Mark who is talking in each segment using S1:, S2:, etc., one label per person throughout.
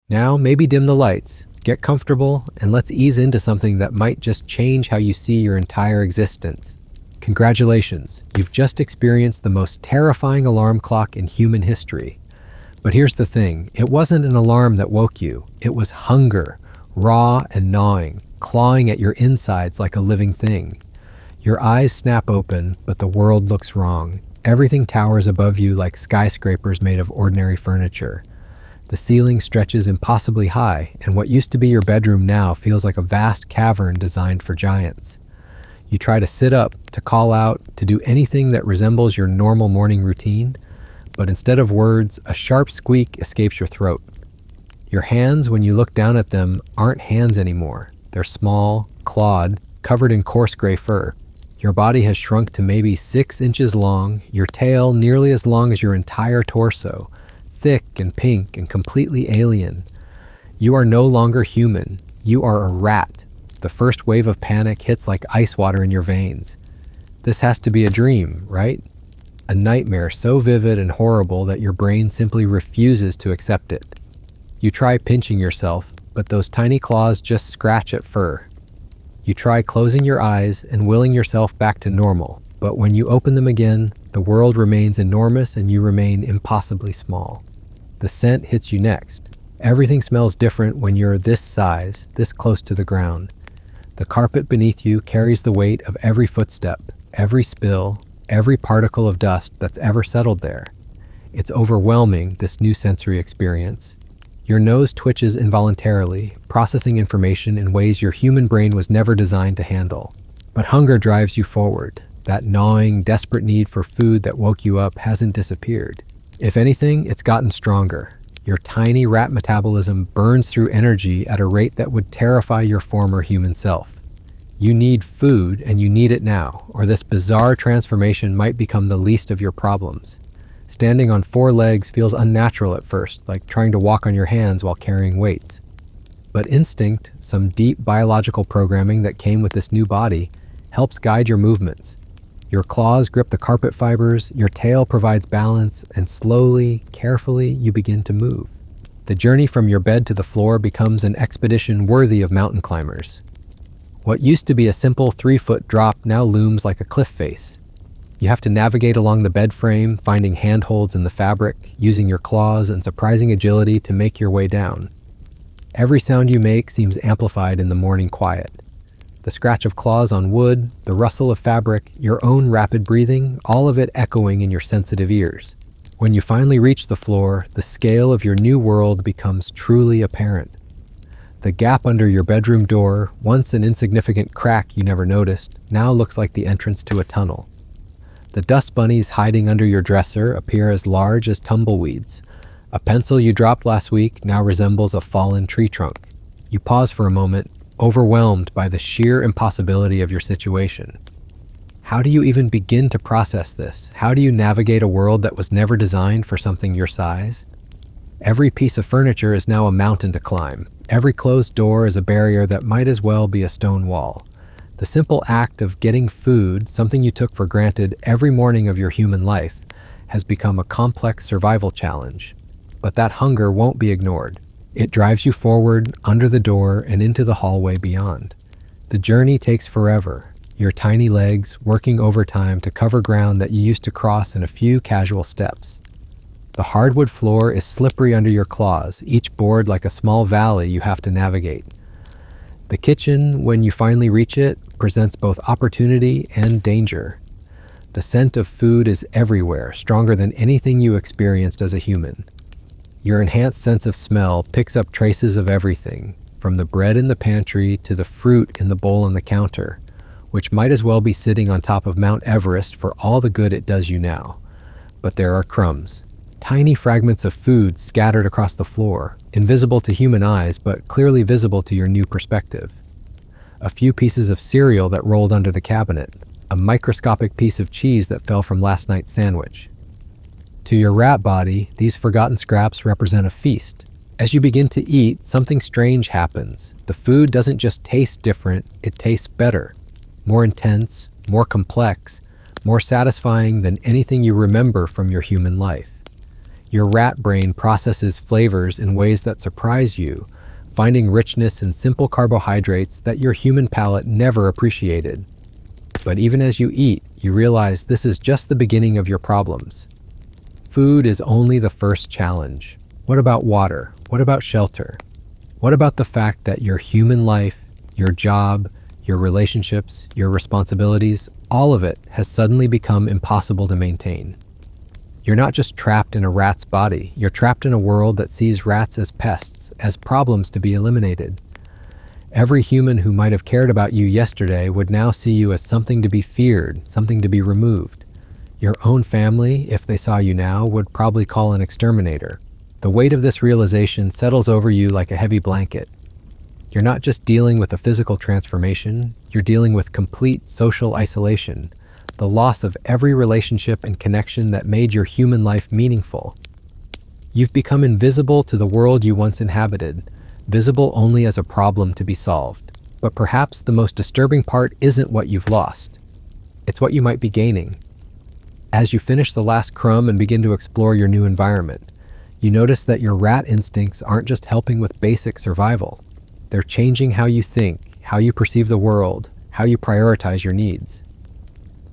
S1: Now, maybe dim the lights, get comfortable, and let's ease into something that might just change how you see your entire existence. Congratulations, you've just experienced the most terrifying alarm clock in human history. But here's the thing, it wasn't an alarm that woke you, it was hunger, raw and gnawing, clawing at your insides like a living thing. Your eyes snap open, but the world looks wrong. Everything towers above you like skyscrapers made of ordinary furniture. The ceiling stretches impossibly high, and what used to be your bedroom now feels like a vast cavern designed for giants. You try to sit up, to call out, to do anything that resembles your normal morning routine, but instead of words, a sharp squeak escapes your throat. Your hands, when you look down at them, aren't hands anymore. They're small, clawed, covered in coarse gray fur. Your body has shrunk to maybe 6 inches long, your tail nearly as long as your entire torso, thick and pink and completely alien. You are no longer human. You are a rat. The first wave of panic hits like ice water in your veins. This has to be a dream, right? A nightmare so vivid and horrible that your brain simply refuses to accept it. You try pinching yourself, but those tiny claws just scratch at fur. You try closing your eyes and willing yourself back to normal, but when you open them again, the world remains enormous and you remain impossibly small. The scent hits you next. Everything smells different when you're this size, this close to the ground. The carpet beneath you carries the weight of every footstep, every spill, every particle of dust that's ever settled there. It's overwhelming, this new sensory experience. Your nose twitches involuntarily, processing information in ways your human brain was never designed to handle. But hunger drives you forward. That gnawing, desperate need for food that woke you up hasn't disappeared. If anything, it's gotten stronger. Your tiny rat metabolism burns through energy at a rate that would terrify your former human self. You need food, and you need it now, or this bizarre transformation might become the least of your problems. Standing on 4 legs feels unnatural at first, like trying to walk on your hands while carrying weights. But instinct, some deep biological programming that came with this new body, helps guide your movements. Your claws grip the carpet fibers, your tail provides balance, and slowly, carefully, you begin to move. The journey from your bed to the floor becomes an expedition worthy of mountain climbers. What used to be a simple 3-foot drop now looms like a cliff face. You have to navigate along the bed frame, finding handholds in the fabric, using your claws and surprising agility to make your way down. Every sound you make seems amplified in the morning quiet. The scratch of claws on wood, the rustle of fabric, your own rapid breathing, all of it echoing in your sensitive ears. When you finally reach the floor, the scale of your new world becomes truly apparent. The gap under your bedroom door, once an insignificant crack you never noticed, now looks like the entrance to a tunnel. The dust bunnies hiding under your dresser appear as large as tumbleweeds. A pencil you dropped last week now resembles a fallen tree trunk. You pause for a moment, overwhelmed by the sheer impossibility of your situation. How do you even begin to process this? How do you navigate a world that was never designed for something your size? Every piece of furniture is now a mountain to climb. Every closed door is a barrier that might as well be a stone wall. The simple act of getting food, something you took for granted every morning of your human life, has become a complex survival challenge. But that hunger won't be ignored. It drives you forward, under the door, and into the hallway beyond. The journey takes forever, your tiny legs working overtime to cover ground that you used to cross in a few casual steps. The hardwood floor is slippery under your claws, each board like a small valley you have to navigate. The kitchen, when you finally reach it, presents both opportunity and danger. The scent of food is everywhere, stronger than anything you experienced as a human. Your enhanced sense of smell picks up traces of everything, from the bread in the pantry to the fruit in the bowl on the counter, which might as well be sitting on top of Mount Everest for all the good it does you now. But there are crumbs, tiny fragments of food scattered across the floor, invisible to human eyes but clearly visible to your new perspective. A few pieces of cereal that rolled under the cabinet, a microscopic piece of cheese that fell from last night's sandwich. To your rat body, these forgotten scraps represent a feast. As you begin to eat, something strange happens. The food doesn't just taste different, it tastes better. More intense, more complex, more satisfying than anything you remember from your human life. Your rat brain processes flavors in ways that surprise you, finding richness in simple carbohydrates that your human palate never appreciated. But even as you eat, you realize this is just the beginning of your problems. Food is only the first challenge. What about water? What about shelter? What about the fact that your human life, your job, your relationships, your responsibilities, all of it has suddenly become impossible to maintain? You're not just trapped in a rat's body, you're trapped in a world that sees rats as pests, as problems to be eliminated. Every human who might have cared about you yesterday would now see you as something to be feared, something to be removed. Your own family, if they saw you now, would probably call an exterminator. The weight of this realization settles over you like a heavy blanket. You're not just dealing with a physical transformation, you're dealing with complete social isolation, the loss of every relationship and connection that made your human life meaningful. You've become invisible to the world you once inhabited, visible only as a problem to be solved. But perhaps the most disturbing part isn't what you've lost. It's what you might be gaining. As you finish the last crumb and begin to explore your new environment, you notice that your rat instincts aren't just helping with basic survival. They're changing how you think, how you perceive the world, how you prioritize your needs.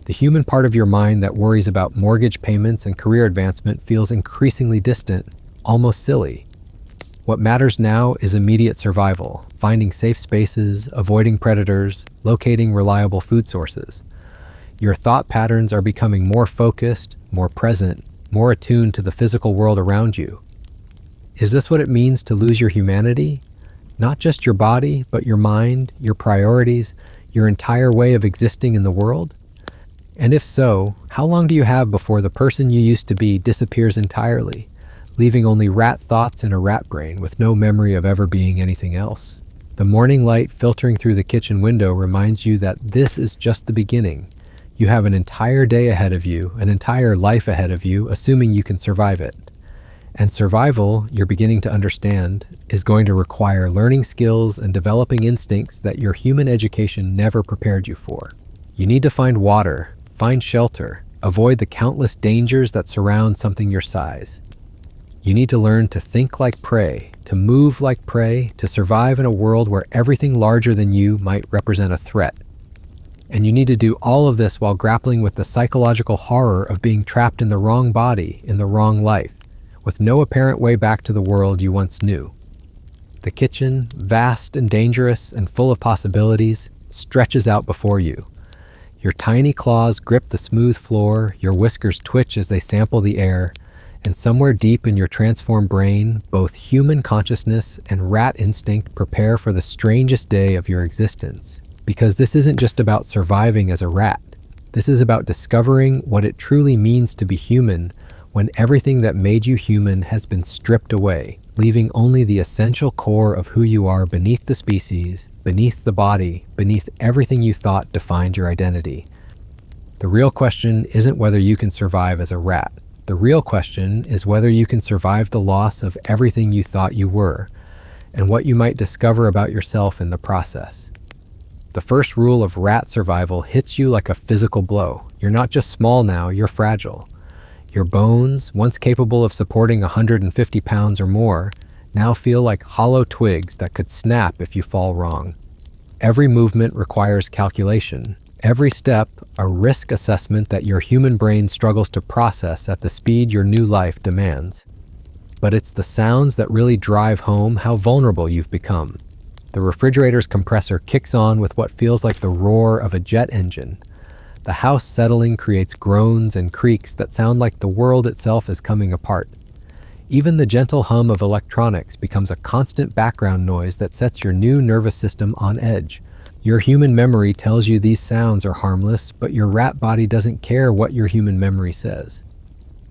S1: The human part of your mind that worries about mortgage payments and career advancement feels increasingly distant, almost silly. What matters now is immediate survival, finding safe spaces, avoiding predators, locating reliable food sources. Your thought patterns are becoming more focused, more present, more attuned to the physical world around you. Is this what it means to lose your humanity? Not just your body, but your mind, your priorities, your entire way of existing in the world? And if so, how long do you have before the person you used to be disappears entirely, leaving only rat thoughts in a rat brain with no memory of ever being anything else? The morning light filtering through the kitchen window reminds you that this is just the beginning. You have an entire day ahead of you, an entire life ahead of you, assuming you can survive it. And survival, you're beginning to understand, is going to require learning skills and developing instincts that your human education never prepared you for. You need to find water, find shelter, avoid the countless dangers that surround something your size. You need to learn to think like prey, to move like prey, to survive in a world where everything larger than you might represent a threat. And you need to do all of this while grappling with the psychological horror of being trapped in the wrong body, in the wrong life, with no apparent way back to the world you once knew. The kitchen, vast and dangerous and full of possibilities, stretches out before you. Your tiny claws grip the smooth floor, your whiskers twitch as they sample the air, and somewhere deep in your transformed brain, both human consciousness and rat instinct prepare for the strangest day of your existence. Because this isn't just about surviving as a rat. This is about discovering what it truly means to be human when everything that made you human has been stripped away, leaving only the essential core of who you are beneath the species, beneath the body, beneath everything you thought defined your identity. The real question isn't whether you can survive as a rat. The real question is whether you can survive the loss of everything you thought you were, and what you might discover about yourself in the process. The first rule of rat survival hits you like a physical blow. You're not just small now, you're fragile. Your bones, once capable of supporting 150 pounds or more, now feel like hollow twigs that could snap if you fall wrong. Every movement requires calculation. Every step, a risk assessment that your human brain struggles to process at the speed your new life demands. But it's the sounds that really drive home how vulnerable you've become. The refrigerator's compressor kicks on with what feels like the roar of a jet engine. The house settling creates groans and creaks that sound like the world itself is coming apart. Even the gentle hum of electronics becomes a constant background noise that sets your new nervous system on edge. Your human memory tells you these sounds are harmless, but your rat body doesn't care what your human memory says.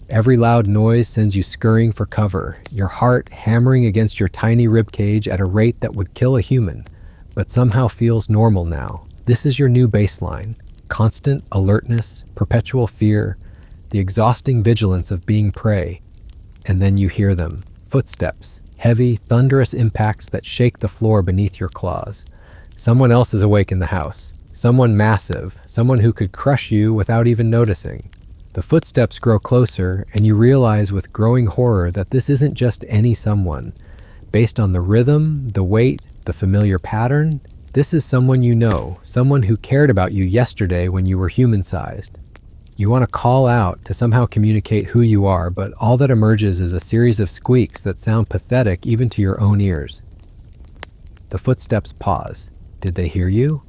S1: Every loud noise sends you scurrying for cover, your heart hammering against your tiny ribcage at a rate that would kill a human, but somehow feels normal now. This is your new baseline. Constant alertness, perpetual fear, the exhausting vigilance of being prey. And then you hear them. Footsteps, heavy, thunderous impacts that shake the floor beneath your claws. Someone else is awake in the house. Someone massive, someone who could crush you without even noticing. The footsteps grow closer, and you realize with growing horror that this isn't just any someone. Based on the rhythm, the weight, the familiar pattern, this is someone you know, someone who cared about you yesterday when you were human-sized. You want to call out to somehow communicate who you are, but all that emerges is a series of squeaks that sound pathetic even to your own ears. The footsteps pause. Did they hear you?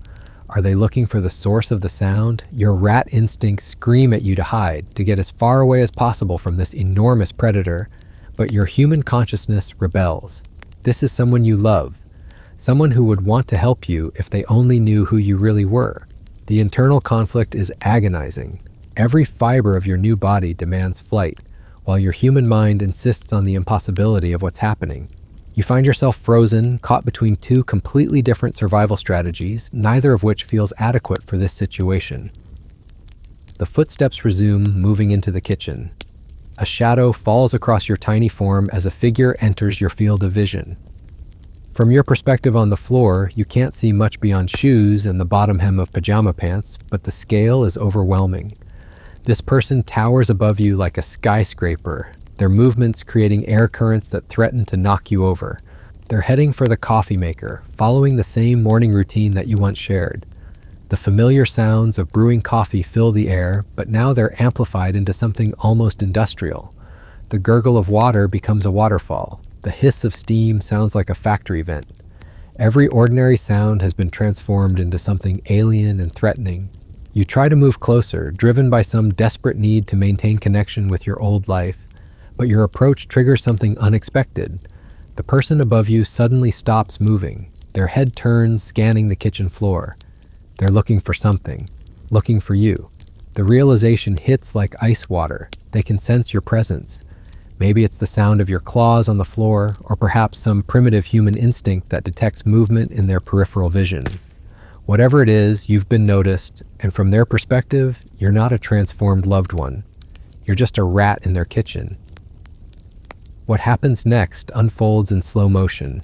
S1: Are they looking for the source of the sound? Your rat instincts scream at you to hide, to get as far away as possible from this enormous predator, but your human consciousness rebels. This is someone you love, someone who would want to help you if they only knew who you really were. The internal conflict is agonizing. Every fiber of your new body demands flight, while your human mind insists on the impossibility of what's happening. You find yourself frozen, caught between two completely different survival strategies, neither of which feels adequate for this situation. The footsteps resume, moving into the kitchen. A shadow falls across your tiny form as a figure enters your field of vision. From your perspective on the floor, you can't see much beyond shoes and the bottom hem of pajama pants, but the scale is overwhelming. This person towers above you like a skyscraper, their movements creating air currents that threaten to knock you over. They're heading for the coffee maker, following the same morning routine that you once shared. The familiar sounds of brewing coffee fill the air, but now they're amplified into something almost industrial. The gurgle of water becomes a waterfall. The hiss of steam sounds like a factory vent. Every ordinary sound has been transformed into something alien and threatening. You try to move closer, driven by some desperate need to maintain connection with your old life, but your approach triggers something unexpected. The person above you suddenly stops moving. Their head turns, scanning the kitchen floor. They're looking for something, looking for you. The realization hits like ice water. They can sense your presence. Maybe it's the sound of your claws on the floor, or perhaps some primitive human instinct that detects movement in their peripheral vision. Whatever it is, you've been noticed, and from their perspective, you're not a transformed loved one. You're just a rat in their kitchen. What happens next unfolds in slow motion.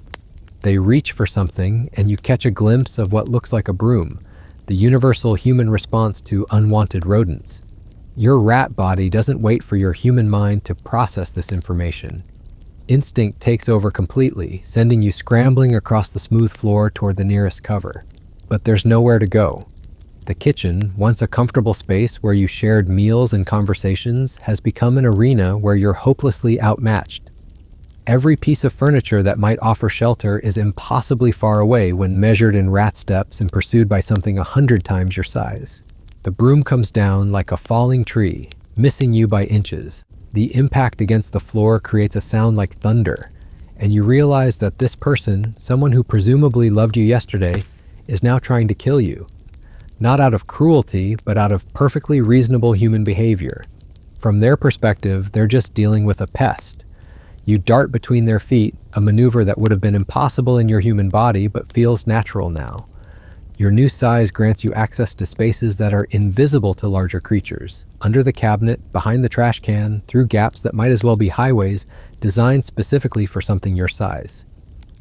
S1: They reach for something, and you catch a glimpse of what looks like a broom, the universal human response to unwanted rodents. Your rat body doesn't wait for your human mind to process this information. Instinct takes over completely, sending you scrambling across the smooth floor toward the nearest cover. But there's nowhere to go. The kitchen, once a comfortable space where you shared meals and conversations, has become an arena where you're hopelessly outmatched. Every piece of furniture that might offer shelter is impossibly far away when measured in rat steps and pursued by something 100 times your size. The broom comes down like a falling tree, missing you by inches. The impact against the floor creates a sound like thunder, and you realize that this person, someone who presumably loved you yesterday, is now trying to kill you. Not out of cruelty, but out of perfectly reasonable human behavior. From their perspective, they're just dealing with a pest. You dart between their feet, a maneuver that would have been impossible in your human body but feels natural now. Your new size grants you access to spaces that are invisible to larger creatures. Under the cabinet, behind the trash can, through gaps that might as well be highways, designed specifically for something your size.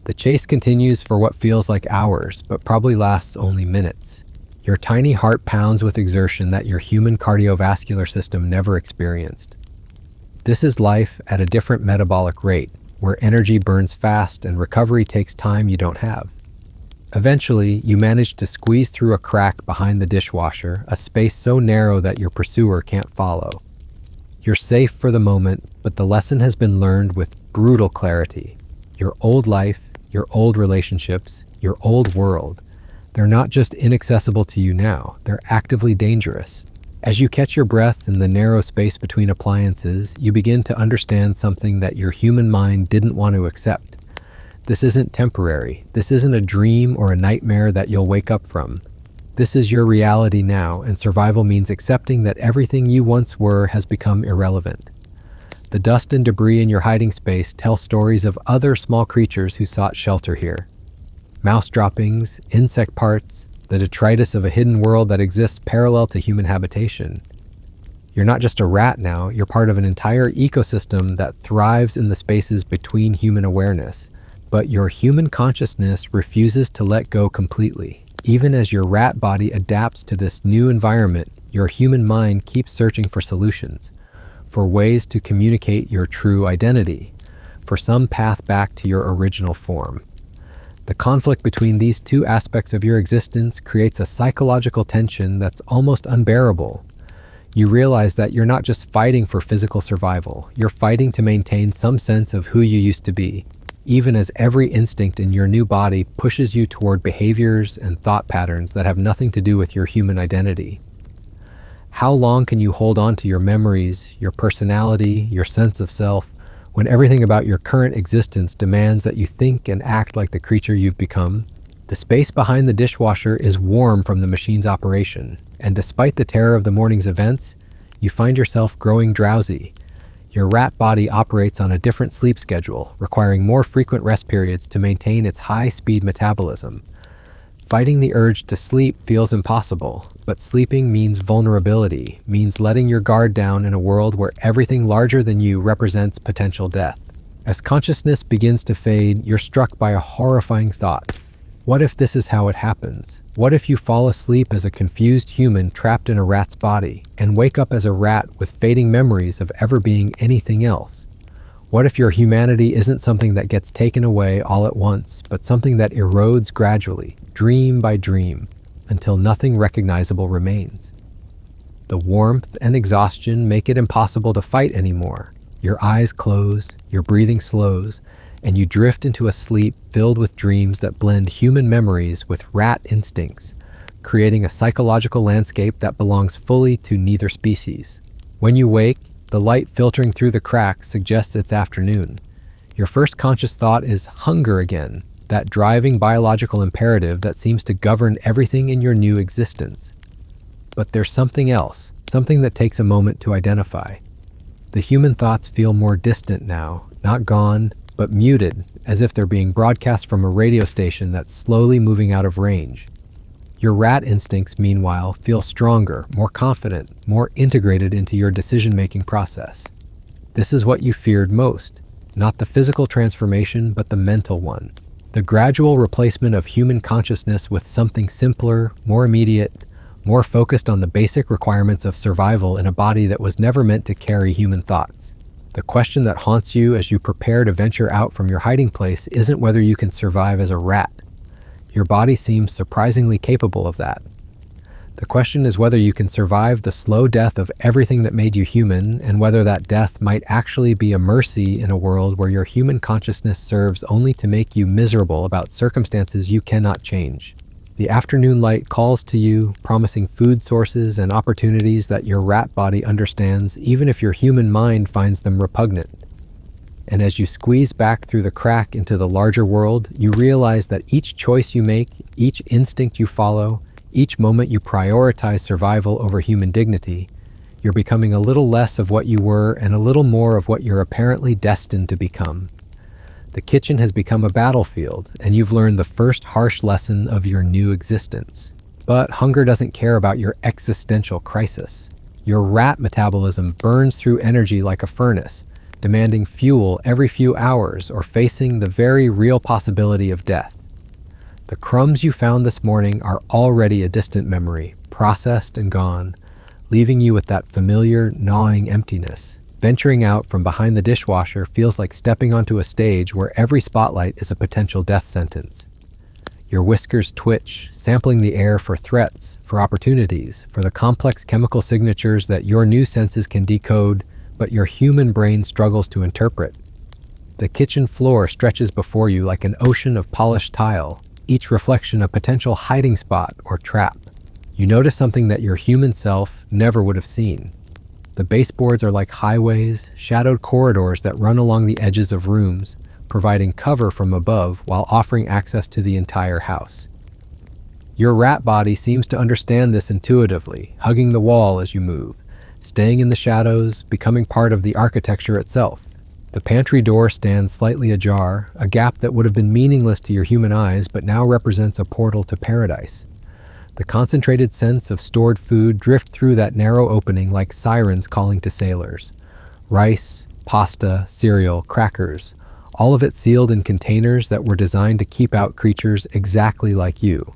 S1: The chase continues for what feels like hours, but probably lasts only minutes. Your tiny heart pounds with exertion that your human cardiovascular system never experienced. This is life at a different metabolic rate, where energy burns fast and recovery takes time you don't have. Eventually, you manage to squeeze through a crack behind the dishwasher, a space so narrow that your pursuer can't follow. You're safe for the moment, but the lesson has been learned with brutal clarity. Your old life, your old relationships, your old world, they're not just inaccessible to you now, they're actively dangerous. As you catch your breath in the narrow space between appliances, you begin to understand something that your human mind didn't want to accept. This isn't temporary. This isn't a dream or a nightmare that you'll wake up from. This is your reality now, and survival means accepting that everything you once were has become irrelevant. The dust and debris in your hiding space tell stories of other small creatures who sought shelter here. Mouse droppings, insect parts, the detritus of a hidden world that exists parallel to human habitation. You're not just a rat now, you're part of an entire ecosystem that thrives in the spaces between human awareness. But your human consciousness refuses to let go completely. Even as your rat body adapts to this new environment, Your human mind keeps searching for solutions, for ways to communicate your true identity, for some path back to your original form. The conflict between these two aspects of your existence creates a psychological tension that's almost unbearable. You realize that you're not just fighting for physical survival, you're fighting to maintain some sense of who you used to be, even as every instinct in your new body pushes you toward behaviors and thought patterns that have nothing to do with your human identity. How long can you hold on to your memories, your personality, your sense of self, when everything about your current existence demands that you think and act like the creature you've become? The space behind the dishwasher is warm from the machine's operation, and despite the terror of the morning's events, you find yourself growing drowsy. Your rat body operates on a different sleep schedule, requiring more frequent rest periods to maintain its high-speed metabolism. Fighting the urge to sleep feels impossible, but sleeping means vulnerability, means letting your guard down in a world where everything larger than you represents potential death. As consciousness begins to fade, you're struck by a horrifying thought. What if this is how it happens? What if you fall asleep as a confused human trapped in a rat's body, and wake up as a rat with fading memories of ever being anything else? What if your humanity isn't something that gets taken away all at once, but something that erodes gradually, dream by dream, until nothing recognizable remains? The warmth and exhaustion make it impossible to fight anymore. Your eyes close, your breathing slows, and you drift into a sleep filled with dreams that blend human memories with rat instincts, creating a psychological landscape that belongs fully to neither species. When you wake, the light filtering through the cracks suggests it's afternoon. Your first conscious thought is hunger again, that driving biological imperative that seems to govern everything in your new existence. But there's something else, something that takes a moment to identify. The human thoughts feel more distant now, not gone, but muted, as if they're being broadcast from a radio station that's slowly moving out of range. Your rat instincts, meanwhile, feel stronger, more confident, more integrated into your decision-making process. This is what you feared most, not the physical transformation, but the mental one. The gradual replacement of human consciousness with something simpler, more immediate, more focused on the basic requirements of survival in a body that was never meant to carry human thoughts. The question that haunts you as you prepare to venture out from your hiding place isn't whether you can survive as a rat. Your body seems surprisingly capable of that. The question is whether you can survive the slow death of everything that made you human, and whether that death might actually be a mercy in a world where your human consciousness serves only to make you miserable about circumstances you cannot change. The afternoon light calls to you, promising food sources and opportunities that your rat body understands, even if your human mind finds them repugnant. And as you squeeze back through the crack into the larger world, you realize that each choice you make, each instinct you follow, each moment you prioritize survival over human dignity, you're becoming a little less of what you were and a little more of what you're apparently destined to become. The kitchen has become a battlefield, and you've learned the first harsh lesson of your new existence. But hunger doesn't care about your existential crisis. Your rat metabolism burns through energy like a furnace, demanding fuel every few hours or facing the very real possibility of death. The crumbs you found this morning are already a distant memory, processed and gone, leaving you with that familiar, gnawing emptiness. Venturing out from behind the dishwasher feels like stepping onto a stage where every spotlight is a potential death sentence. Your whiskers twitch, sampling the air for threats, for opportunities, for the complex chemical signatures that your new senses can decode, but your human brain struggles to interpret. The kitchen floor stretches before you like an ocean of polished tile, each reflection a potential hiding spot or trap. You notice something that your human self never would have seen. The baseboards are like highways, shadowed corridors that run along the edges of rooms, providing cover from above while offering access to the entire house. Your rat body seems to understand this intuitively, hugging the wall as you move, staying in the shadows, becoming part of the architecture itself. The pantry door stands slightly ajar, a gap that would have been meaningless to your human eyes but now represents a portal to paradise. The concentrated scents of stored food drift through that narrow opening like sirens calling to sailors. Rice, pasta, cereal, crackers, all of it sealed in containers that were designed to keep out creatures exactly like you.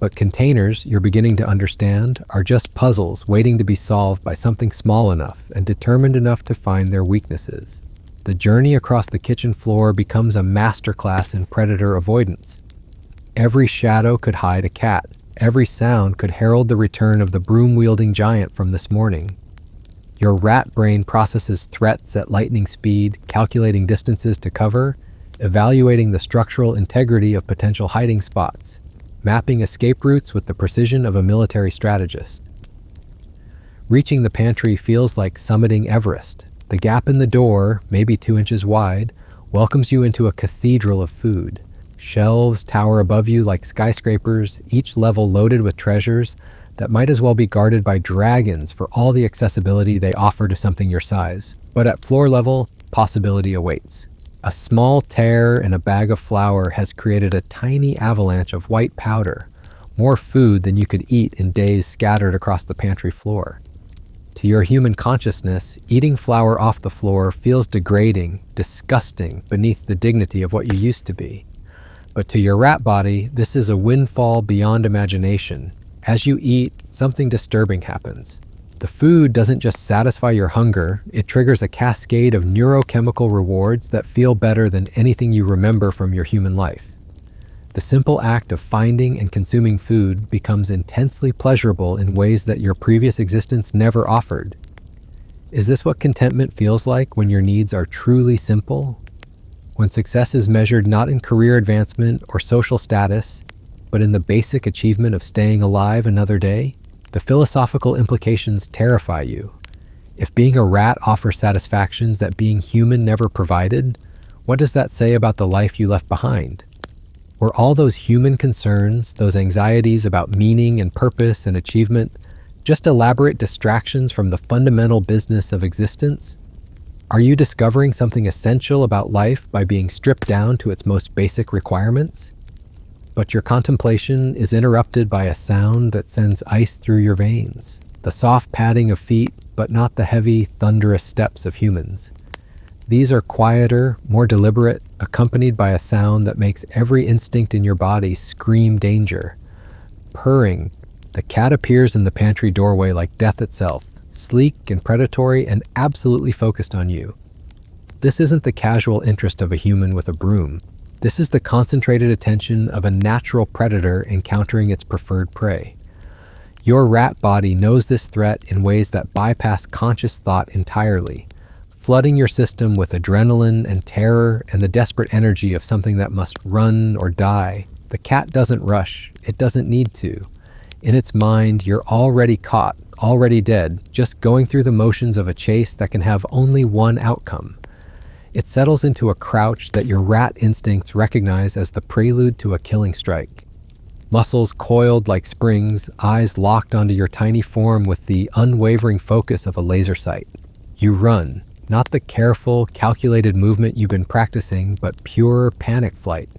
S1: But containers, you're beginning to understand, are just puzzles waiting to be solved by something small enough and determined enough to find their weaknesses. The journey across the kitchen floor becomes a masterclass in predator avoidance. Every shadow could hide a cat. Every sound could herald the return of the broom-wielding giant from this morning. Your rat brain processes threats at lightning speed, calculating distances to cover, evaluating the structural integrity of potential hiding spots, mapping escape routes with the precision of a military strategist. Reaching the pantry feels like summiting Everest. The gap in the door, maybe 2 inches wide, welcomes you into a cathedral of food. Shelves tower above you like skyscrapers, each level loaded with treasures that might as well be guarded by dragons for all the accessibility they offer to something your size. But at floor level, possibility awaits. A small tear in a bag of flour has created a tiny avalanche of white powder, more food than you could eat in days scattered across the pantry floor. To your human consciousness, eating flour off the floor feels degrading, disgusting, beneath the dignity of what you used to be. But to your rat body, this is a windfall beyond imagination. As you eat, something disturbing happens. The food doesn't just satisfy your hunger, it triggers a cascade of neurochemical rewards that feel better than anything you remember from your human life. The simple act of finding and consuming food becomes intensely pleasurable in ways that your previous existence never offered. Is this what contentment feels like when your needs are truly simple? When success is measured not in career advancement or social status, but in the basic achievement of staying alive another day? The philosophical implications terrify you. If being a rat offers satisfactions that being human never provided, what does that say about the life you left behind? Were all those human concerns, those anxieties about meaning and purpose and achievement, just elaborate distractions from the fundamental business of existence? Are you discovering something essential about life by being stripped down to its most basic requirements? But your contemplation is interrupted by a sound that sends ice through your veins. The soft padding of feet, but not the heavy, thunderous steps of humans. These are quieter, more deliberate, accompanied by a sound that makes every instinct in your body scream danger. Purring, the cat appears in the pantry doorway like death itself, sleek and predatory and absolutely focused on you. This isn't the casual interest of a human with a broom. This is the concentrated attention of a natural predator encountering its preferred prey. Your rat body knows this threat in ways that bypass conscious thought entirely, flooding your system with adrenaline and terror and the desperate energy of something that must run or die. The cat doesn't rush. It doesn't need to. In its mind, you're already caught, already dead, just going through the motions of a chase that can have only one outcome. It settles into a crouch that your rat instincts recognize as the prelude to a killing strike. Muscles coiled like springs, eyes locked onto your tiny form with the unwavering focus of a laser sight. You run. Not the careful, calculated movement you've been practicing, but pure panic flight.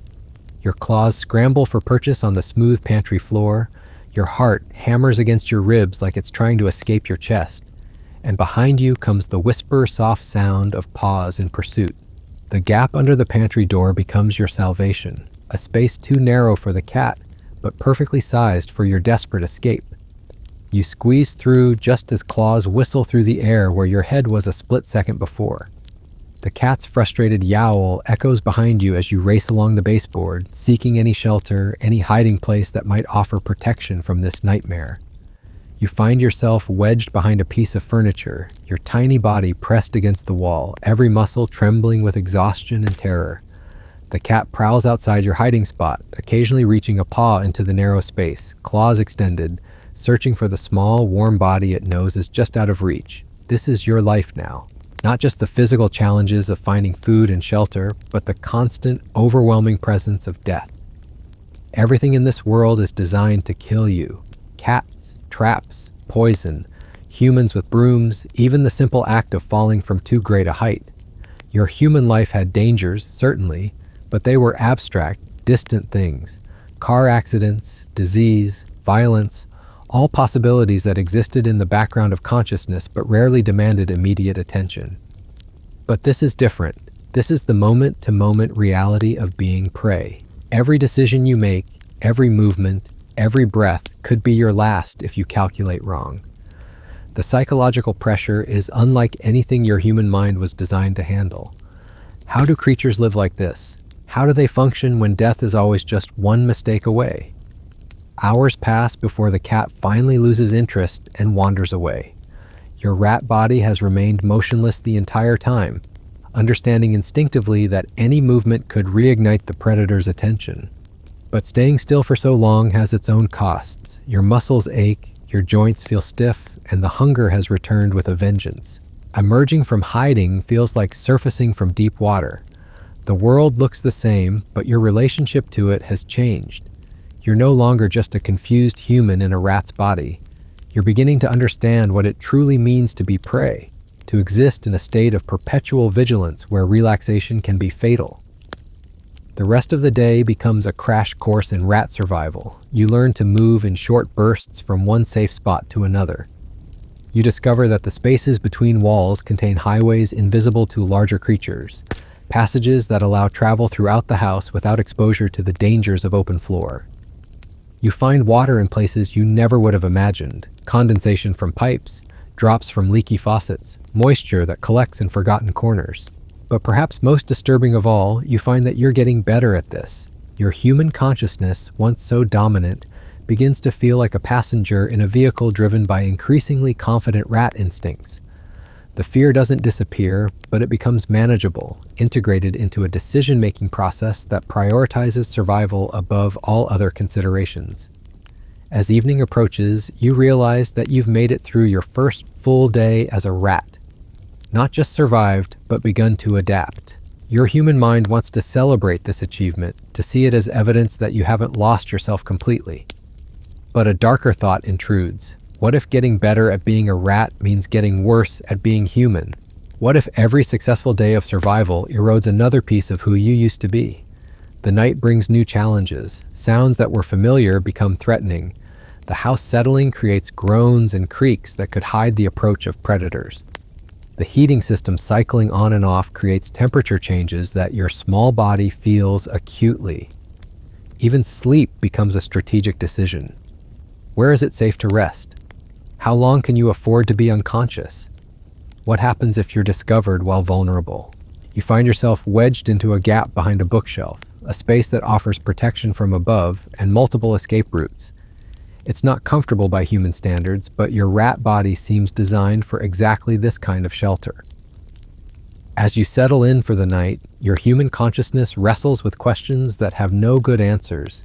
S1: Your claws scramble for purchase on the smooth pantry floor. Your heart hammers against your ribs like it's trying to escape your chest. And behind you comes the whisper-soft sound of paws in pursuit. The gap under the pantry door becomes your salvation, a space too narrow for the cat, but perfectly sized for your desperate escape. You squeeze through just as claws whistle through the air where your head was a split second before. The cat's frustrated yowl echoes behind you as you race along the baseboard, seeking any shelter, any hiding place that might offer protection from this nightmare. You find yourself wedged behind a piece of furniture, your tiny body pressed against the wall, every muscle trembling with exhaustion and terror. The cat prowls outside your hiding spot, occasionally reaching a paw into the narrow space, claws extended, searching for the small, warm body it knows is just out of reach. This is your life now. Not just the physical challenges of finding food and shelter, but the constant, overwhelming presence of death. Everything in this world is designed to kill you. Cats, traps, poison, humans with brooms, even the simple act of falling from too great a height. Your human life had dangers, certainly, but they were abstract, distant things. Car accidents, disease, violence, all possibilities that existed in the background of consciousness but rarely demanded immediate attention. But this is different. This is the moment-to-moment reality of being prey. Every decision you make, every movement, every breath could be your last if you calculate wrong. The psychological pressure is unlike anything your human mind was designed to handle. How do creatures live like this? How do they function when death is always just one mistake away? Hours pass before the cat finally loses interest and wanders away. Your rat body has remained motionless the entire time, understanding instinctively that any movement could reignite the predator's attention. But staying still for so long has its own costs. Your muscles ache, your joints feel stiff, and the hunger has returned with a vengeance. Emerging from hiding feels like surfacing from deep water. The world looks the same, but your relationship to it has changed. You're no longer just a confused human in a rat's body. You're beginning to understand what it truly means to be prey, to exist in a state of perpetual vigilance where relaxation can be fatal. The rest of the day becomes a crash course in rat survival. You learn to move in short bursts from one safe spot to another. You discover that the spaces between walls contain highways invisible to larger creatures, passages that allow travel throughout the house without exposure to the dangers of open floor. You find water in places you never would have imagined, condensation from pipes, drops from leaky faucets, moisture that collects in forgotten corners. But perhaps most disturbing of all, you find that you're getting better at this. Your human consciousness, once so dominant, begins to feel like a passenger in a vehicle driven by increasingly confident rat instincts. The fear doesn't disappear, but it becomes manageable, integrated into a decision-making process that prioritizes survival above all other considerations. As evening approaches, you realize that you've made it through your first full day as a rat. Not just survived, but begun to adapt. Your human mind wants to celebrate this achievement, to see it as evidence that you haven't lost yourself completely. But a darker thought intrudes. What if getting better at being a rat means getting worse at being human? What if every successful day of survival erodes another piece of who you used to be? The night brings new challenges. Sounds that were familiar become threatening. The house settling creates groans and creaks that could hide the approach of predators. The heating system cycling on and off creates temperature changes that your small body feels acutely. Even sleep becomes a strategic decision. Where is it safe to rest? How long can you afford to be unconscious? What happens if you're discovered while vulnerable? You find yourself wedged into a gap behind a bookshelf, a space that offers protection from above and multiple escape routes. It's not comfortable by human standards, but your rat body seems designed for exactly this kind of shelter. As you settle in for the night, your human consciousness wrestles with questions that have no good answers.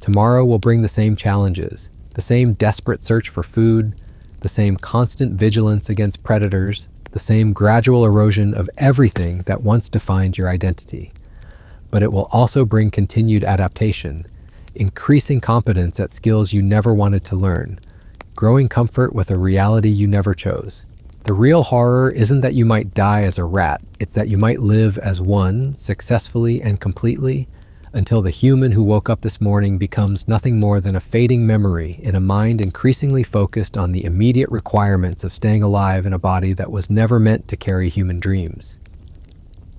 S1: Tomorrow will bring the same challenges, the same desperate search for food, the same constant vigilance against predators, the same gradual erosion of everything that once defined your identity. But it will also bring continued adaptation, increasing competence at skills you never wanted to learn, growing comfort with a reality you never chose. The real horror isn't that you might die as a rat, it's that you might live as one, successfully and completely, until the human who woke up this morning becomes nothing more than a fading memory in a mind increasingly focused on the immediate requirements of staying alive in a body that was never meant to carry human dreams.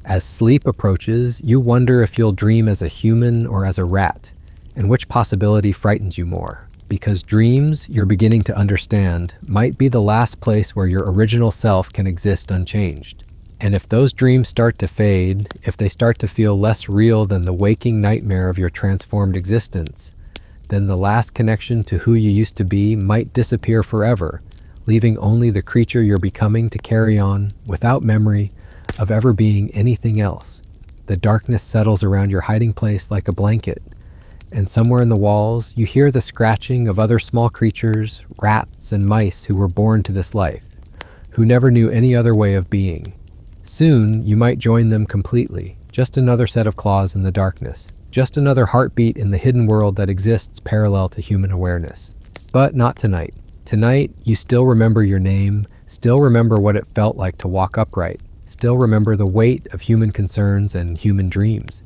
S1: As sleep approaches, you wonder if you'll dream as a human or as a rat, and which possibility frightens you more. Because dreams, you're beginning to understand, might be the last place where your original self can exist unchanged. And if those dreams start to fade, if they start to feel less real than the waking nightmare of your transformed existence, then the last connection to who you used to be might disappear forever, leaving only the creature you're becoming to carry on, without memory of ever being anything else. The darkness settles around your hiding place like a blanket, and somewhere in the walls, you hear the scratching of other small creatures, rats and mice who were born to this life, who never knew any other way of being. Soon, you might join them completely, just another set of claws in the darkness, just another heartbeat in the hidden world that exists parallel to human awareness. But not tonight. Tonight, you still remember your name, still remember what it felt like to walk upright, still remember the weight of human concerns and human dreams.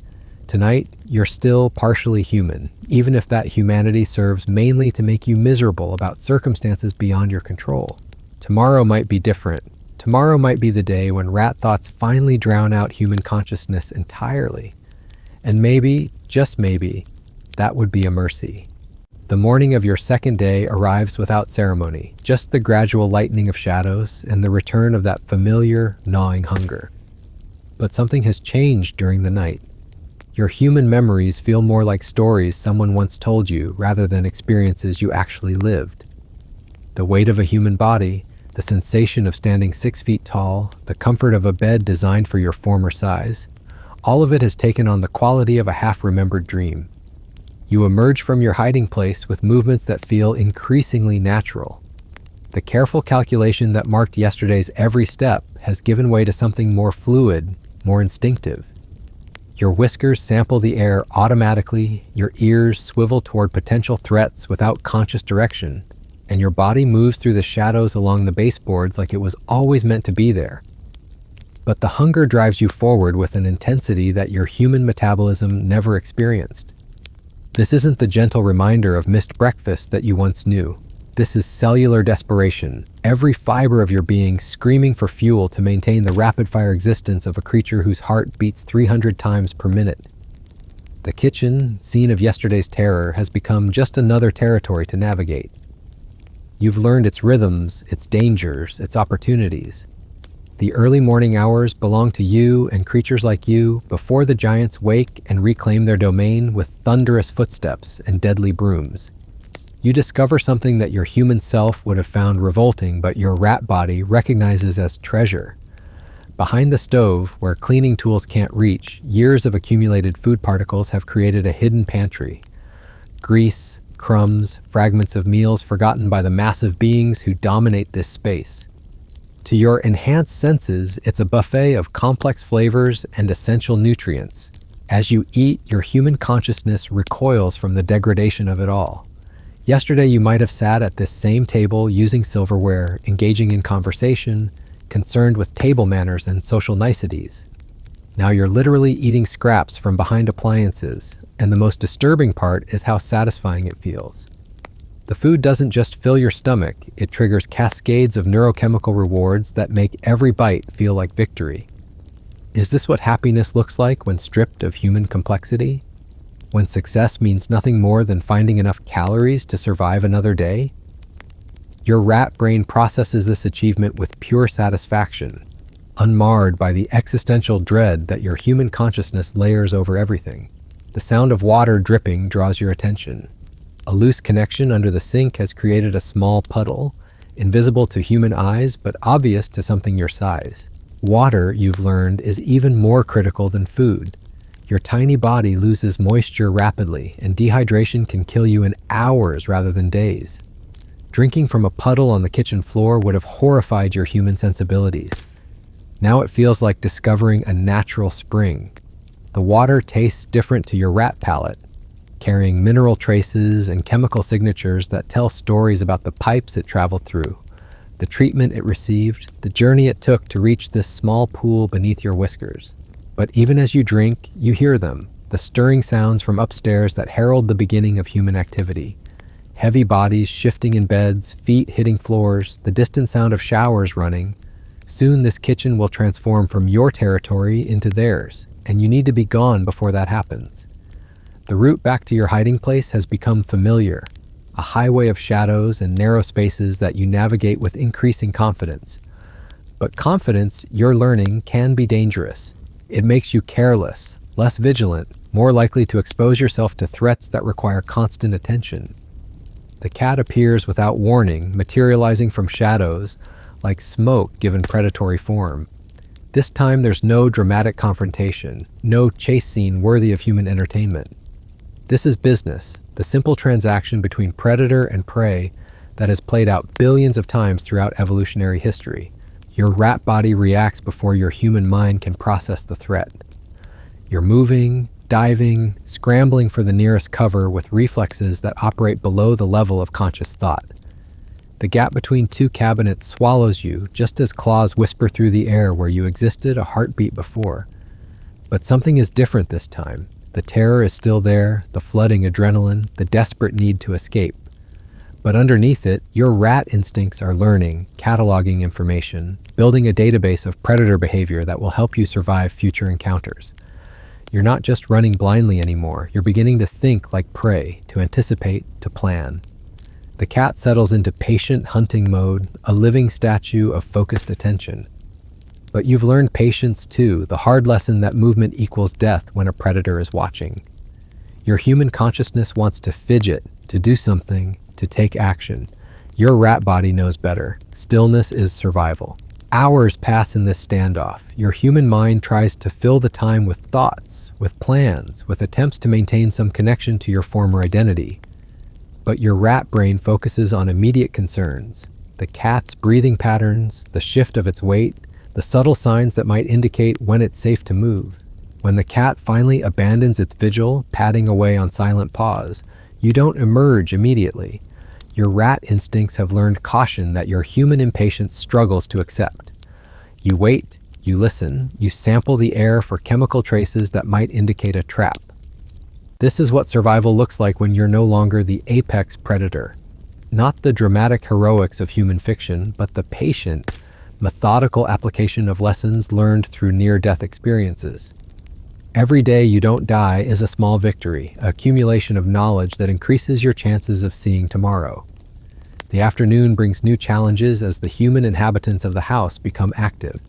S1: Tonight, you're still partially human, even if that humanity serves mainly to make you miserable about circumstances beyond your control. Tomorrow might be different. Tomorrow might be the day when rat thoughts finally drown out human consciousness entirely. And maybe, just maybe, that would be a mercy. The morning of your second day arrives without ceremony, just the gradual lightening of shadows and the return of that familiar, gnawing hunger. But something has changed during the night. Your human memories feel more like stories someone once told you rather than experiences you actually lived. The weight of a human body, the sensation of standing 6 feet tall, the comfort of a bed designed for your former size, all of it has taken on the quality of a half-remembered dream. You emerge from your hiding place with movements that feel increasingly natural. The careful calculation that marked yesterday's every step has given way to something more fluid, more instinctive. Your whiskers sample the air automatically, your ears swivel toward potential threats without conscious direction, and your body moves through the shadows along the baseboards like it was always meant to be there. But the hunger drives you forward with an intensity that your human metabolism never experienced. This isn't the gentle reminder of missed breakfast that you once knew. This is cellular desperation, every fiber of your being screaming for fuel to maintain the rapid-fire existence of a creature whose heart beats 300 times per minute. The kitchen, scene of yesterday's terror, has become just another territory to navigate. You've learned its rhythms, its dangers, its opportunities. The early morning hours belong to you and creatures like you before the giants wake and reclaim their domain with thunderous footsteps and deadly brooms. You discover something that your human self would have found revolting, but your rat body recognizes as treasure. Behind the stove, where cleaning tools can't reach, years of accumulated food particles have created a hidden pantry. Grease, crumbs, fragments of meals forgotten by the massive beings who dominate this space. To your enhanced senses, it's a buffet of complex flavors and essential nutrients. As you eat, your human consciousness recoils from the degradation of it all. Yesterday, you might have sat at this same table using silverware, engaging in conversation, concerned with table manners and social niceties. Now you're literally eating scraps from behind appliances, and the most disturbing part is how satisfying it feels. The food doesn't just fill your stomach, it triggers cascades of neurochemical rewards that make every bite feel like victory. Is this what happiness looks like when stripped of human complexity? When success means nothing more than finding enough calories to survive another day? Your rat brain processes this achievement with pure satisfaction, unmarred by the existential dread that your human consciousness layers over everything. The sound of water dripping draws your attention. A loose connection under the sink has created a small puddle, invisible to human eyes but obvious to something your size. Water, you've learned, is even more critical than food. Your tiny body loses moisture rapidly, and dehydration can kill you in hours rather than days. Drinking from a puddle on the kitchen floor would have horrified your human sensibilities. Now it feels like discovering a natural spring. The water tastes different to your rat palate, carrying mineral traces and chemical signatures that tell stories about the pipes it traveled through, the treatment it received, the journey it took to reach this small pool beneath your whiskers. But even as you drink, you hear them, the stirring sounds from upstairs that herald the beginning of human activity. Heavy bodies shifting in beds, feet hitting floors, the distant sound of showers running. Soon this kitchen will transform from your territory into theirs, and you need to be gone before that happens. The route back to your hiding place has become familiar, a highway of shadows and narrow spaces that you navigate with increasing confidence. But confidence, you're learning, can be dangerous. It makes you careless, less vigilant, more likely to expose yourself to threats that require constant attention. The cat appears without warning, materializing from shadows, like smoke given predatory form. This time there's no dramatic confrontation, no chase scene worthy of human entertainment. This is business, the simple transaction between predator and prey that has played out billions of times throughout evolutionary history. Your rat body reacts before your human mind can process the threat. You're moving, diving, scrambling for the nearest cover with reflexes that operate below the level of conscious thought. The gap between two cabinets swallows you just as claws whisper through the air where you existed a heartbeat before. But something is different this time. The terror is still there, the flooding adrenaline, the desperate need to escape. But underneath it, your rat instincts are learning, cataloging information, building a database of predator behavior that will help you survive future encounters. You're not just running blindly anymore. You're beginning to think like prey, to anticipate, to plan. The cat settles into patient hunting mode, a living statue of focused attention. But you've learned patience too, the hard lesson that movement equals death when a predator is watching. Your human consciousness wants to fidget, to do something, to take action. Your rat body knows better. Stillness is survival. Hours pass in this standoff. Your human mind tries to fill the time with thoughts, with plans, with attempts to maintain some connection to your former identity. But your rat brain focuses on immediate concerns: the cat's breathing patterns, the shift of its weight, the subtle signs that might indicate when it's safe to move. When the cat finally abandons its vigil, padding away on silent paws, you don't emerge immediately. Your rat instincts have learned caution that your human impatience struggles to accept. You wait, you listen, you sample the air for chemical traces that might indicate a trap. This is what survival looks like when you're no longer the apex predator. Not the dramatic heroics of human fiction, but the patient, methodical application of lessons learned through near-death experiences. Every day you don't die is a small victory, an accumulation of knowledge that increases your chances of seeing tomorrow. The afternoon brings new challenges as the human inhabitants of the house become active.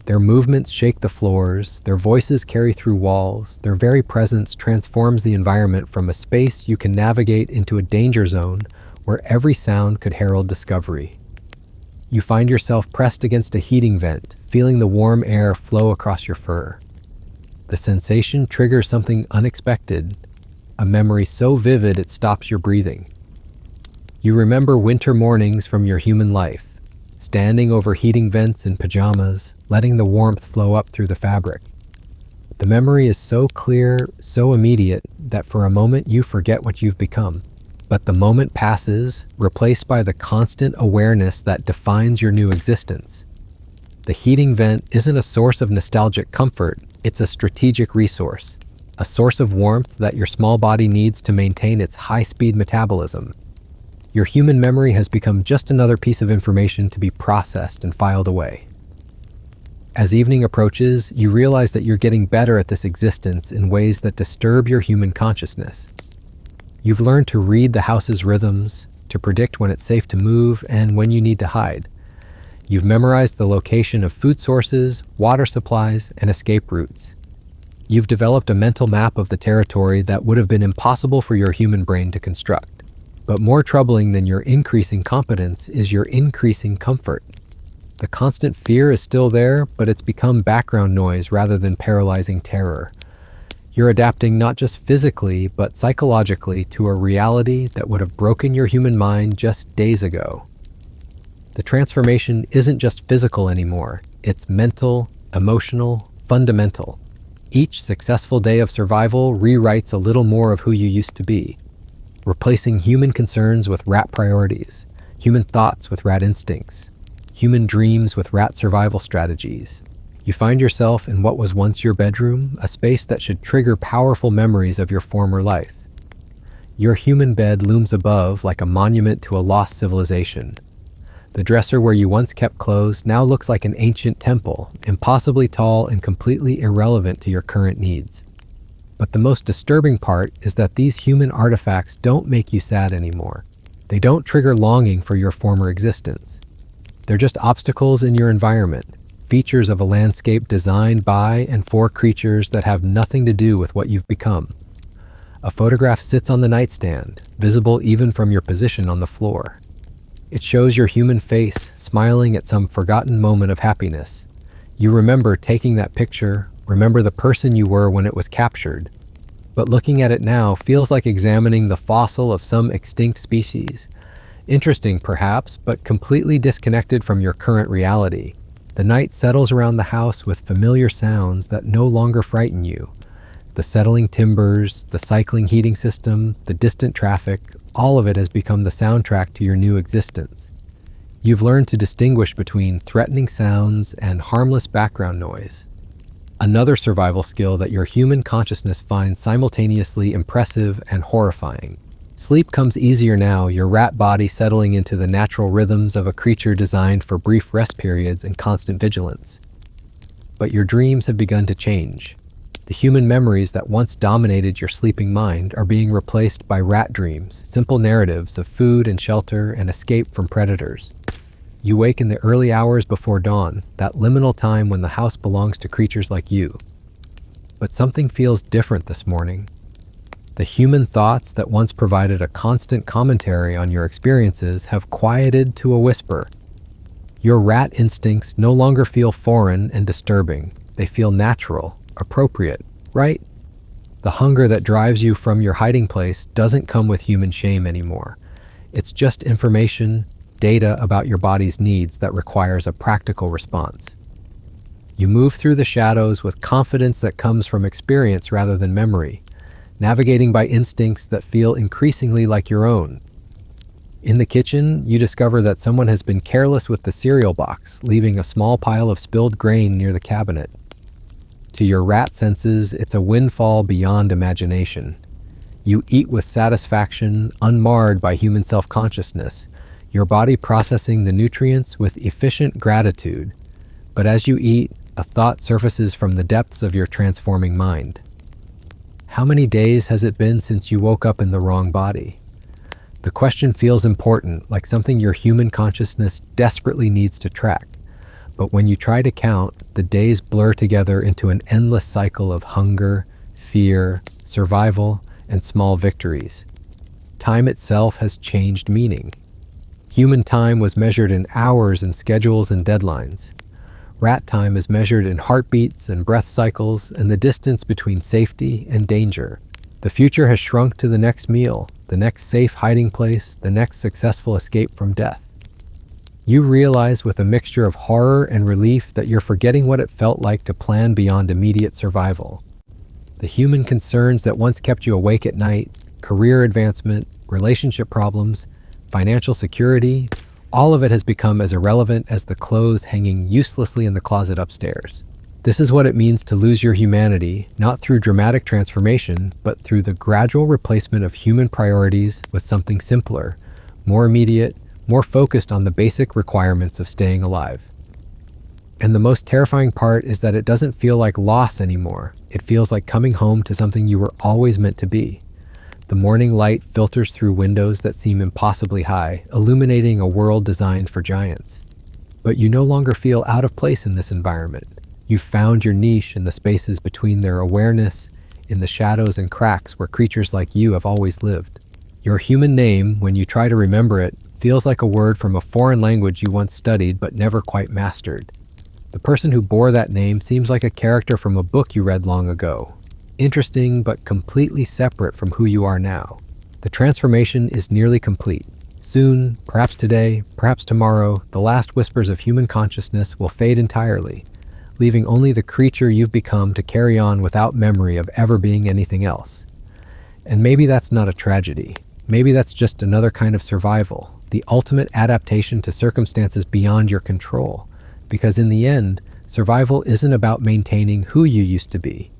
S1: Their movements shake the floors, their voices carry through walls, their very presence transforms the environment from a space you can navigate into a danger zone where every sound could herald discovery. You find yourself pressed against a heating vent, feeling the warm air flow across your fur. The sensation triggers something unexpected, a memory so vivid it stops your breathing. You remember winter mornings from your human life, standing over heating vents in pajamas, letting the warmth flow up through the fabric. The memory is so clear, so immediate, that for a moment you forget what you've become. But the moment passes, replaced by the constant awareness that defines your new existence. The heating vent isn't a source of nostalgic comfort, it's a strategic resource, a source of warmth that your small body needs to maintain its high-speed metabolism. Your human memory has become just another piece of information to be processed and filed away. As evening approaches, you realize that you're getting better at this existence in ways that disturb your human consciousness. You've learned to read the house's rhythms, to predict when it's safe to move and when you need to hide. You've memorized the location of food sources, water supplies, and escape routes. You've developed a mental map of the territory that would have been impossible for your human brain to construct. But more troubling than your increasing competence is your increasing comfort. The constant fear is still there, but it's become background noise rather than paralyzing terror. You're adapting not just physically, but psychologically to a reality that would have broken your human mind just days ago. The transformation isn't just physical anymore. It's mental, emotional, fundamental. Each successful day of survival rewrites a little more of who you used to be, replacing human concerns with rat priorities, human thoughts with rat instincts, human dreams with rat survival strategies. You find yourself in what was once your bedroom, a space that should trigger powerful memories of your former life. Your human bed looms above like a monument to a lost civilization. The dresser where you once kept clothes now looks like an ancient temple, impossibly tall and completely irrelevant to your current needs. But the most disturbing part is that these human artifacts don't make you sad anymore. They don't trigger longing for your former existence. They're just obstacles in your environment, features of a landscape designed by and for creatures that have nothing to do with what you've become. A photograph sits on the nightstand, visible even from your position on the floor. It shows your human face, smiling at some forgotten moment of happiness. You remember taking that picture, remember the person you were when it was captured. But looking at it now feels like examining the fossil of some extinct species. Interesting, perhaps, but completely disconnected from your current reality. The night settles around the house with familiar sounds that no longer frighten you. The settling timbers, the cycling heating system, the distant traffic, all of it has become the soundtrack to your new existence. You've learned to distinguish between threatening sounds and harmless background noise. Another survival skill that your human consciousness finds simultaneously impressive and horrifying. Sleep comes easier now, your rat body settling into the natural rhythms of a creature designed for brief rest periods and constant vigilance. But your dreams have begun to change. The human memories that once dominated your sleeping mind are being replaced by rat dreams, simple narratives of food and shelter and escape from predators. You wake in the early hours before dawn, that liminal time when the house belongs to creatures like you. But something feels different this morning. The human thoughts that once provided a constant commentary on your experiences have quieted to a whisper. Your rat instincts no longer feel foreign and disturbing. They feel natural, appropriate, right? The hunger that drives you from your hiding place doesn't come with human shame anymore. It's just information, data about your body's needs that requires a practical response. You move through the shadows with confidence that comes from experience rather than memory, navigating by instincts that feel increasingly like your own. In the kitchen, you discover that someone has been careless with the cereal box, leaving a small pile of spilled grain near the cabinet. To your rat senses, it's a windfall beyond imagination. You eat with satisfaction, unmarred by human self-consciousness, your body processing the nutrients with efficient gratitude. But as you eat, a thought surfaces from the depths of your transforming mind. How many days has it been since you woke up in the wrong body? The question feels important, like something your human consciousness desperately needs to track. But when you try to count, the days blur together into an endless cycle of hunger, fear, survival, and small victories. Time itself has changed meaning. Human time was measured in hours and schedules and deadlines. Rat time is measured in heartbeats and breath cycles and the distance between safety and danger. The future has shrunk to the next meal, the next safe hiding place, the next successful escape from death. You realize with a mixture of horror and relief that you're forgetting what it felt like to plan beyond immediate survival. The human concerns that once kept you awake at night, career advancement, relationship problems, financial security, all of it has become as irrelevant as the clothes hanging uselessly in the closet upstairs. This is what it means to lose your humanity, not through dramatic transformation, but through the gradual replacement of human priorities with something simpler, more immediate, more focused on the basic requirements of staying alive. And the most terrifying part is that it doesn't feel like loss anymore. It feels like coming home to something you were always meant to be. The morning light filters through windows that seem impossibly high, illuminating a world designed for giants. But you no longer feel out of place in this environment. You've found your niche in the spaces between their awareness, in the shadows and cracks where creatures like you have always lived. Your human name, when you try to remember it, feels like a word from a foreign language you once studied but never quite mastered. The person who bore that name seems like a character from a book you read long ago. Interesting but completely separate from who you are now. The transformation is nearly complete. Soon, perhaps today, perhaps tomorrow, the last whispers of human consciousness will fade entirely, leaving only the creature you've become to carry on without memory of ever being anything else. And maybe that's not a tragedy. Maybe that's just another kind of survival, the ultimate adaptation to circumstances beyond your control. Because in the end, survival isn't about maintaining who you used to be.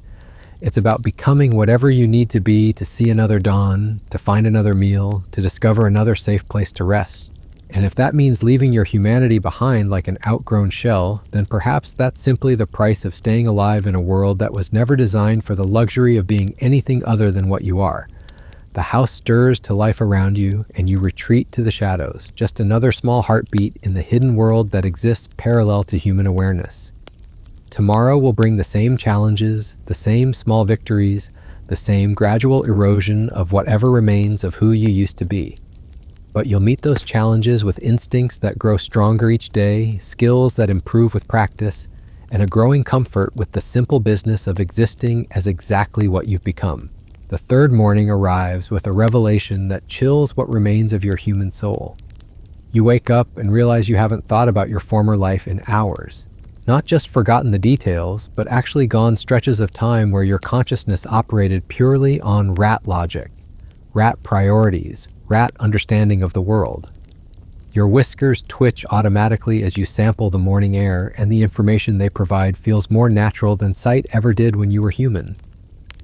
S1: It's about becoming whatever you need to be to see another dawn, to find another meal, to discover another safe place to rest. And if that means leaving your humanity behind like an outgrown shell, then perhaps that's simply the price of staying alive in a world that was never designed for the luxury of being anything other than what you are. The house stirs to life around you, and you retreat to the shadows, just another small heartbeat in the hidden world that exists parallel to human awareness. Tomorrow will bring the same challenges, the same small victories, the same gradual erosion of whatever remains of who you used to be. But you'll meet those challenges with instincts that grow stronger each day, skills that improve with practice, and a growing comfort with the simple business of existing as exactly what you've become. The third morning arrives with a revelation that chills what remains of your human soul. You wake up and realize you haven't thought about your former life in hours. Not just forgotten the details, but actually gone stretches of time where your consciousness operated purely on rat logic, rat priorities, rat understanding of the world. Your whiskers twitch automatically as you sample the morning air, and the information they provide feels more natural than sight ever did when you were human.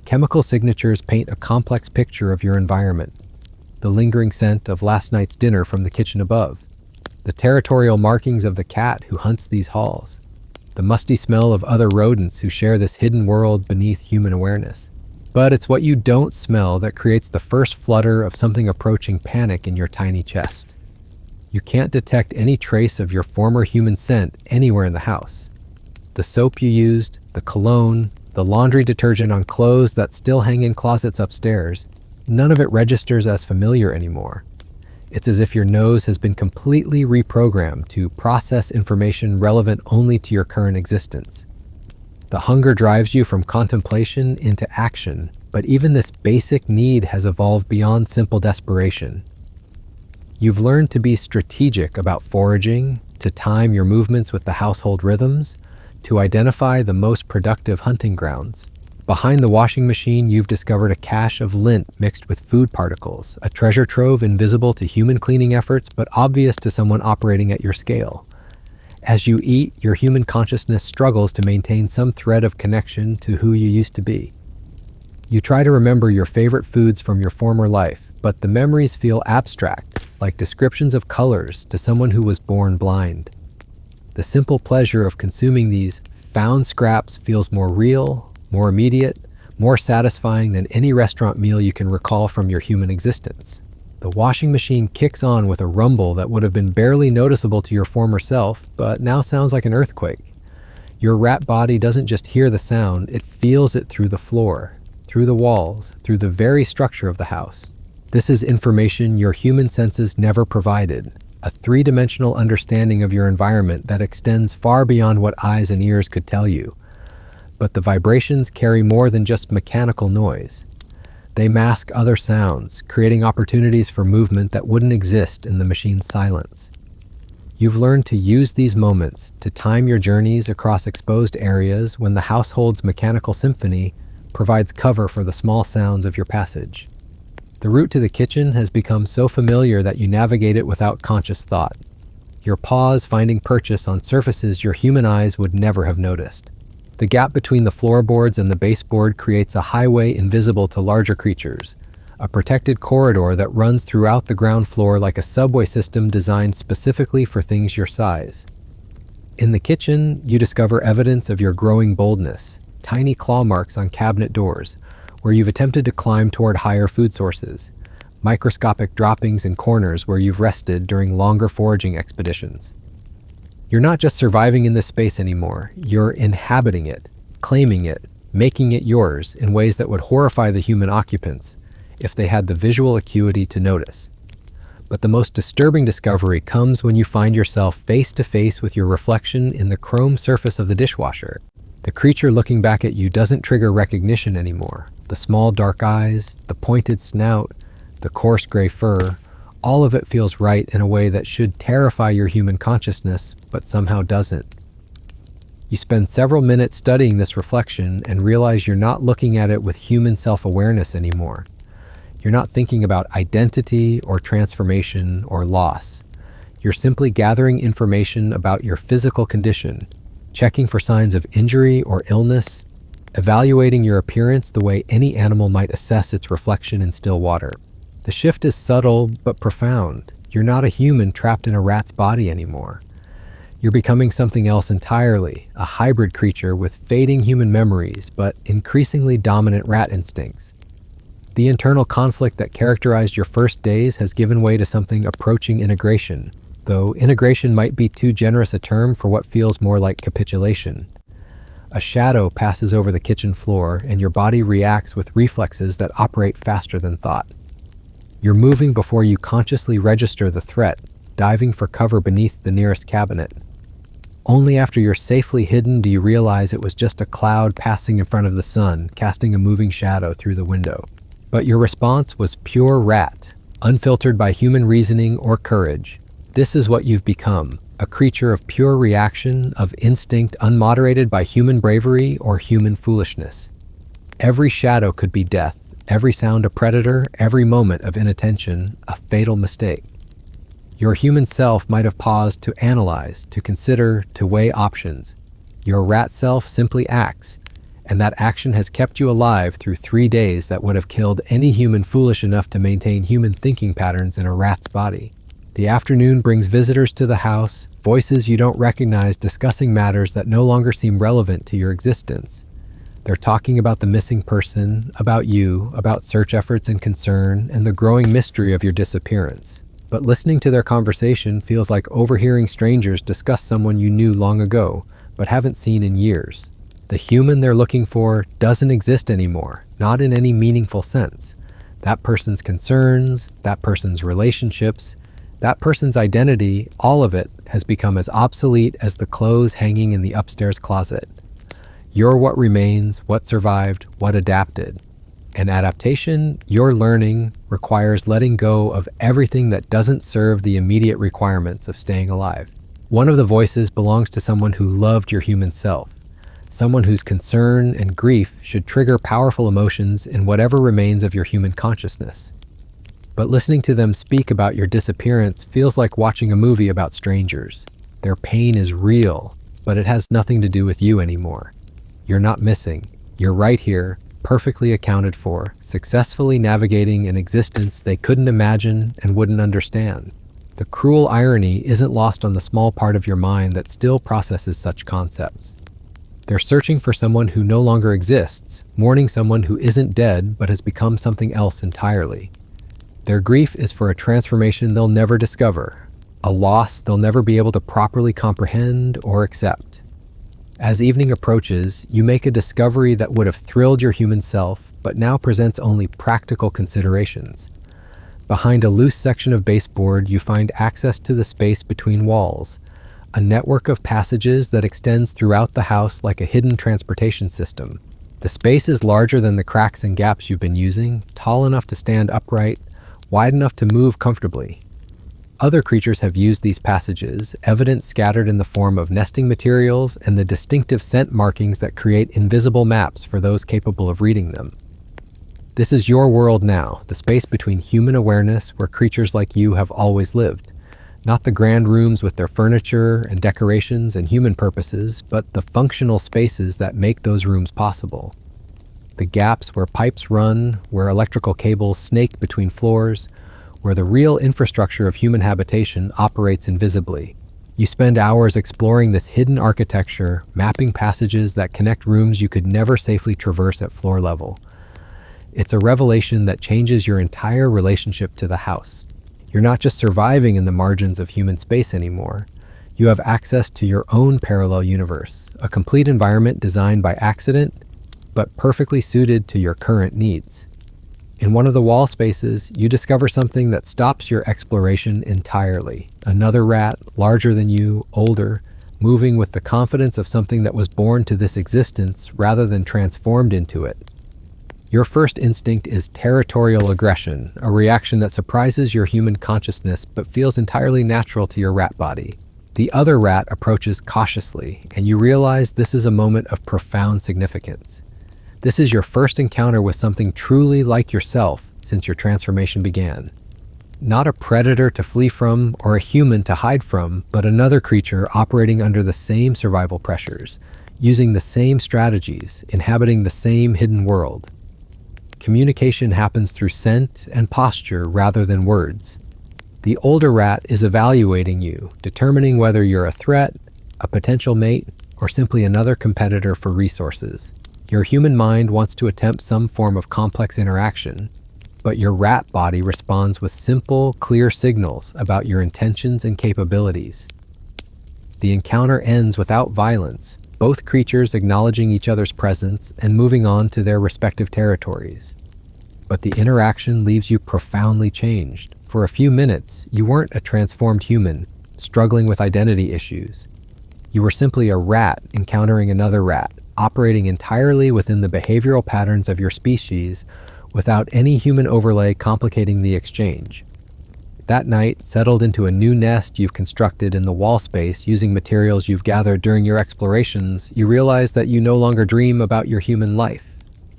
S1: Chemical signatures paint a complex picture of your environment. The lingering scent of last night's dinner from the kitchen above. The territorial markings of the cat who hunts these halls. the musty smell of other rodents who share this hidden world beneath human awareness. But it's what you don't smell that creates the first flutter of something approaching panic in your tiny chest. You can't detect any trace of your former human scent anywhere in the house. The soap you used, the cologne, the laundry detergent on clothes that still hang in closets upstairs, none of it registers as familiar anymore. It's as if your nose has been completely reprogrammed to process information relevant only to your current existence. The hunger drives you from contemplation into action, but even this basic need has evolved beyond simple desperation. You've learned to be strategic about foraging, to time your movements with the household rhythms, to identify the most productive hunting grounds. Behind the washing machine, you've discovered a cache of lint mixed with food particles, a treasure trove invisible to human cleaning efforts but obvious to someone operating at your scale. As you eat, your human consciousness struggles to maintain some thread of connection to who you used to be. You try to remember your favorite foods from your former life, but the memories feel abstract, like descriptions of colors to someone who was born blind. The simple pleasure of consuming these found scraps feels more real, more immediate, more satisfying than any restaurant meal you can recall from your human existence. The washing machine kicks on with a rumble that would have been barely noticeable to your former self, but now sounds like an earthquake. Your rat body doesn't just hear the sound, it feels it through the floor, through the walls, through the very structure of the house. This is information your human senses never provided, a three-dimensional understanding of your environment that extends far beyond what eyes and ears could tell you. But the vibrations carry more than just mechanical noise. They mask other sounds, creating opportunities for movement that wouldn't exist in the machine's silence. You've learned to use these moments to time your journeys across exposed areas when the household's mechanical symphony provides cover for the small sounds of your passage. The route to the kitchen has become so familiar that you navigate it without conscious thought, your paws finding purchase on surfaces your human eyes would never have noticed. The gap between the floorboards and the baseboard creates a highway invisible to larger creatures, a protected corridor that runs throughout the ground floor like a subway system designed specifically for things your size. In the kitchen, you discover evidence of your growing boldness, tiny claw marks on cabinet doors, where you've attempted to climb toward higher food sources, microscopic droppings in corners where you've rested during longer foraging expeditions. You're not just surviving in this space anymore, you're inhabiting it, claiming it, making it yours in ways that would horrify the human occupants if they had the visual acuity to notice. But the most disturbing discovery comes when you find yourself face to face with your reflection in the chrome surface of the dishwasher. The creature looking back at you doesn't trigger recognition anymore. The small dark eyes, the pointed snout, the coarse gray fur, all of it feels right in a way that should terrify your human consciousness, but somehow doesn't. You spend several minutes studying this reflection and realize you're not looking at it with human self-awareness anymore. You're not thinking about identity or transformation or loss. You're simply gathering information about your physical condition, checking for signs of injury or illness, evaluating your appearance the way any animal might assess its reflection in still water. The shift is subtle but profound. You're not a human trapped in a rat's body anymore. You're becoming something else entirely, a hybrid creature with fading human memories but increasingly dominant rat instincts. The internal conflict that characterized your first days has given way to something approaching integration, though integration might be too generous a term for what feels more like capitulation. A shadow passes over the kitchen floor and your body reacts with reflexes that operate faster than thought. You're moving before you consciously register the threat, diving for cover beneath the nearest cabinet. Only after you're safely hidden do you realize it was just a cloud passing in front of the sun, casting a moving shadow through the window. But your response was pure rat, unfiltered by human reasoning or courage. This is what you've become, a creature of pure reaction, of instinct unmoderated by human bravery or human foolishness. Every shadow could be death, every sound a predator, every moment of inattention a fatal mistake. Your human self might have paused to analyze, to consider, to weigh options. Your rat self simply acts, and that action has kept you alive through 3 days that would have killed any human foolish enough to maintain human thinking patterns in a rat's body. The afternoon brings visitors to the house, voices you don't recognize discussing matters that no longer seem relevant to your existence. They're talking about the missing person, about you, about search efforts and concern, and the growing mystery of your disappearance. But listening to their conversation feels like overhearing strangers discuss someone you knew long ago, but haven't seen in years. The human they're looking for doesn't exist anymore, not in any meaningful sense. That person's concerns, that person's relationships, that person's identity, all of it has become as obsolete as the clothes hanging in the upstairs closet. You're what remains, what survived, what adapted. And adaptation, your learning, requires letting go of everything that doesn't serve the immediate requirements of staying alive. One of the voices belongs to someone who loved your human self, someone whose concern and grief should trigger powerful emotions in whatever remains of your human consciousness. But listening to them speak about your disappearance feels like watching a movie about strangers. Their pain is real, but it has nothing to do with you anymore. You're not missing. You're right here, perfectly accounted for, successfully navigating an existence they couldn't imagine and wouldn't understand. The cruel irony isn't lost on the small part of your mind that still processes such concepts. They're searching for someone who no longer exists, mourning someone who isn't dead but has become something else entirely. Their grief is for a transformation they'll never discover, a loss they'll never be able to properly comprehend or accept. As evening approaches, you make a discovery that would have thrilled your human self, but now presents only practical considerations. Behind a loose section of baseboard, you find access to the space between walls, a network of passages that extends throughout the house like a hidden transportation system. The space is larger than the cracks and gaps you've been using, tall enough to stand upright, wide enough to move comfortably. Other creatures have used these passages, evidence scattered in the form of nesting materials and the distinctive scent markings that create invisible maps for those capable of reading them. This is your world now, the space between human awareness where creatures like you have always lived. Not the grand rooms with their furniture and decorations and human purposes, but the functional spaces that make those rooms possible. The gaps where pipes run, where electrical cables snake between floors, where the real infrastructure of human habitation operates invisibly. You spend hours exploring this hidden architecture, mapping passages that connect rooms you could never safely traverse at floor level. It's a revelation that changes your entire relationship to the house. You're not just surviving in the margins of human space anymore. You have access to your own parallel universe, a complete environment designed by accident, but perfectly suited to your current needs. In one of the wall spaces, you discover something that stops your exploration entirely. Another rat, larger than you, older, moving with the confidence of something that was born to this existence rather than transformed into it. Your first instinct is territorial aggression, a reaction that surprises your human consciousness but feels entirely natural to your rat body. The other rat approaches cautiously, and you realize this is a moment of profound significance. This is your first encounter with something truly like yourself since your transformation began. Not a predator to flee from or a human to hide from, but another creature operating under the same survival pressures, using the same strategies, inhabiting the same hidden world. Communication happens through scent and posture rather than words. The older rat is evaluating you, determining whether you're a threat, a potential mate, or simply another competitor for resources. Your human mind wants to attempt some form of complex interaction, but your rat body responds with simple, clear signals about your intentions and capabilities. The encounter ends without violence, both creatures acknowledging each other's presence and moving on to their respective territories. But the interaction leaves you profoundly changed. For a few minutes, you weren't a transformed human, struggling with identity issues. You were simply a rat encountering another rat, operating entirely within the behavioral patterns of your species, without any human overlay complicating the exchange. That night, settled into a new nest you've constructed in the wall space using materials you've gathered during your explorations, you realize that you no longer dream about your human life.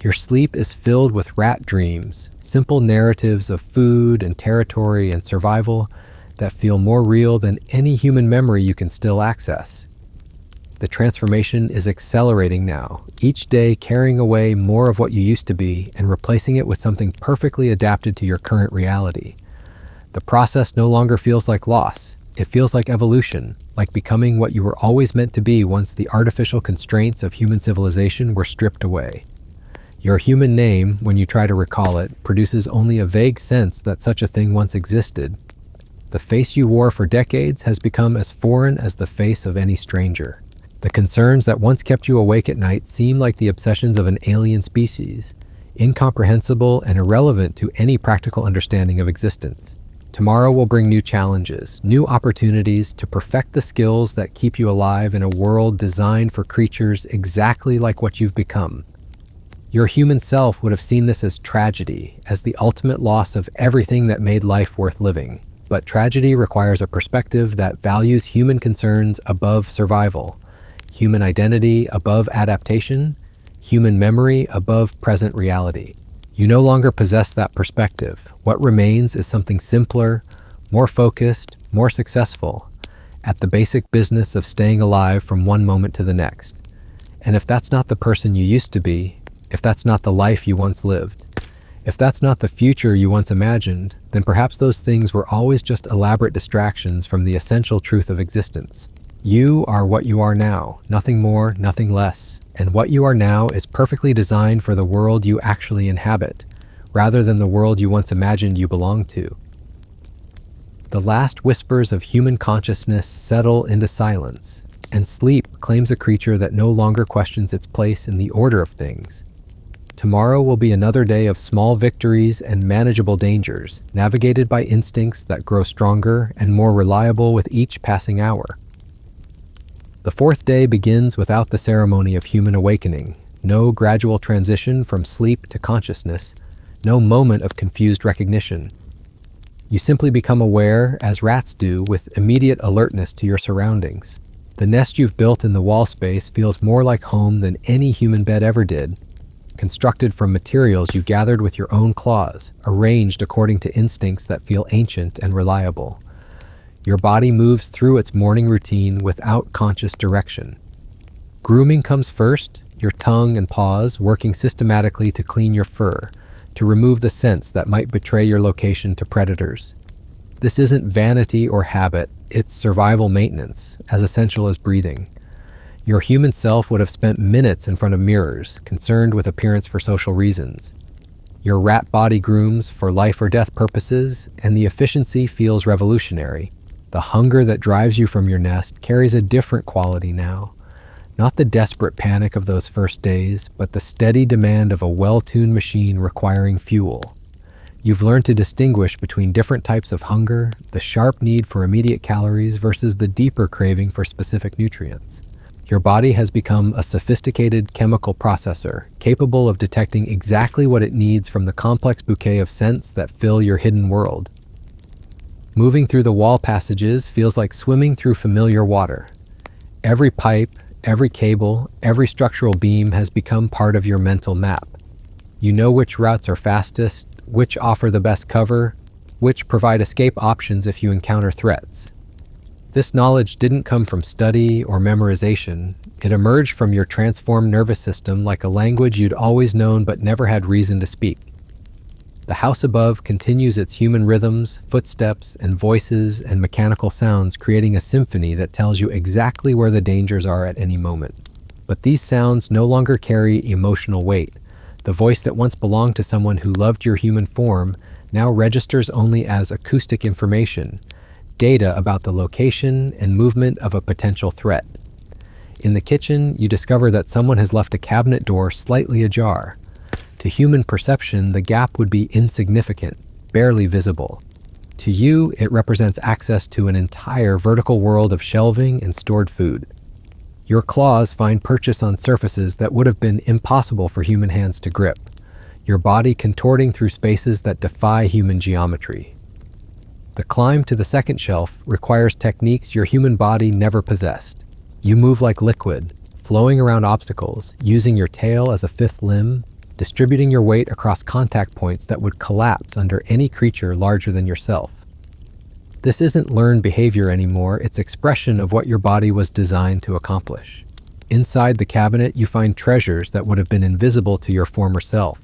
S1: Your sleep is filled with rat dreams, simple narratives of food and territory and survival that feel more real than any human memory you can still access. The transformation is accelerating now, each day carrying away more of what you used to be and replacing it with something perfectly adapted to your current reality. The process no longer feels like loss. It feels like evolution, like becoming what you were always meant to be once the artificial constraints of human civilization were stripped away. Your human name, when you try to recall it, produces only a vague sense that such a thing once existed. The face you wore for decades has become as foreign as the face of any stranger. The concerns that once kept you awake at night seem like the obsessions of an alien species, incomprehensible and irrelevant to any practical understanding of existence. Tomorrow will bring new challenges, new opportunities to perfect the skills that keep you alive in a world designed for creatures exactly like what you've become. Your human self would have seen this as tragedy, as the ultimate loss of everything that made life worth living. But tragedy requires a perspective that values human concerns above survival, human identity above adaptation, human memory above present reality. You no longer possess that perspective. What remains is something simpler, more focused, more successful, at the basic business of staying alive from one moment to the next. And if that's not the person you used to be, if that's not the life you once lived, if that's not the future you once imagined, then perhaps those things were always just elaborate distractions from the essential truth of existence. You are what you are now, nothing more, nothing less. And what you are now is perfectly designed for the world you actually inhabit, rather than the world you once imagined you belonged to. The last whispers of human consciousness settle into silence, and sleep claims a creature that no longer questions its place in the order of things. Tomorrow will be another day of small victories and manageable dangers, navigated by instincts that grow stronger and more reliable with each passing hour. The fourth day begins without the ceremony of human awakening, no gradual transition from sleep to consciousness, no moment of confused recognition. You simply become aware, as rats do, with immediate alertness to your surroundings. The nest you've built in the wall space feels more like home than any human bed ever did, constructed from materials you gathered with your own claws, arranged according to instincts that feel ancient and reliable. Your body moves through its morning routine without conscious direction. Grooming comes first, your tongue and paws working systematically to clean your fur, to remove the scents that might betray your location to predators. This isn't vanity or habit, it's survival maintenance, as essential as breathing. Your human self would have spent minutes in front of mirrors, concerned with appearance for social reasons. Your rat body grooms for life or death purposes, and the efficiency feels revolutionary. The hunger that drives you from your nest carries a different quality now. Not the desperate panic of those first days, but the steady demand of a well-tuned machine requiring fuel. You've learned to distinguish between different types of hunger, the sharp need for immediate calories versus the deeper craving for specific nutrients. Your body has become a sophisticated chemical processor, capable of detecting exactly what it needs from the complex bouquet of scents that fill your hidden world. Moving through the wall passages feels like swimming through familiar water. Every pipe, every cable, every structural beam has become part of your mental map. You know which routes are fastest, which offer the best cover, which provide escape options if you encounter threats. This knowledge didn't come from study or memorization. It emerged from your transformed nervous system like a language you'd always known but never had reason to speak. The house above continues its human rhythms, footsteps, and voices and mechanical sounds, creating a symphony that tells you exactly where the dangers are at any moment. But these sounds no longer carry emotional weight. The voice that once belonged to someone who loved your human form now registers only as acoustic information, data about the location and movement of a potential threat. In the kitchen, you discover that someone has left a cabinet door slightly ajar. To human perception, the gap would be insignificant, barely visible. To you, it represents access to an entire vertical world of shelving and stored food. Your claws find purchase on surfaces that would have been impossible for human hands to grip, your body contorting through spaces that defy human geometry. The climb to the second shelf requires techniques your human body never possessed. You move like liquid, flowing around obstacles, using your tail as a fifth limb, distributing your weight across contact points that would collapse under any creature larger than yourself. This isn't learned behavior anymore, it's expression of what your body was designed to accomplish. Inside the cabinet, you find treasures that would have been invisible to your former self.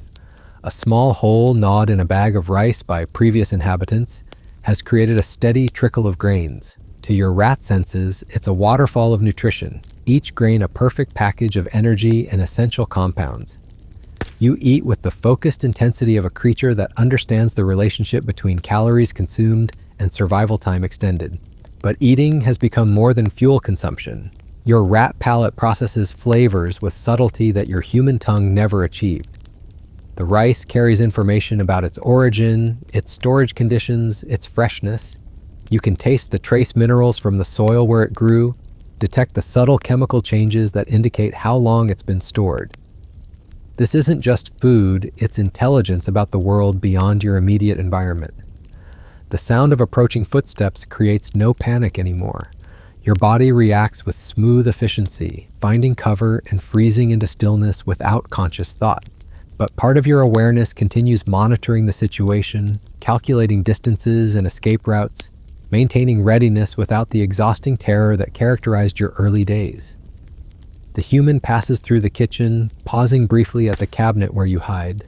S1: A small hole gnawed in a bag of rice by previous inhabitants, has created a steady trickle of grains. To your rat senses, it's a waterfall of nutrition, each grain a perfect package of energy and essential compounds. You eat with the focused intensity of a creature that understands the relationship between calories consumed and survival time extended. But eating has become more than fuel consumption. Your rat palate processes flavors with subtlety that your human tongue never achieved. The rice carries information about its origin, its storage conditions, its freshness. You can taste the trace minerals from the soil where it grew, detect the subtle chemical changes that indicate how long it's been stored. This isn't just food, it's intelligence about the world beyond your immediate environment. The sound of approaching footsteps creates no panic anymore. Your body reacts with smooth efficiency, finding cover and freezing into stillness without conscious thought. But part of your awareness continues monitoring the situation, calculating distances and escape routes, maintaining readiness without the exhausting terror that characterized your early days. The human passes through the kitchen, pausing briefly at the cabinet where you hide.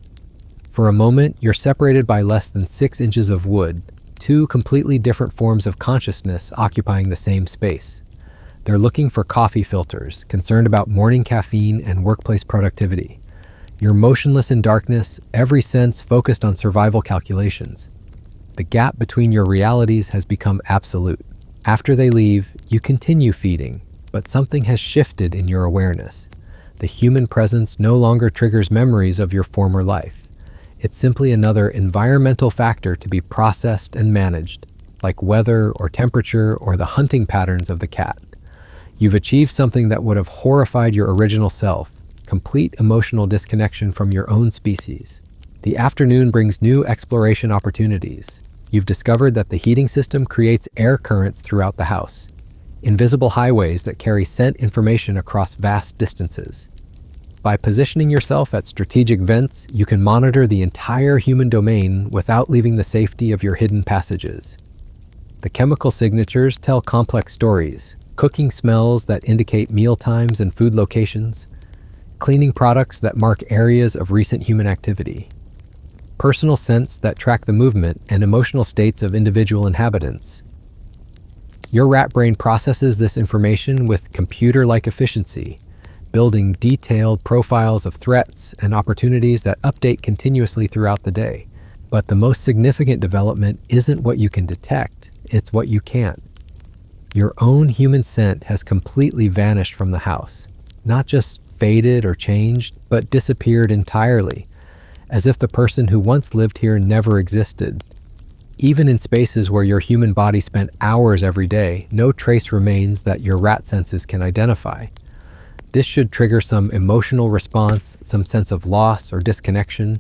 S1: For a moment, you're separated by less than 6 inches of wood, two completely different forms of consciousness occupying the same space. They're looking for coffee filters, concerned about morning caffeine and workplace productivity. You're motionless in darkness, every sense focused on survival calculations. The gap between your realities has become absolute. After they leave, you continue feeding, but something has shifted in your awareness. The human presence no longer triggers memories of your former life. It's simply another environmental factor to be processed and managed, like weather or temperature or the hunting patterns of the cat. You've achieved something that would have horrified your original self, complete emotional disconnection from your own species. The afternoon brings new exploration opportunities. You've discovered that the heating system creates air currents throughout the house, invisible highways that carry scent information across vast distances. By positioning yourself at strategic vents, you can monitor the entire human domain without leaving the safety of your hidden passages. The chemical signatures tell complex stories, cooking smells that indicate meal times and food locations, cleaning products that mark areas of recent human activity, personal scents that track the movement and emotional states of individual inhabitants. Your rat brain processes this information with computer-like efficiency, building detailed profiles of threats and opportunities that update continuously throughout the day. But the most significant development isn't what you can detect, it's what you can't. Your own human scent has completely vanished from the house, not just faded or changed, but disappeared entirely, as if the person who once lived here never existed. Even in spaces where your human body spent hours every day, no trace remains that your rat senses can identify. This should trigger some emotional response, some sense of loss or disconnection.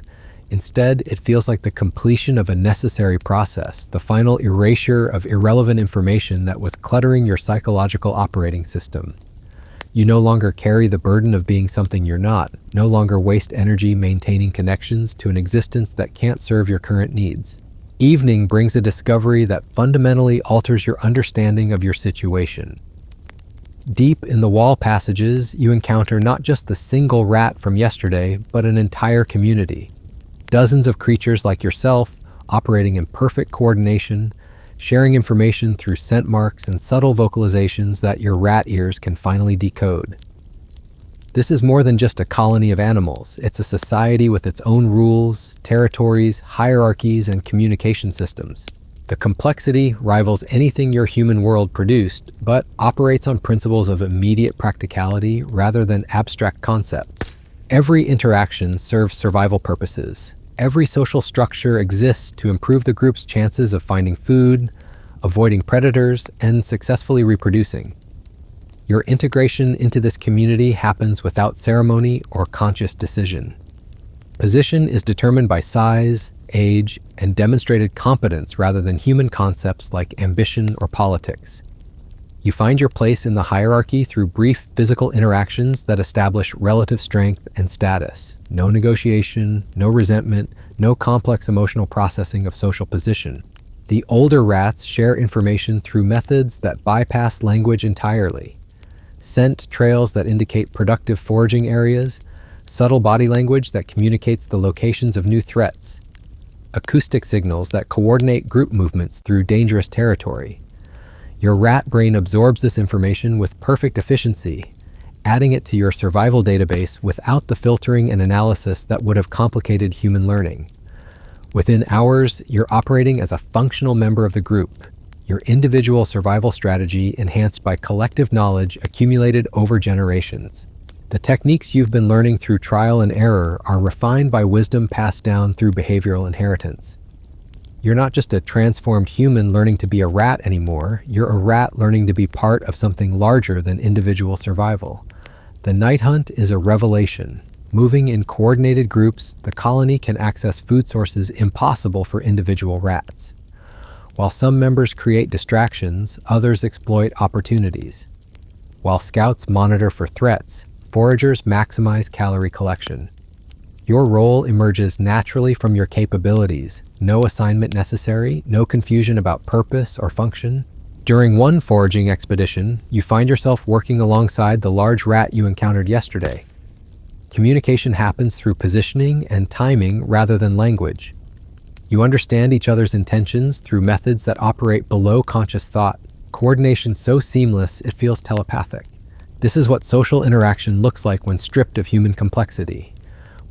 S1: Instead, it feels like the completion of a necessary process, the final erasure of irrelevant information that was cluttering your psychological operating system. You no longer carry the burden of being something you're not, no longer waste energy maintaining connections to an existence that can't serve your current needs. Evening brings a discovery that fundamentally alters your understanding of your situation. Deep in the wall passages, you encounter not just the single rat from yesterday, but an entire community. Dozens of creatures like yourself, operating in perfect coordination, sharing information through scent marks and subtle vocalizations that your rat ears can finally decode. This is more than just a colony of animals. It's a society with its own rules, territories, hierarchies, and communication systems. The complexity rivals anything your human world produced, but operates on principles of immediate practicality rather than abstract concepts. Every interaction serves survival purposes. Every social structure exists to improve the group's chances of finding food, avoiding predators, and successfully reproducing. Your integration into this community happens without ceremony or conscious decision. Position is determined by size, age, and demonstrated competence rather than human concepts like ambition or politics. You find your place in the hierarchy through brief physical interactions that establish relative strength and status. No negotiation, no resentment, no complex emotional processing of social position. The older rats share information through methods that bypass language entirely. Scent trails that indicate productive foraging areas, subtle body language that communicates the locations of new threats. acoustic signals that coordinate group movements through dangerous territory. Your rat brain absorbs this information with perfect efficiency, adding it to your survival database without the filtering and analysis that would have complicated human learning. Within hours, you're operating as a functional member of the group, your individual survival strategy enhanced by collective knowledge accumulated over generations. The techniques you've been learning through trial and error are refined by wisdom passed down through behavioral inheritance. You're not just a transformed human learning to be a rat anymore, you're a rat learning to be part of something larger than individual survival. The night hunt is a revelation. Moving in coordinated groups, the colony can access food sources impossible for individual rats. While some members create distractions, others exploit opportunities. While scouts monitor for threats, foragers maximize calorie collection. Your role emerges naturally from your capabilities, no assignment necessary, no confusion about purpose or function. During one foraging expedition, you find yourself working alongside the large rat you encountered yesterday. Communication happens through positioning and timing rather than language. You understand each other's intentions through methods that operate below conscious thought, coordination so seamless it feels telepathic. This is what social interaction looks like when stripped of human complexity,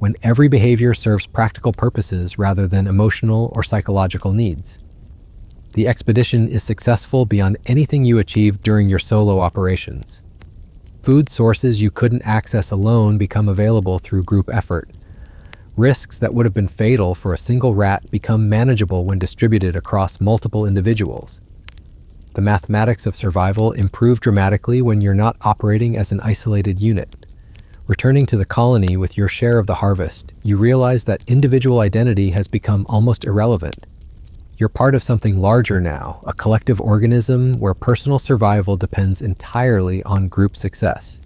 S1: when every behavior serves practical purposes rather than emotional or psychological needs. The expedition is successful beyond anything you achieved during your solo operations. Food sources you couldn't access alone become available through group effort. Risks that would have been fatal for a single rat become manageable when distributed across multiple individuals. The mathematics of survival improve dramatically when you're not operating as an isolated unit. Returning to the colony with your share of the harvest, you realize that individual identity has become almost irrelevant. You're part of something larger now, a collective organism where personal survival depends entirely on group success.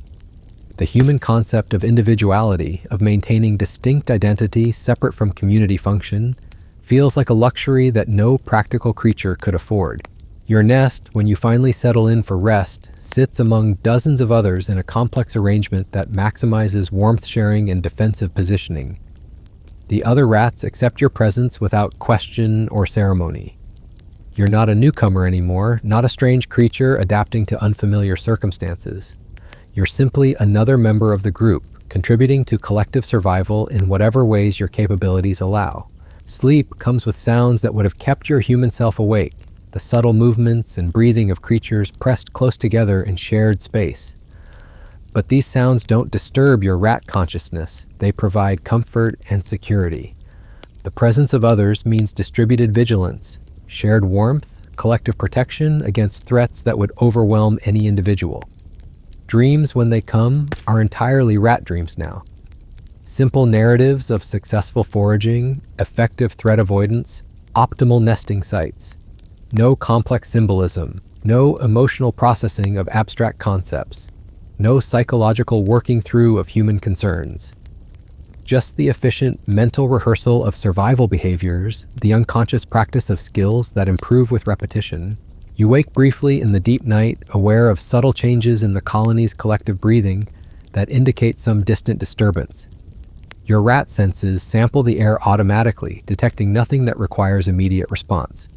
S1: The human concept of individuality, of maintaining distinct identity separate from community function, feels like a luxury that no practical creature could afford. Your nest, when you finally settle in for rest, sits among dozens of others in a complex arrangement that maximizes warmth sharing and defensive positioning. The other rats accept your presence without question or ceremony. You're not a newcomer anymore, not a strange creature adapting to unfamiliar circumstances. You're simply another member of the group, contributing to collective survival in whatever ways your capabilities allow. Sleep comes with sounds that would have kept your human self awake, the subtle movements and breathing of creatures pressed close together in shared space. But these sounds don't disturb your rat consciousness. They provide comfort and security. The presence of others means distributed vigilance, shared warmth, collective protection against threats that would overwhelm any individual. Dreams, when they come, are entirely rat dreams now. Simple narratives of successful foraging, effective threat avoidance, optimal nesting sites. No complex symbolism, no emotional processing of abstract concepts, no psychological working through of human concerns. Just the efficient mental rehearsal of survival behaviors, the unconscious practice of skills that improve with repetition. You wake briefly in the deep night, aware of subtle changes in the colony's collective breathing that indicate some distant disturbance. Your rat senses sample the air automatically, detecting nothing that requires immediate response.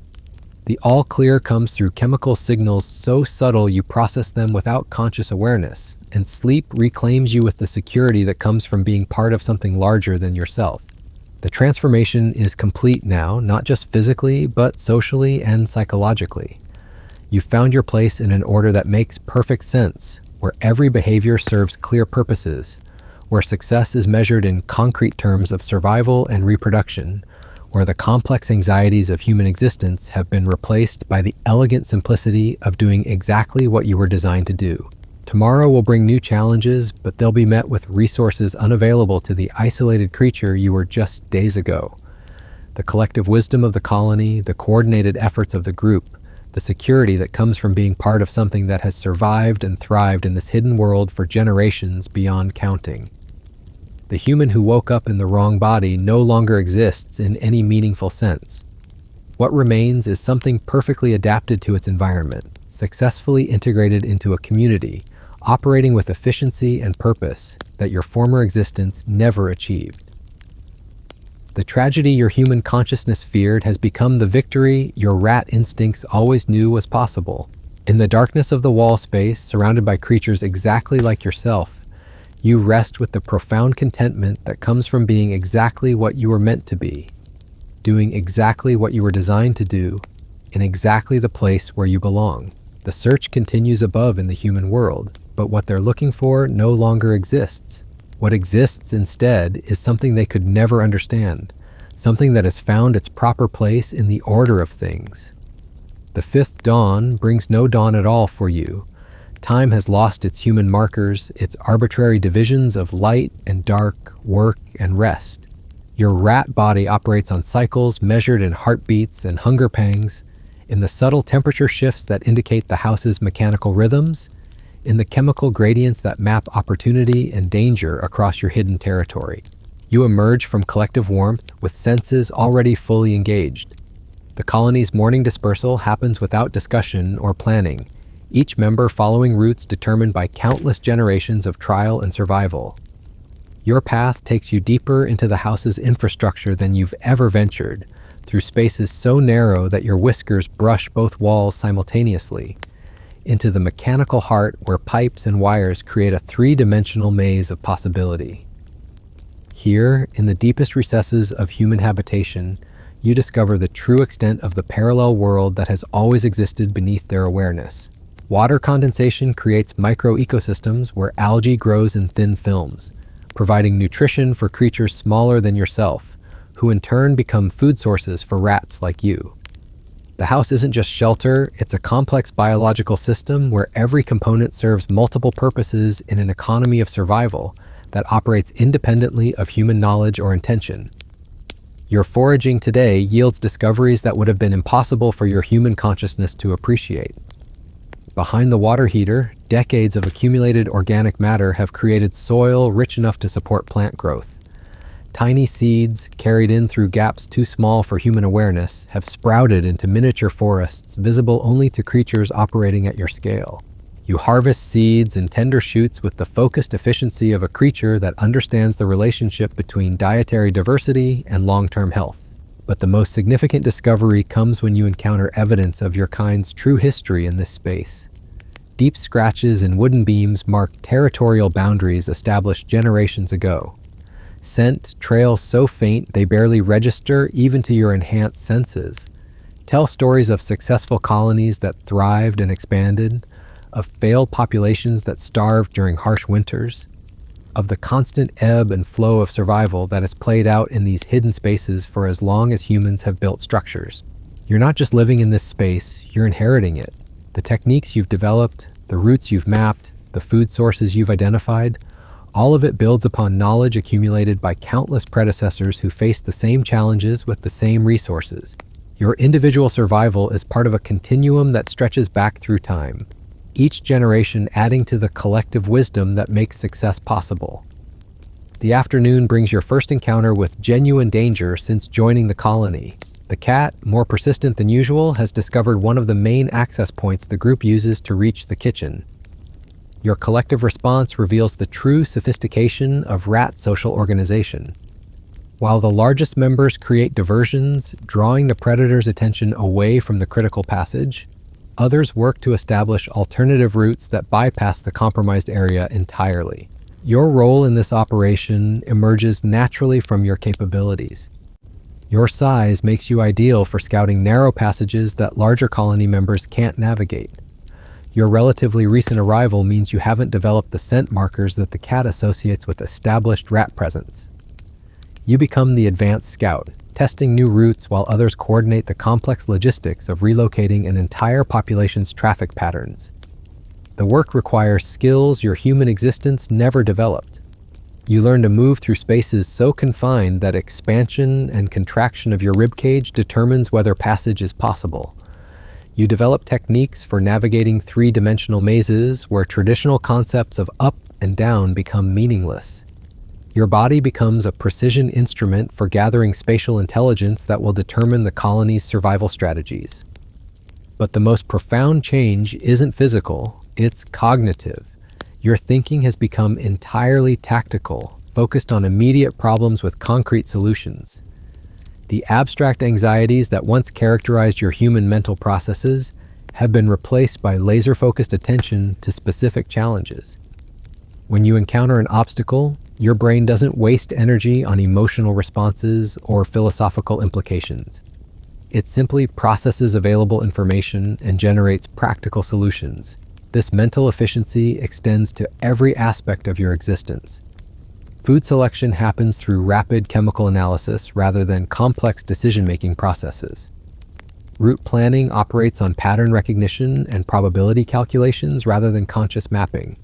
S1: The all clear comes through chemical signals so subtle you process them without conscious awareness, and sleep reclaims you with the security that comes from being part of something larger than yourself. The transformation is complete now, not just physically, but socially and psychologically. You've found your place in an order that makes perfect sense, where every behavior serves clear purposes, where success is measured in concrete terms of survival and reproduction, where the complex anxieties of human existence have been replaced by the elegant simplicity of doing exactly what you were designed to do. Tomorrow will bring new challenges, but they'll be met with resources unavailable to the isolated creature you were just days ago. The collective wisdom of the colony, the coordinated efforts of the group, the security that comes from being part of something that has survived and thrived in this hidden world for generations beyond counting. The human who woke up in the wrong body no longer exists in any meaningful sense. What remains is something perfectly adapted to its environment, successfully integrated into a community, operating with efficiency and purpose that your former existence never achieved. The tragedy your human consciousness feared has become the victory your rat instincts always knew was possible. In the darkness of the wall space, surrounded by creatures exactly like yourself, you rest with the profound contentment that comes from being exactly what you were meant to be, doing exactly what you were designed to do, in exactly the place where you belong. The search continues above in the human world, but what they're looking for no longer exists. What exists instead is something they could never understand, something that has found its proper place in the order of things. The fifth dawn brings no dawn at all for you. Time has lost its human markers, its arbitrary divisions of light and dark, work and rest. Your rat body operates on cycles measured in heartbeats and hunger pangs, in the subtle temperature shifts that indicate the house's mechanical rhythms, in the chemical gradients that map opportunity and danger across your hidden territory. You emerge from collective warmth with senses already fully engaged. The colony's morning dispersal happens without discussion or planning, each member following routes determined by countless generations of trial and survival. Your path takes you deeper into the house's infrastructure than you've ever ventured, through spaces so narrow that your whiskers brush both walls simultaneously, into the mechanical heart where pipes and wires create a three-dimensional maze of possibility. Here, in the deepest recesses of human habitation, you discover the true extent of the parallel world that has always existed beneath their awareness. Water condensation creates micro-ecosystems where algae grows in thin films, providing nutrition for creatures smaller than yourself, who in turn become food sources for rats like you. The house isn't just shelter, it's a complex biological system where every component serves multiple purposes in an economy of survival that operates independently of human knowledge or intention. Your foraging today yields discoveries that would have been impossible for your human consciousness to appreciate. Behind the water heater, decades of accumulated organic matter have created soil rich enough to support plant growth. Tiny seeds, carried in through gaps too small for human awareness, have sprouted into miniature forests visible only to creatures operating at your scale. You harvest seeds and tender shoots with the focused efficiency of a creature that understands the relationship between dietary diversity and long-term health. But the most significant discovery comes when you encounter evidence of your kind's true history in this space. Deep scratches in wooden beams mark territorial boundaries established generations ago. Scent trails so faint they barely register even to your enhanced senses. Tell stories of successful colonies that thrived and expanded, of failed populations that starved during harsh winters, of the constant ebb and flow of survival that has played out in these hidden spaces for as long as humans have built structures. You're not just living in this space, you're inheriting it. The techniques you've developed, the routes you've mapped, the food sources you've identified, all of it builds upon knowledge accumulated by countless predecessors who faced the same challenges with the same resources. Your individual survival is part of a continuum that stretches back through time, each generation adding to the collective wisdom that makes success possible. The afternoon brings your first encounter with genuine danger since joining the colony. The cat, more persistent than usual, has discovered one of the main access points the group uses to reach the kitchen. Your collective response reveals the true sophistication of rat social organization. While the largest members create diversions, drawing the predator's attention away from the critical passage, others work to establish alternative routes that bypass the compromised area entirely. Your role in this operation emerges naturally from your capabilities. Your size makes you ideal for scouting narrow passages that larger colony members can't navigate. Your relatively recent arrival means you haven't developed the scent markers that the cat associates with established rat presence. You become the advanced scout, testing new routes while others coordinate the complex logistics of relocating an entire population's traffic patterns. The work requires skills your human existence never developed. You learn to move through spaces so confined that expansion and contraction of your ribcage determines whether passage is possible. You develop techniques for navigating three-dimensional mazes where traditional concepts of up and down become meaningless. Your body becomes a precision instrument for gathering spatial intelligence that will determine the colony's survival strategies. But the most profound change isn't physical, it's cognitive. Your thinking has become entirely tactical, focused on immediate problems with concrete solutions. The abstract anxieties that once characterized your human mental processes have been replaced by laser-focused attention to specific challenges. When you encounter an obstacle, your brain doesn't waste energy on emotional responses or philosophical implications. It simply processes available information and generates practical solutions. This mental efficiency extends to every aspect of your existence. Food selection happens through rapid chemical analysis rather than complex decision-making processes. Route planning operates on pattern recognition and probability calculations rather than conscious mapping.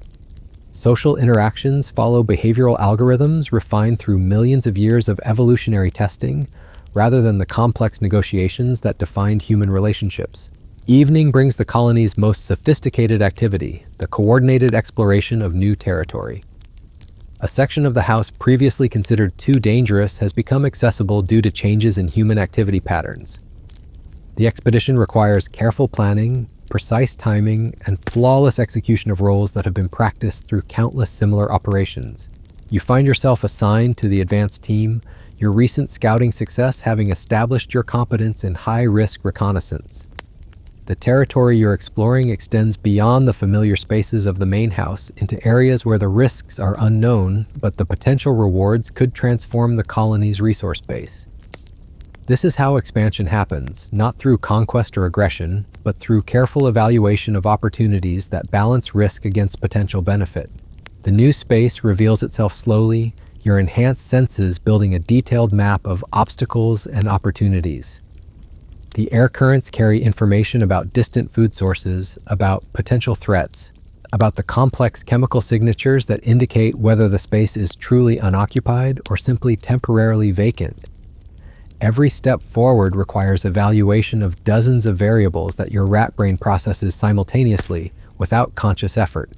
S1: Social interactions follow behavioral algorithms refined through millions of years of evolutionary testing rather than the complex negotiations that defined human relationships. Evening brings the colony's most sophisticated activity, the coordinated exploration of new territory. A section of the house previously considered too dangerous has become accessible due to changes in human activity patterns. The expedition requires careful planning, precise timing, and flawless execution of roles that have been practiced through countless similar operations. You find yourself assigned to the advanced team, your recent scouting success having established your competence in high-risk reconnaissance. The territory you're exploring extends beyond the familiar spaces of the main house into areas where the risks are unknown, but the potential rewards could transform the colony's resource base. This is how expansion happens, not through conquest or aggression, but through careful evaluation of opportunities that balance risk against potential benefit. The new space reveals itself slowly, your enhanced senses building a detailed map of obstacles and opportunities. The air currents carry information about distant food sources, about potential threats, about the complex chemical signatures that indicate whether the space is truly unoccupied or simply temporarily vacant. Every step forward requires evaluation of dozens of variables that your rat brain processes simultaneously without conscious effort.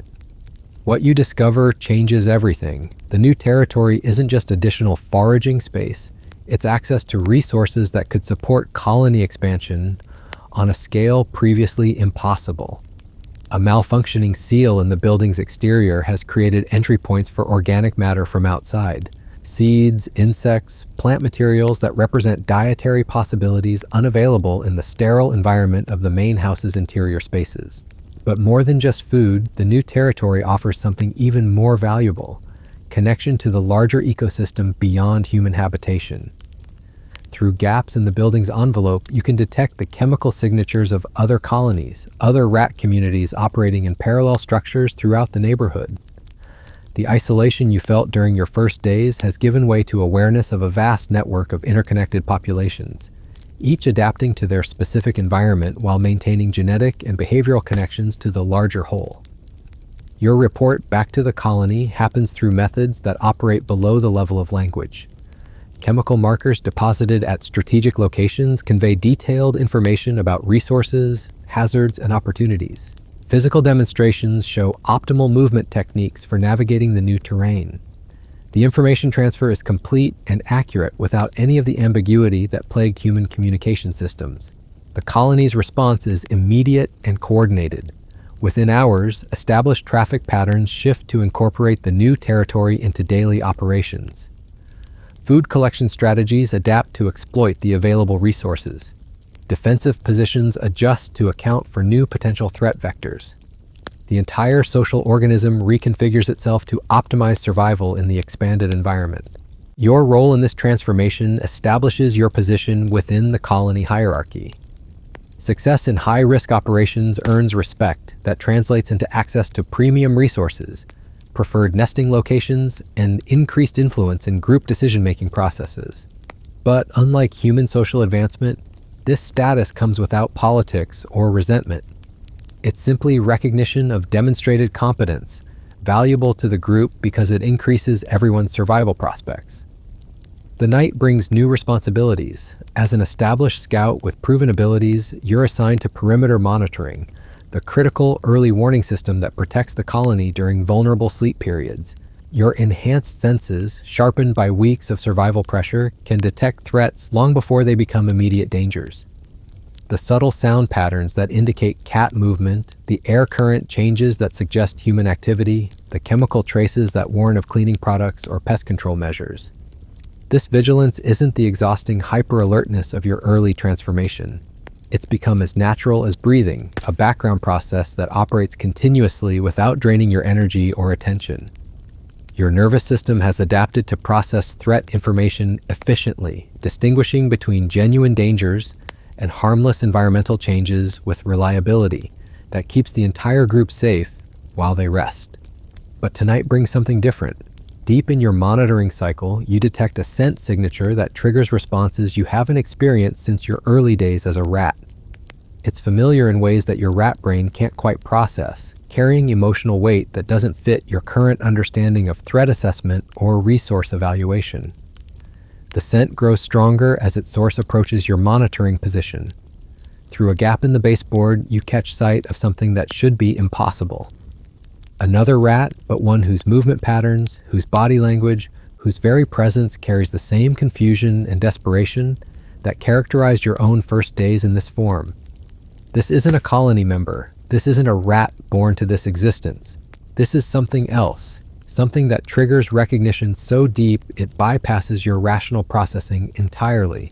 S1: What you discover changes everything. The new territory isn't just additional foraging space, it's access to resources that could support colony expansion on a scale previously impossible. A malfunctioning seal in the building's exterior has created entry points for organic matter from outside. Seeds, insects, plant materials that represent dietary possibilities unavailable in the sterile environment of the main house's interior spaces. But more than just food, the new territory offers something even more valuable: connection to the larger ecosystem beyond human habitation. Through gaps in the building's envelope, you can detect the chemical signatures of other colonies, other rat communities operating in parallel structures throughout the neighborhood. The isolation you felt during your first days has given way to awareness of a vast network of interconnected populations, each adapting to their specific environment while maintaining genetic and behavioral connections to the larger whole. Your report back to the colony happens through methods that operate below the level of language. Chemical markers deposited at strategic locations convey detailed information about resources, hazards, and opportunities. Physical demonstrations show optimal movement techniques for navigating the new terrain. The information transfer is complete and accurate without any of the ambiguity that plagued human communication systems. The colony's response is immediate and coordinated. Within hours, established traffic patterns shift to incorporate the new territory into daily operations. Food collection strategies adapt to exploit the available resources. Defensive positions adjust to account for new potential threat vectors. The entire social organism reconfigures itself to optimize survival in the expanded environment. Your role in this transformation establishes your position within the colony hierarchy. Success in high-risk operations earns respect that translates into access to premium resources, preferred nesting locations, and increased influence in group decision-making processes. But unlike human social advancement, this status comes without politics or resentment. It's simply recognition of demonstrated competence, valuable to the group because it increases everyone's survival prospects. The night brings new responsibilities. As an established scout with proven abilities, you're assigned to perimeter monitoring, the critical early warning system that protects the colony during vulnerable sleep periods. Your enhanced senses, sharpened by weeks of survival pressure, can detect threats long before they become immediate dangers. The subtle sound patterns that indicate cat movement, the air current changes that suggest human activity, the chemical traces that warn of cleaning products or pest control measures. This vigilance isn't the exhausting hyper-alertness of your early transformation. It's become as natural as breathing, a background process that operates continuously without draining your energy or attention. Your nervous system has adapted to process threat information efficiently, distinguishing between genuine dangers and harmless environmental changes with reliability that keeps the entire group safe while they rest. But tonight brings something different. Deep in your monitoring cycle, you detect a scent signature that triggers responses you haven't experienced since your early days as a rat. It's familiar in ways that your rat brain can't quite process, carrying emotional weight that doesn't fit your current understanding of threat assessment or resource evaluation. The scent grows stronger as its source approaches your monitoring position. Through a gap in the baseboard, you catch sight of something that should be impossible. Another rat, but one whose movement patterns, whose body language, whose very presence carries the same confusion and desperation that characterized your own first days in this form. This isn't a colony member. This isn't a rat born to this existence. This is something else, something that triggers recognition so deep it bypasses your rational processing entirely.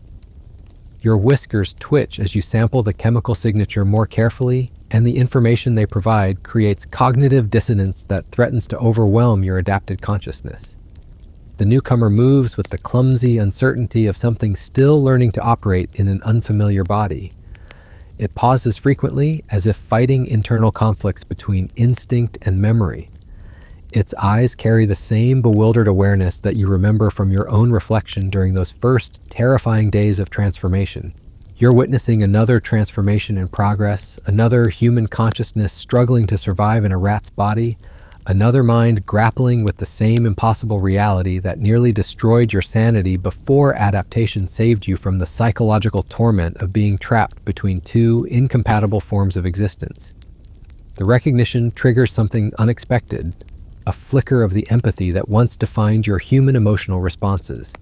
S1: Your whiskers twitch as you sample the chemical signature more carefully, and the information they provide creates cognitive dissonance that threatens to overwhelm your adapted consciousness. The newcomer moves with the clumsy uncertainty of something still learning to operate in an unfamiliar body. It pauses frequently, as if fighting internal conflicts between instinct and memory. Its eyes carry the same bewildered awareness that you remember from your own reflection during those first terrifying days of transformation. You're witnessing another transformation in progress, another human consciousness struggling to survive in a rat's body, another mind grappling with the same impossible reality that nearly destroyed your sanity before adaptation saved you from the psychological torment of being trapped between two incompatible forms of existence. The recognition triggers something unexpected, a flicker of the empathy that once defined your human emotional responses.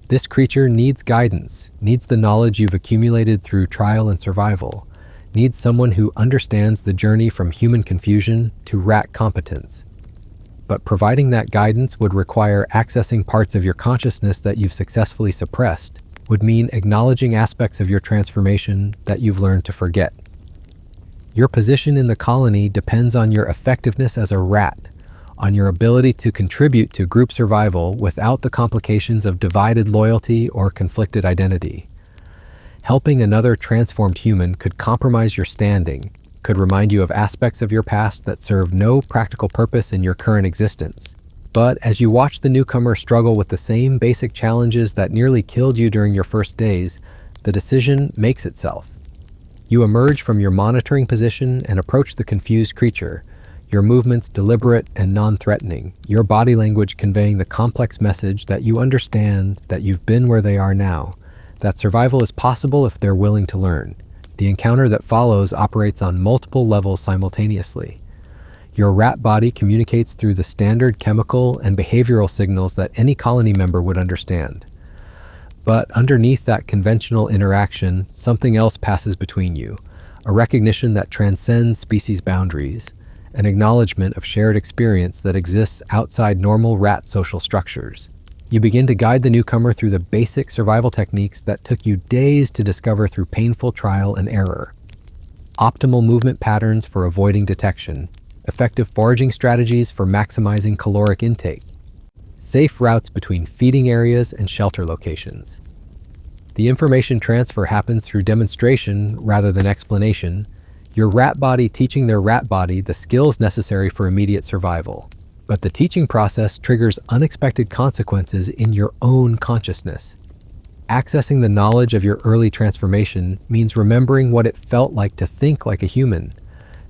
S1: This creature needs guidance, needs the knowledge you've accumulated through trial and survival, needs someone who understands the journey from human confusion to rat competence. But providing that guidance would require accessing parts of your consciousness that you've successfully suppressed, would mean acknowledging aspects of your transformation that you've learned to forget. Your position in the colony depends on your effectiveness as a rat, on your ability to contribute to group survival without the complications of divided loyalty or conflicted identity. Helping another transformed human could compromise your standing, could remind you of aspects of your past that serve no practical purpose in your current existence. But as you watch the newcomer struggle with the same basic challenges that nearly killed you during your first days, the decision makes itself. You emerge from your monitoring position and approach the confused creature, your movements deliberate and non-threatening, your body language conveying the complex message that you understand that you've been where they are now, that survival is possible if they're willing to learn. The encounter that follows operates on multiple levels simultaneously. Your rat body communicates through the standard chemical and behavioral signals that any colony member would understand. But underneath that conventional interaction, something else passes between you, a recognition that transcends species boundaries, an acknowledgement of shared experience that exists outside normal rat social structures. You begin to guide the newcomer through the basic survival techniques that took you days to discover through painful trial and error. Optimal movement patterns for avoiding detection, effective foraging strategies for maximizing caloric intake, safe routes between feeding areas and shelter locations. The information transfer happens through demonstration rather than explanation, your rat body teaching their rat body the skills necessary for immediate survival. But the teaching process triggers unexpected consequences in your own consciousness. Accessing the knowledge of your early transformation means remembering what it felt like to think like a human,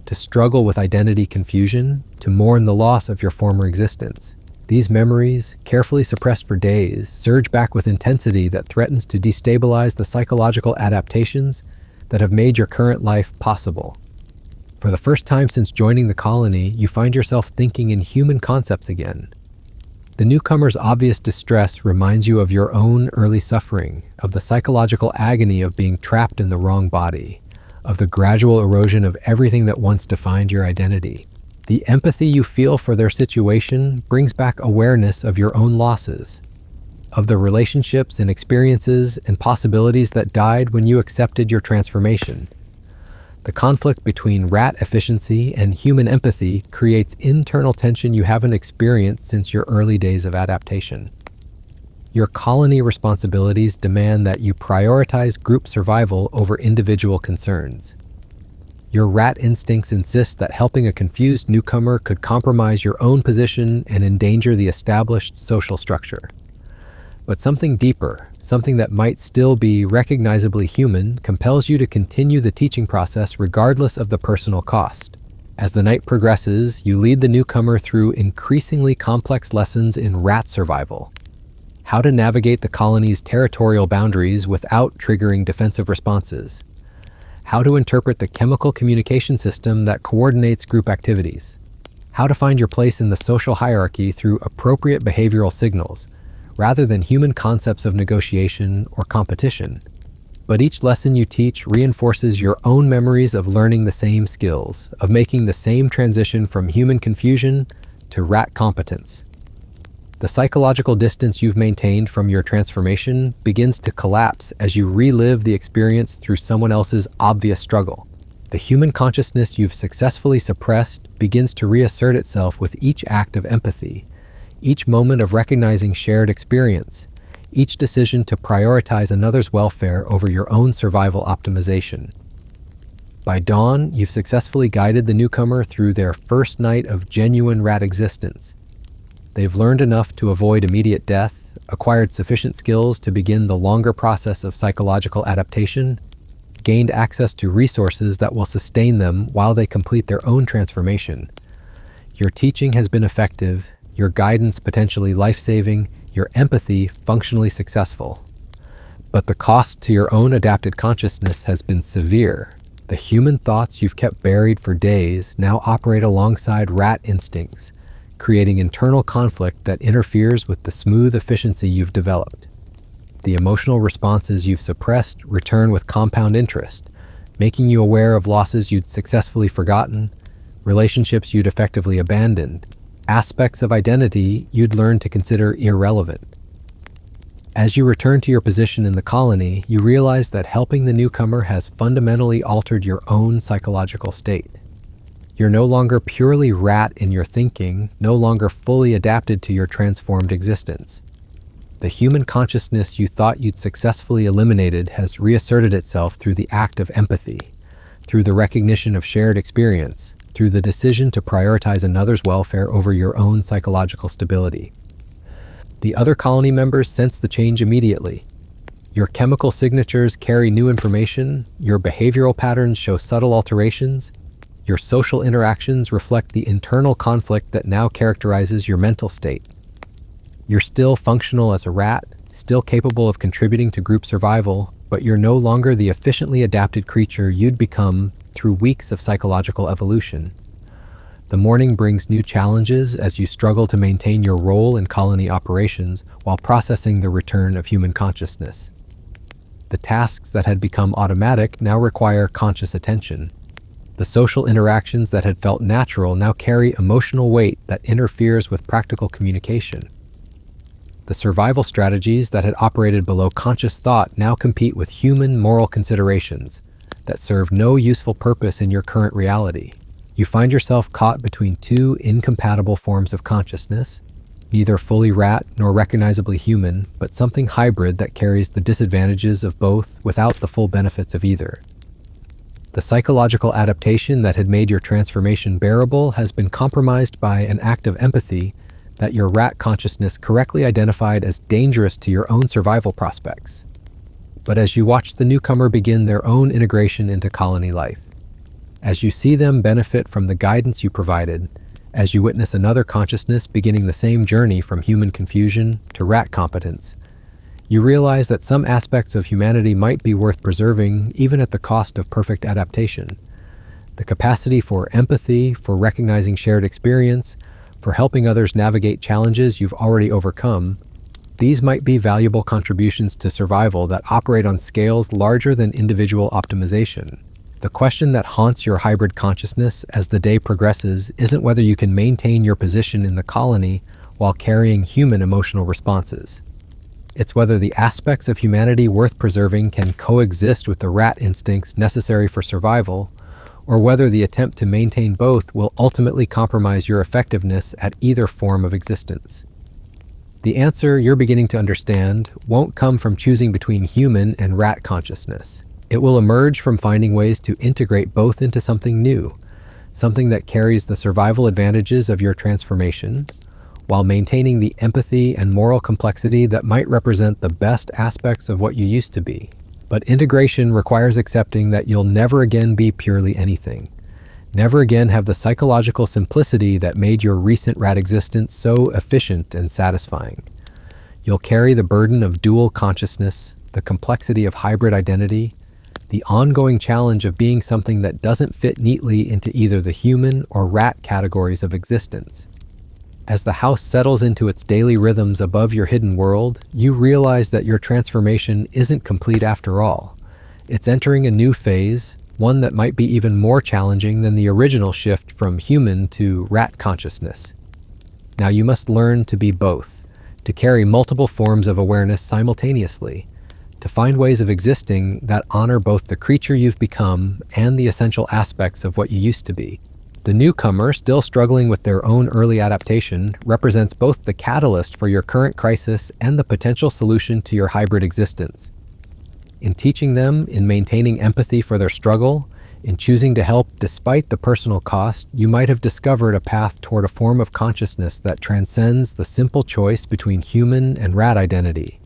S1: to struggle with identity confusion, to mourn the loss of your former existence. These memories, carefully suppressed for days, surge back with intensity that threatens to destabilize the psychological adaptations that have made your current life possible. For the first time since joining the colony, you find yourself thinking in human concepts again. The newcomer's obvious distress reminds you of your own early suffering, of the psychological agony of being trapped in the wrong body, of the gradual erosion of everything that once defined your identity. The empathy you feel for their situation brings back awareness of your own losses, of the relationships and experiences and possibilities that died when you accepted your transformation. The conflict between rat efficiency and human empathy creates internal tension you haven't experienced since your early days of adaptation. Your colony responsibilities demand that you prioritize group survival over individual concerns. Your rat instincts insist that helping a confused newcomer could compromise your own position and endanger the established social structure. But something deeper, something that might still be recognizably human, compels you to continue the teaching process regardless of the personal cost. As the night progresses, you lead the newcomer through increasingly complex lessons in rat survival. How to navigate the colony's territorial boundaries without triggering defensive responses. How to interpret the chemical communication system that coordinates group activities. How to find your place in the social hierarchy through appropriate behavioral signals, rather than human concepts of negotiation or competition. But each lesson you teach reinforces your own memories of learning the same skills, of making the same transition from human confusion to rat competence. The psychological distance you've maintained from your transformation begins to collapse as you relive the experience through someone else's obvious struggle. The human consciousness you've successfully suppressed begins to reassert itself with each act of empathy, each moment of recognizing shared experience, each decision to prioritize another's welfare over your own survival optimization. By dawn, you've successfully guided the newcomer through their first night of genuine rat existence. They've learned enough to avoid immediate death, acquired sufficient skills to begin the longer process of psychological adaptation, gained access to resources that will sustain them while they complete their own transformation. Your teaching has been effective, your guidance potentially life-saving, your empathy functionally successful. But the cost to your own adapted consciousness has been severe. The human thoughts you've kept buried for days now operate alongside rat instincts, creating internal conflict that interferes with the smooth efficiency you've developed. The emotional responses you've suppressed return with compound interest, making you aware of losses you'd successfully forgotten, relationships you'd effectively abandoned, aspects of identity you'd learned to consider irrelevant. As you return to your position in the colony, you realize that helping the newcomer has fundamentally altered your own psychological state. You're no longer purely rat in your thinking, no longer fully adapted to your transformed existence. The human consciousness you thought you'd successfully eliminated has reasserted itself through the act of empathy, through the recognition of shared experience, through the decision to prioritize another's welfare over your own psychological stability. The other colony members sense the change immediately. Your chemical signatures carry new information, your behavioral patterns show subtle alterations, your social interactions reflect the internal conflict that now characterizes your mental state. You're still functional as a rat, still capable of contributing to group survival, but you're no longer the efficiently adapted creature you'd become through weeks of psychological evolution. The morning brings new challenges as you struggle to maintain your role in colony operations while processing the return of human consciousness. The tasks that had become automatic now require conscious attention. The social interactions that had felt natural now carry emotional weight that interferes with practical communication. The survival strategies that had operated below conscious thought now compete with human moral considerations that serve no useful purpose in your current reality. You find yourself caught between two incompatible forms of consciousness, neither fully rat nor recognizably human, but something hybrid that carries the disadvantages of both without the full benefits of either. The psychological adaptation that had made your transformation bearable has been compromised by an act of empathy that your rat consciousness correctly identified as dangerous to your own survival prospects. But as you watch the newcomer begin their own integration into colony life, as you see them benefit from the guidance you provided, as you witness another consciousness beginning the same journey from human confusion to rat competence, you realize that some aspects of humanity might be worth preserving even at the cost of perfect adaptation. The capacity for empathy, for recognizing shared experience, for helping others navigate challenges you've already overcome, these might be valuable contributions to survival that operate on scales larger than individual optimization. The question that haunts your hybrid consciousness as the day progresses isn't whether you can maintain your position in the colony while carrying human emotional responses. It's whether the aspects of humanity worth preserving can coexist with the rat instincts necessary for survival, or whether the attempt to maintain both will ultimately compromise your effectiveness at either form of existence. The answer you're beginning to understand won't come from choosing between human and rat consciousness. It will emerge from finding ways to integrate both into something new, something that carries the survival advantages of your transformation, while maintaining the empathy and moral complexity that might represent the best aspects of what you used to be. But integration requires accepting that you'll never again be purely anything. Never again have the psychological simplicity that made your recent rat existence so efficient and satisfying. You'll carry the burden of dual consciousness, the complexity of hybrid identity, the ongoing challenge of being something that doesn't fit neatly into either the human or rat categories of existence. As the house settles into its daily rhythms above your hidden world, you realize that your transformation isn't complete after all. It's entering a new phase, one that might be even more challenging than the original shift from human to rat consciousness. Now you must learn to be both, to carry multiple forms of awareness simultaneously, to find ways of existing that honor both the creature you've become and the essential aspects of what you used to be. The newcomer, still struggling with their own early adaptation, represents both the catalyst for your current crisis and the potential solution to your hybrid existence. In teaching them, in maintaining empathy for their struggle, in choosing to help despite the personal cost, you might have discovered a path toward a form of consciousness that transcends the simple choice between human and rat identity.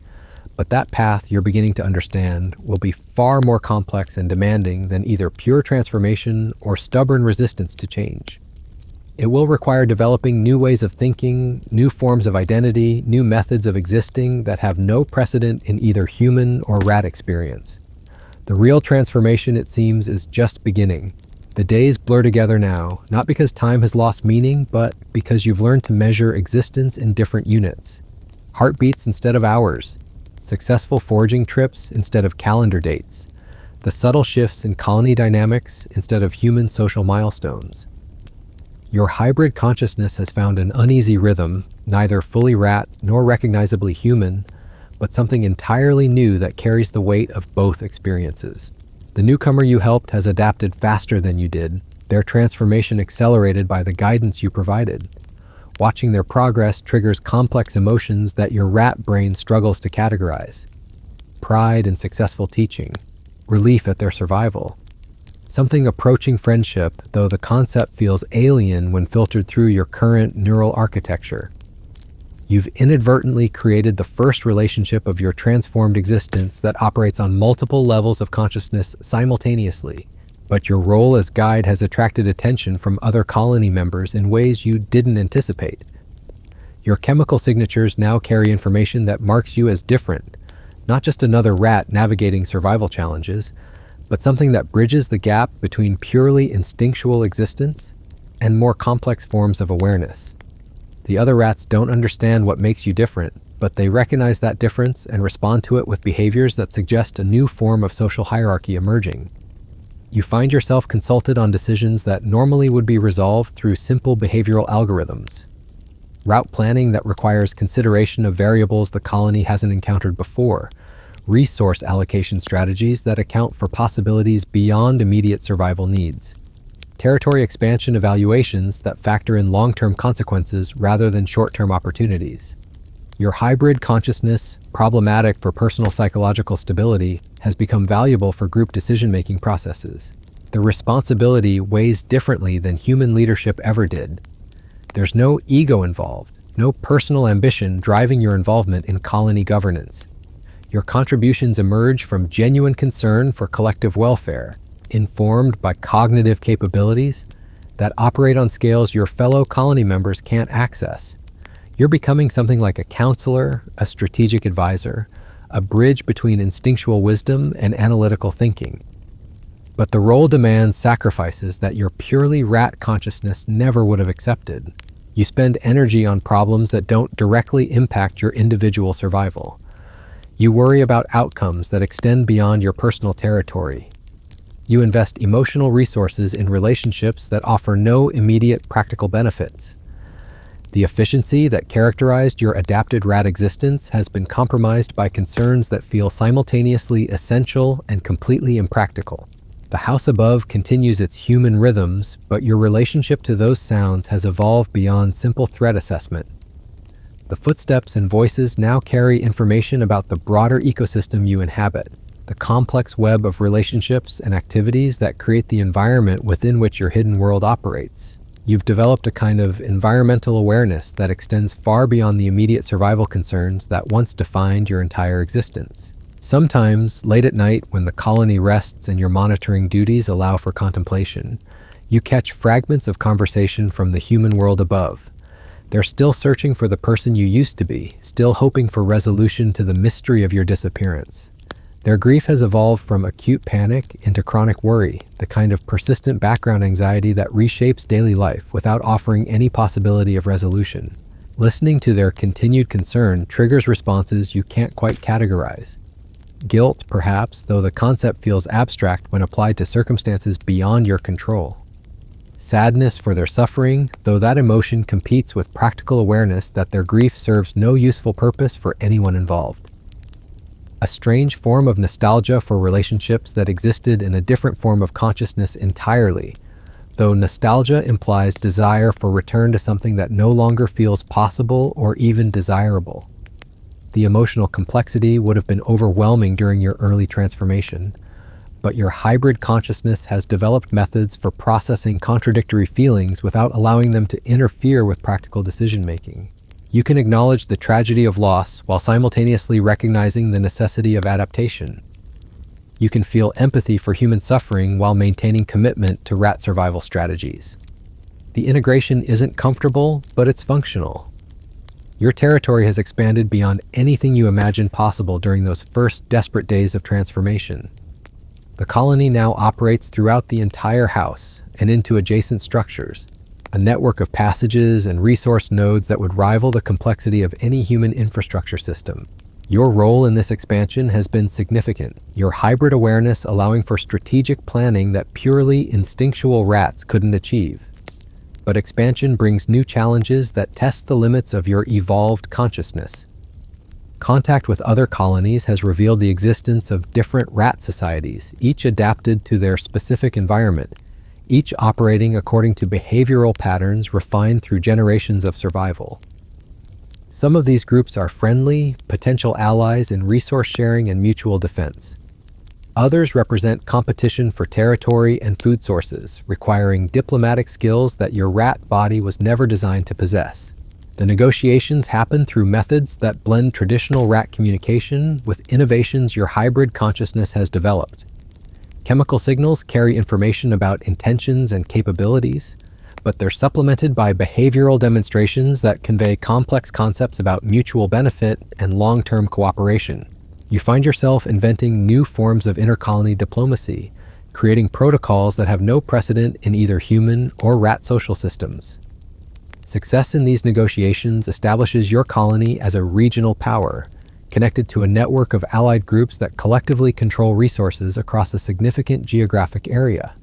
S1: But that path you're beginning to understand will be far more complex and demanding than either pure transformation or stubborn resistance to change. It will require developing new ways of thinking, new forms of identity, new methods of existing that have no precedent in either human or rat experience. The real transformation, it seems, is just beginning. The days blur together now, not because time has lost meaning, but because you've learned to measure existence in different units. Heartbeats instead of hours. Successful foraging trips instead of calendar dates, the subtle shifts in colony dynamics instead of human social milestones. Your hybrid consciousness has found an uneasy rhythm, neither fully rat nor recognizably human, but something entirely new that carries the weight of both experiences. The newcomer you helped has adapted faster than you did, their transformation accelerated by the guidance you provided. Watching their progress triggers complex emotions that your rat brain struggles to categorize. Pride in successful teaching, relief at their survival. Something approaching friendship, though the concept feels alien when filtered through your current neural architecture. You've inadvertently created the first relationship of your transformed existence that operates on multiple levels of consciousness simultaneously. But your role as guide has attracted attention from other colony members in ways you didn't anticipate. Your chemical signatures now carry information that marks you as different, not just another rat navigating survival challenges, but something that bridges the gap between purely instinctual existence and more complex forms of awareness. The other rats don't understand what makes you different, but they recognize that difference and respond to it with behaviors that suggest a new form of social hierarchy emerging. You find yourself consulted on decisions that normally would be resolved through simple behavioral algorithms. Route planning that requires consideration of variables the colony hasn't encountered before. Resource allocation strategies that account for possibilities beyond immediate survival needs. Territory expansion evaluations that factor in long-term consequences rather than short-term opportunities. Your hybrid consciousness, problematic for personal psychological stability, has become valuable for group decision-making processes. The responsibility weighs differently than human leadership ever did. There's no ego involved, no personal ambition driving your involvement in colony governance. Your contributions emerge from genuine concern for collective welfare, informed by cognitive capabilities that operate on scales your fellow colony members can't access. You're becoming something like a counselor, a strategic advisor, a bridge between instinctual wisdom and analytical thinking. But the role demands sacrifices that your purely rat consciousness never would have accepted. You spend energy on problems that don't directly impact your individual survival. You worry about outcomes that extend beyond your personal territory. You invest emotional resources in relationships that offer no immediate practical benefits. The efficiency that characterized your adapted rat existence has been compromised by concerns that feel simultaneously essential and completely impractical. The house above continues its human rhythms, but your relationship to those sounds has evolved beyond simple threat assessment. The footsteps and voices now carry information about the broader ecosystem you inhabit, the complex web of relationships and activities that create the environment within which your hidden world operates. You've developed a kind of environmental awareness that extends far beyond the immediate survival concerns that once defined your entire existence. Sometimes, late at night, when the colony rests and your monitoring duties allow for contemplation, you catch fragments of conversation from the human world above. They're still searching for the person you used to be, still hoping for resolution to the mystery of your disappearance. Their grief has evolved from acute panic into chronic worry, the kind of persistent background anxiety that reshapes daily life without offering any possibility of resolution. Listening to their continued concern triggers responses you can't quite categorize. Guilt, perhaps, though the concept feels abstract when applied to circumstances beyond your control. Sadness for their suffering, though that emotion competes with practical awareness that their grief serves no useful purpose for anyone involved. A strange form of nostalgia for relationships that existed in a different form of consciousness entirely, though nostalgia implies desire for return to something that no longer feels possible or even desirable. The emotional complexity would have been overwhelming during your early transformation, but your hybrid consciousness has developed methods for processing contradictory feelings without allowing them to interfere with practical decision-making. You can acknowledge the tragedy of loss while simultaneously recognizing the necessity of adaptation. You can feel empathy for human suffering while maintaining commitment to rat survival strategies. The integration isn't comfortable, but it's functional. Your territory has expanded beyond anything you imagined possible during those first desperate days of transformation. The colony now operates throughout the entire house and into adjacent structures, a network of passages and resource nodes that would rival the complexity of any human infrastructure system. Your role in this expansion has been significant, your hybrid awareness allowing for strategic planning that purely instinctual rats couldn't achieve. But expansion brings new challenges that test the limits of your evolved consciousness. Contact with other colonies has revealed the existence of different rat societies, each adapted to their specific environment, each operating according to behavioral patterns refined through generations of survival. Some of these groups are friendly, potential allies in resource sharing and mutual defense. Others represent competition for territory and food sources, requiring diplomatic skills that your rat body was never designed to possess. The negotiations happen through methods that blend traditional rat communication with innovations your hybrid consciousness has developed. Chemical signals carry information about intentions and capabilities, but they're supplemented by behavioral demonstrations that convey complex concepts about mutual benefit and long-term cooperation. You find yourself inventing new forms of intercolony diplomacy, creating protocols that have no precedent in either human or rat social systems. Success in these negotiations establishes your colony as a regional power, connected to a network of allied groups that collectively control resources across a significant geographic area.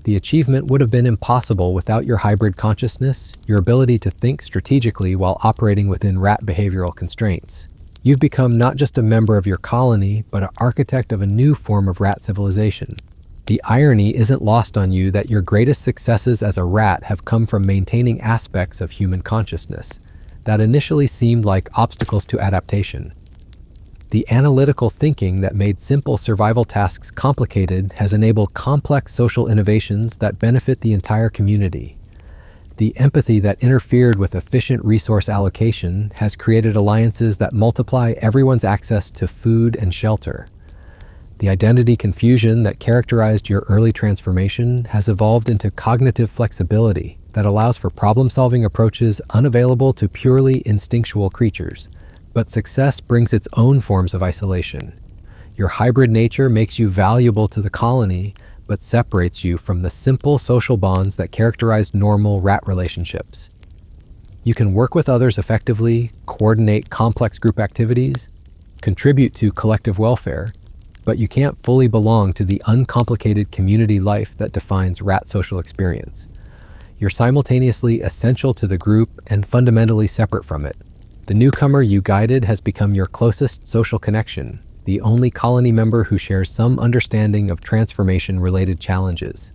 S1: The achievement would have been impossible without your hybrid consciousness, your ability to think strategically while operating within rat behavioral constraints. You've become not just a member of your colony, but an architect of a new form of rat civilization. The irony isn't lost on you that your greatest successes as a rat have come from maintaining aspects of human consciousness that initially seemed like obstacles to adaptation. The analytical thinking that made simple survival tasks complicated has enabled complex social innovations that benefit the entire community. The empathy that interfered with efficient resource allocation has created alliances that multiply everyone's access to food and shelter. The identity confusion that characterized your early transformation has evolved into cognitive flexibility that allows for problem-solving approaches unavailable to purely instinctual creatures. But success brings its own forms of isolation. Your hybrid nature makes you valuable to the colony, but separates you from the simple social bonds that characterize normal rat relationships. You can work with others effectively, coordinate complex group activities, contribute to collective welfare, but you can't fully belong to the uncomplicated community life that defines rat social experience. You're simultaneously essential to the group and fundamentally separate from it. The newcomer you guided has become your closest social connection, the only colony member who shares some understanding of transformation-related challenges.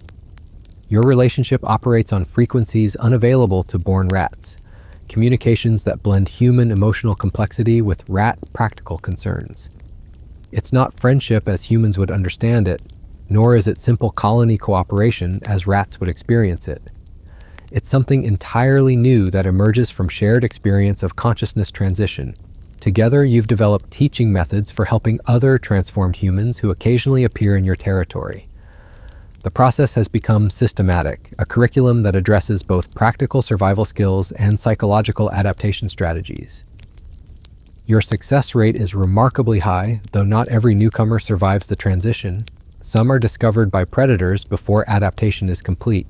S1: Your relationship operates on frequencies unavailable to born rats, communications that blend human emotional complexity with rat practical concerns. It's not friendship as humans would understand it, nor is it simple colony cooperation as rats would experience it. It's something entirely new that emerges from shared experience of consciousness transition. Together, you've developed teaching methods for helping other transformed humans who occasionally appear in your territory. The process has become systematic, a curriculum that addresses both practical survival skills and psychological adaptation strategies. Your success rate is remarkably high, though not every newcomer survives the transition. Some are discovered by predators before adaptation is complete.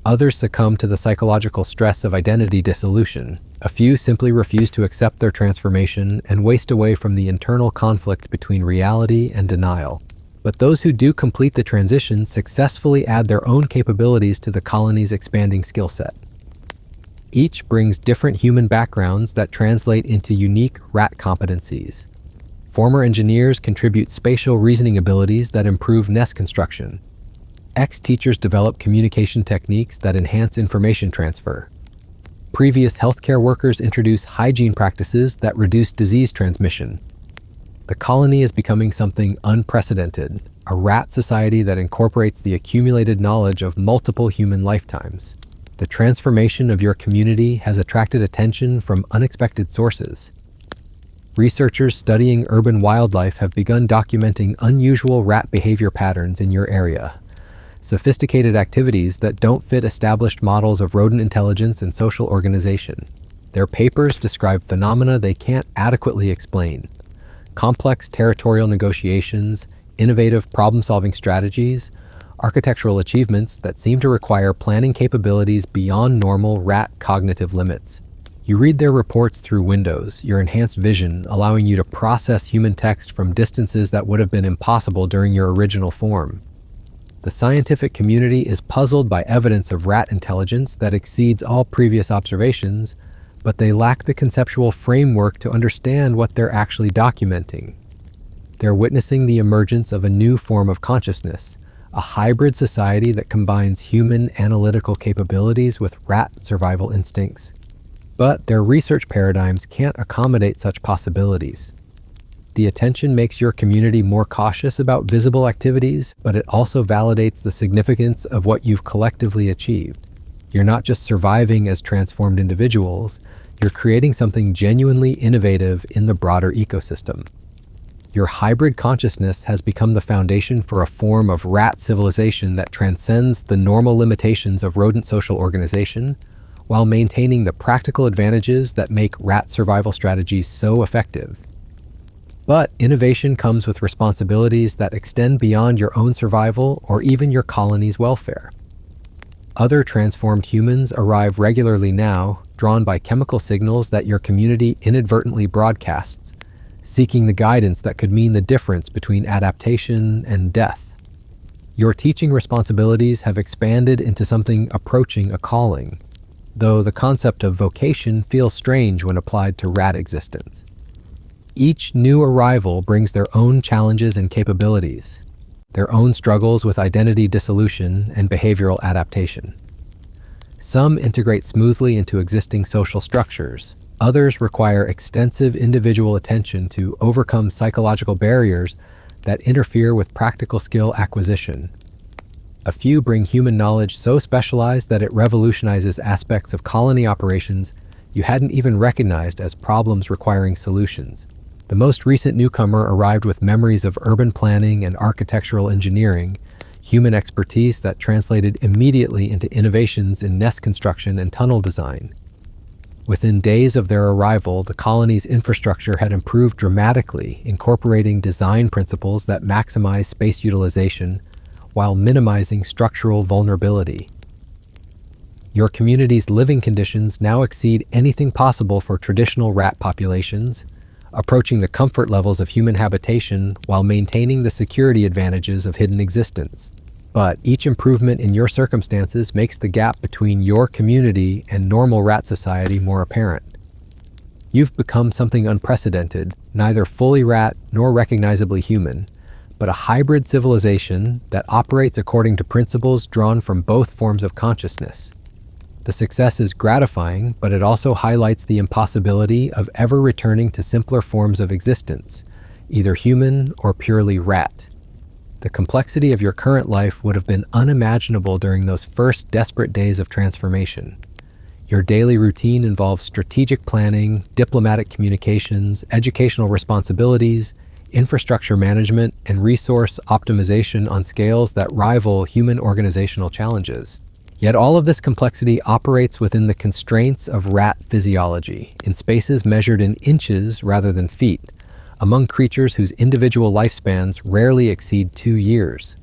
S1: Others succumb to the psychological stress of identity dissolution. A few simply refuse to accept their transformation and waste away from the internal conflict between reality and denial. But those who do complete the transition successfully add their own capabilities to the colony's expanding skill set. Each brings different human backgrounds that translate into unique rat competencies. Former engineers contribute spatial reasoning abilities that improve nest construction. Ex-teachers develop communication techniques that enhance information transfer. Previous healthcare workers introduce hygiene practices that reduce disease transmission. The colony is becoming something unprecedented, a rat society that incorporates the accumulated knowledge of multiple human lifetimes. The transformation of your community has attracted attention from unexpected sources. Researchers studying urban wildlife have begun documenting unusual rat behavior patterns in your area. Sophisticated activities that don't fit established models of rodent intelligence and social organization. Their papers describe phenomena they can't adequately explain. Complex territorial negotiations, innovative problem-solving strategies, architectural achievements that seem to require planning capabilities beyond normal rat cognitive limits. You read their reports through Windows, your enhanced vision allowing you to process human text from distances that would have been impossible during your original form. The scientific community is puzzled by evidence of rat intelligence that exceeds all previous observations, but they lack the conceptual framework to understand what they're actually documenting. They're witnessing the emergence of a new form of consciousness, a hybrid society that combines human analytical capabilities with rat survival instincts. But their research paradigms can't accommodate such possibilities. The attention makes your community more cautious about visible activities, but it also validates the significance of what you've collectively achieved. You're not just surviving as transformed individuals, you're creating something genuinely innovative in the broader ecosystem. Your hybrid consciousness has become the foundation for a form of rat civilization that transcends the normal limitations of rodent social organization, while maintaining the practical advantages that make rat survival strategies so effective. But innovation comes with responsibilities that extend beyond your own survival or even your colony's welfare. Other transformed humans arrive regularly now, drawn by chemical signals that your community inadvertently broadcasts, seeking the guidance that could mean the difference between adaptation and death. Your teaching responsibilities have expanded into something approaching a calling, though the concept of vocation feels strange when applied to rat existence. Each new arrival brings their own challenges and capabilities, their own struggles with identity dissolution and behavioral adaptation. Some integrate smoothly into existing social structures. Others require extensive individual attention to overcome psychological barriers that interfere with practical skill acquisition. A few bring human knowledge so specialized that it revolutionizes aspects of colony operations you hadn't even recognized as problems requiring solutions. The most recent newcomer arrived with memories of urban planning and architectural engineering, human expertise that translated immediately into innovations in nest construction and tunnel design. Within days of their arrival, the colony's infrastructure had improved dramatically, incorporating design principles that maximize space utilization while minimizing structural vulnerability. Your community's living conditions now exceed anything possible for traditional rat populations, approaching the comfort levels of human habitation while maintaining the security advantages of hidden existence. But each improvement in your circumstances makes the gap between your community and normal rat society more apparent. You've become something unprecedented, neither fully rat nor recognizably human, but a hybrid civilization that operates according to principles drawn from both forms of consciousness. The success is gratifying, but it also highlights the impossibility of ever returning to simpler forms of existence, either human or purely rat. The complexity of your current life would have been unimaginable during those first desperate days of transformation. Your daily routine involves strategic planning, diplomatic communications, educational responsibilities, infrastructure management, and resource optimization on scales that rival human organizational challenges. Yet all of this complexity operates within the constraints of rat physiology, in spaces measured in inches rather than feet, among creatures whose individual lifespans rarely exceed 2 years.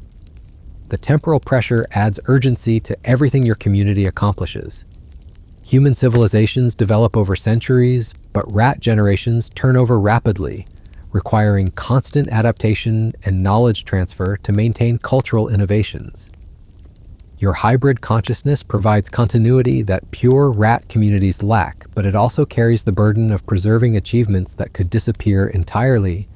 S1: The temporal pressure adds urgency to everything your community accomplishes. Human civilizations develop over centuries, but rat generations turn over rapidly, requiring constant adaptation and knowledge transfer to maintain cultural innovations. Your hybrid consciousness provides continuity that pure rat communities lack, but it also carries the burden of preserving achievements that could disappear entirely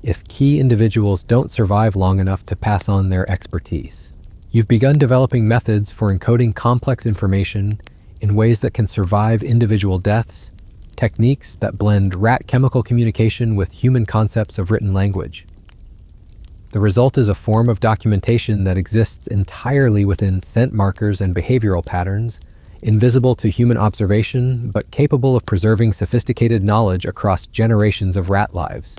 S1: if key individuals don't survive long enough to pass on their expertise. You've begun developing methods for encoding complex information in ways that can survive individual deaths, techniques that blend rat chemical communication with human concepts of written language. The result is a form of documentation that exists entirely within scent markers and behavioral patterns, invisible to human observation, but capable of preserving sophisticated knowledge across generations of rat lives.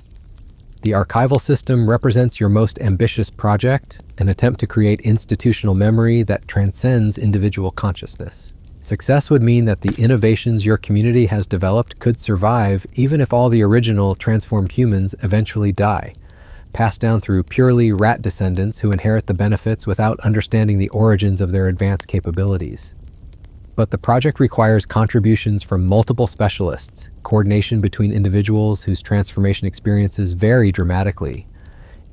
S1: The archival system represents your most ambitious project, an attempt to create institutional memory that transcends individual consciousness. Success would mean that the innovations your community has developed could survive even if all the original transformed humans eventually die, passed down through purely rat descendants who inherit the benefits without understanding the origins of their advanced capabilities. But the project requires contributions from multiple specialists, coordination between individuals whose transformation experiences vary dramatically,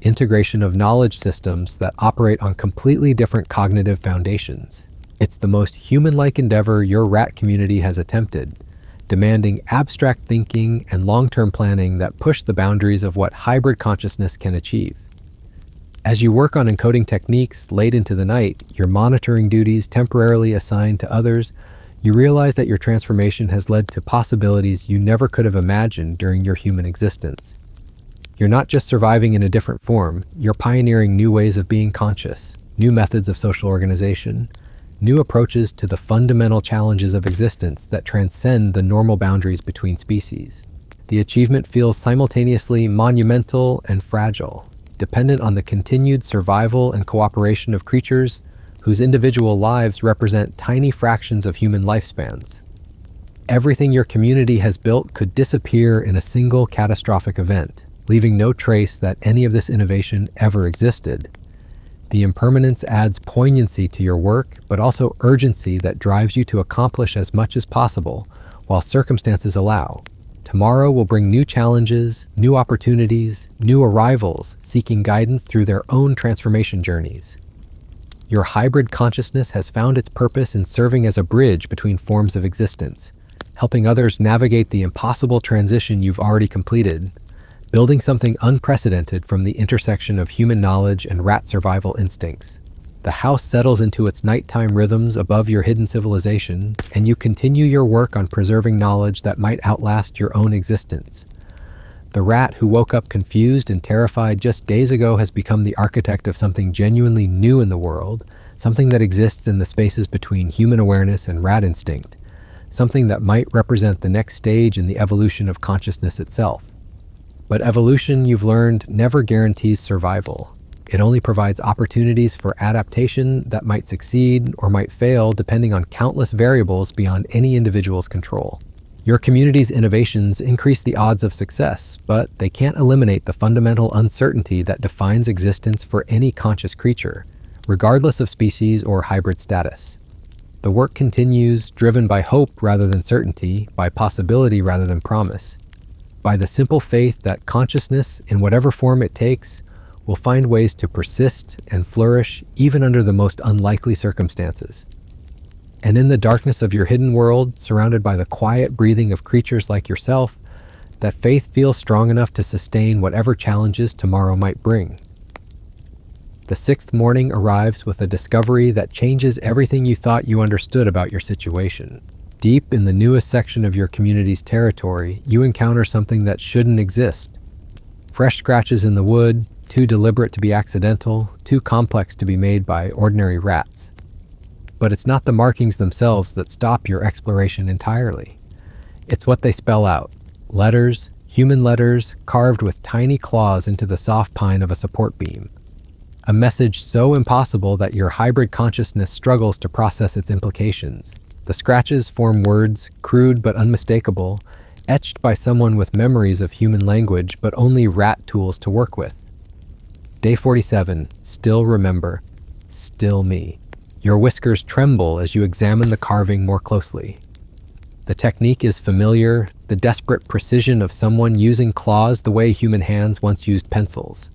S1: integration of knowledge systems that operate on completely different cognitive foundations. It's the most human-like endeavor your rat community has attempted, demanding abstract thinking and long-term planning that push the boundaries of what hybrid consciousness can achieve. As you work on encoding techniques late into the night, your monitoring duties temporarily assigned to others, you realize that your transformation has led to possibilities you never could have imagined during your human existence. You're not just surviving in a different form, you're pioneering new ways of being conscious, new methods of social organization, new approaches to the fundamental challenges of existence that transcend the normal boundaries between species. The achievement feels simultaneously monumental and fragile, dependent on the continued survival and cooperation of creatures whose individual lives represent tiny fractions of human lifespans. Everything your community has built could disappear in a single catastrophic event, leaving no trace that any of this innovation ever existed. The impermanence adds poignancy to your work, but also urgency that drives you to accomplish as much as possible while circumstances allow. Tomorrow will bring new challenges, new opportunities, new arrivals seeking guidance through their own transformation journeys. Your hybrid consciousness has found its purpose in serving as a bridge between forms of existence, helping others navigate the impossible transition you've already completed, building something unprecedented from the intersection of human knowledge and rat survival instincts. The house settles into its nighttime rhythms above your hidden civilization, and you continue your work on preserving knowledge that might outlast your own existence. The rat who woke up confused and terrified just days ago has become the architect of something genuinely new in the world, something that exists in the spaces between human awareness and rat instinct, something that might represent the next stage in the evolution of consciousness itself. But evolution, you've learned, never guarantees survival. It only provides opportunities for adaptation that might succeed or might fail depending on countless variables beyond any individual's control. Your community's innovations increase the odds of success, but they can't eliminate the fundamental uncertainty that defines existence for any conscious creature, regardless of species or hybrid status. The work continues, driven by hope rather than certainty, by possibility rather than promise, by the simple faith that consciousness, in whatever form it takes, will find ways to persist and flourish even under the most unlikely circumstances. And in the darkness of your hidden world, surrounded by the quiet breathing of creatures like yourself, that faith feels strong enough to sustain whatever challenges tomorrow might bring. The sixth morning arrives with a discovery that changes everything you thought you understood about your situation. Deep in the newest section of your community's territory, you encounter something that shouldn't exist. Fresh scratches in the wood, too deliberate to be accidental, too complex to be made by ordinary rats. But it's not the markings themselves that stop your exploration entirely. It's what they spell out. Letters, human letters, carved with tiny claws into the soft pine of a support beam. A message so impossible that your hybrid consciousness struggles to process its implications. The scratches form words, crude but unmistakable, etched by someone with memories of human language but only rat tools to work with. Day 47, still remember, still me. Your whiskers tremble as you examine the carving more closely. The technique is familiar, the desperate precision of someone using claws the way human hands once used pencils.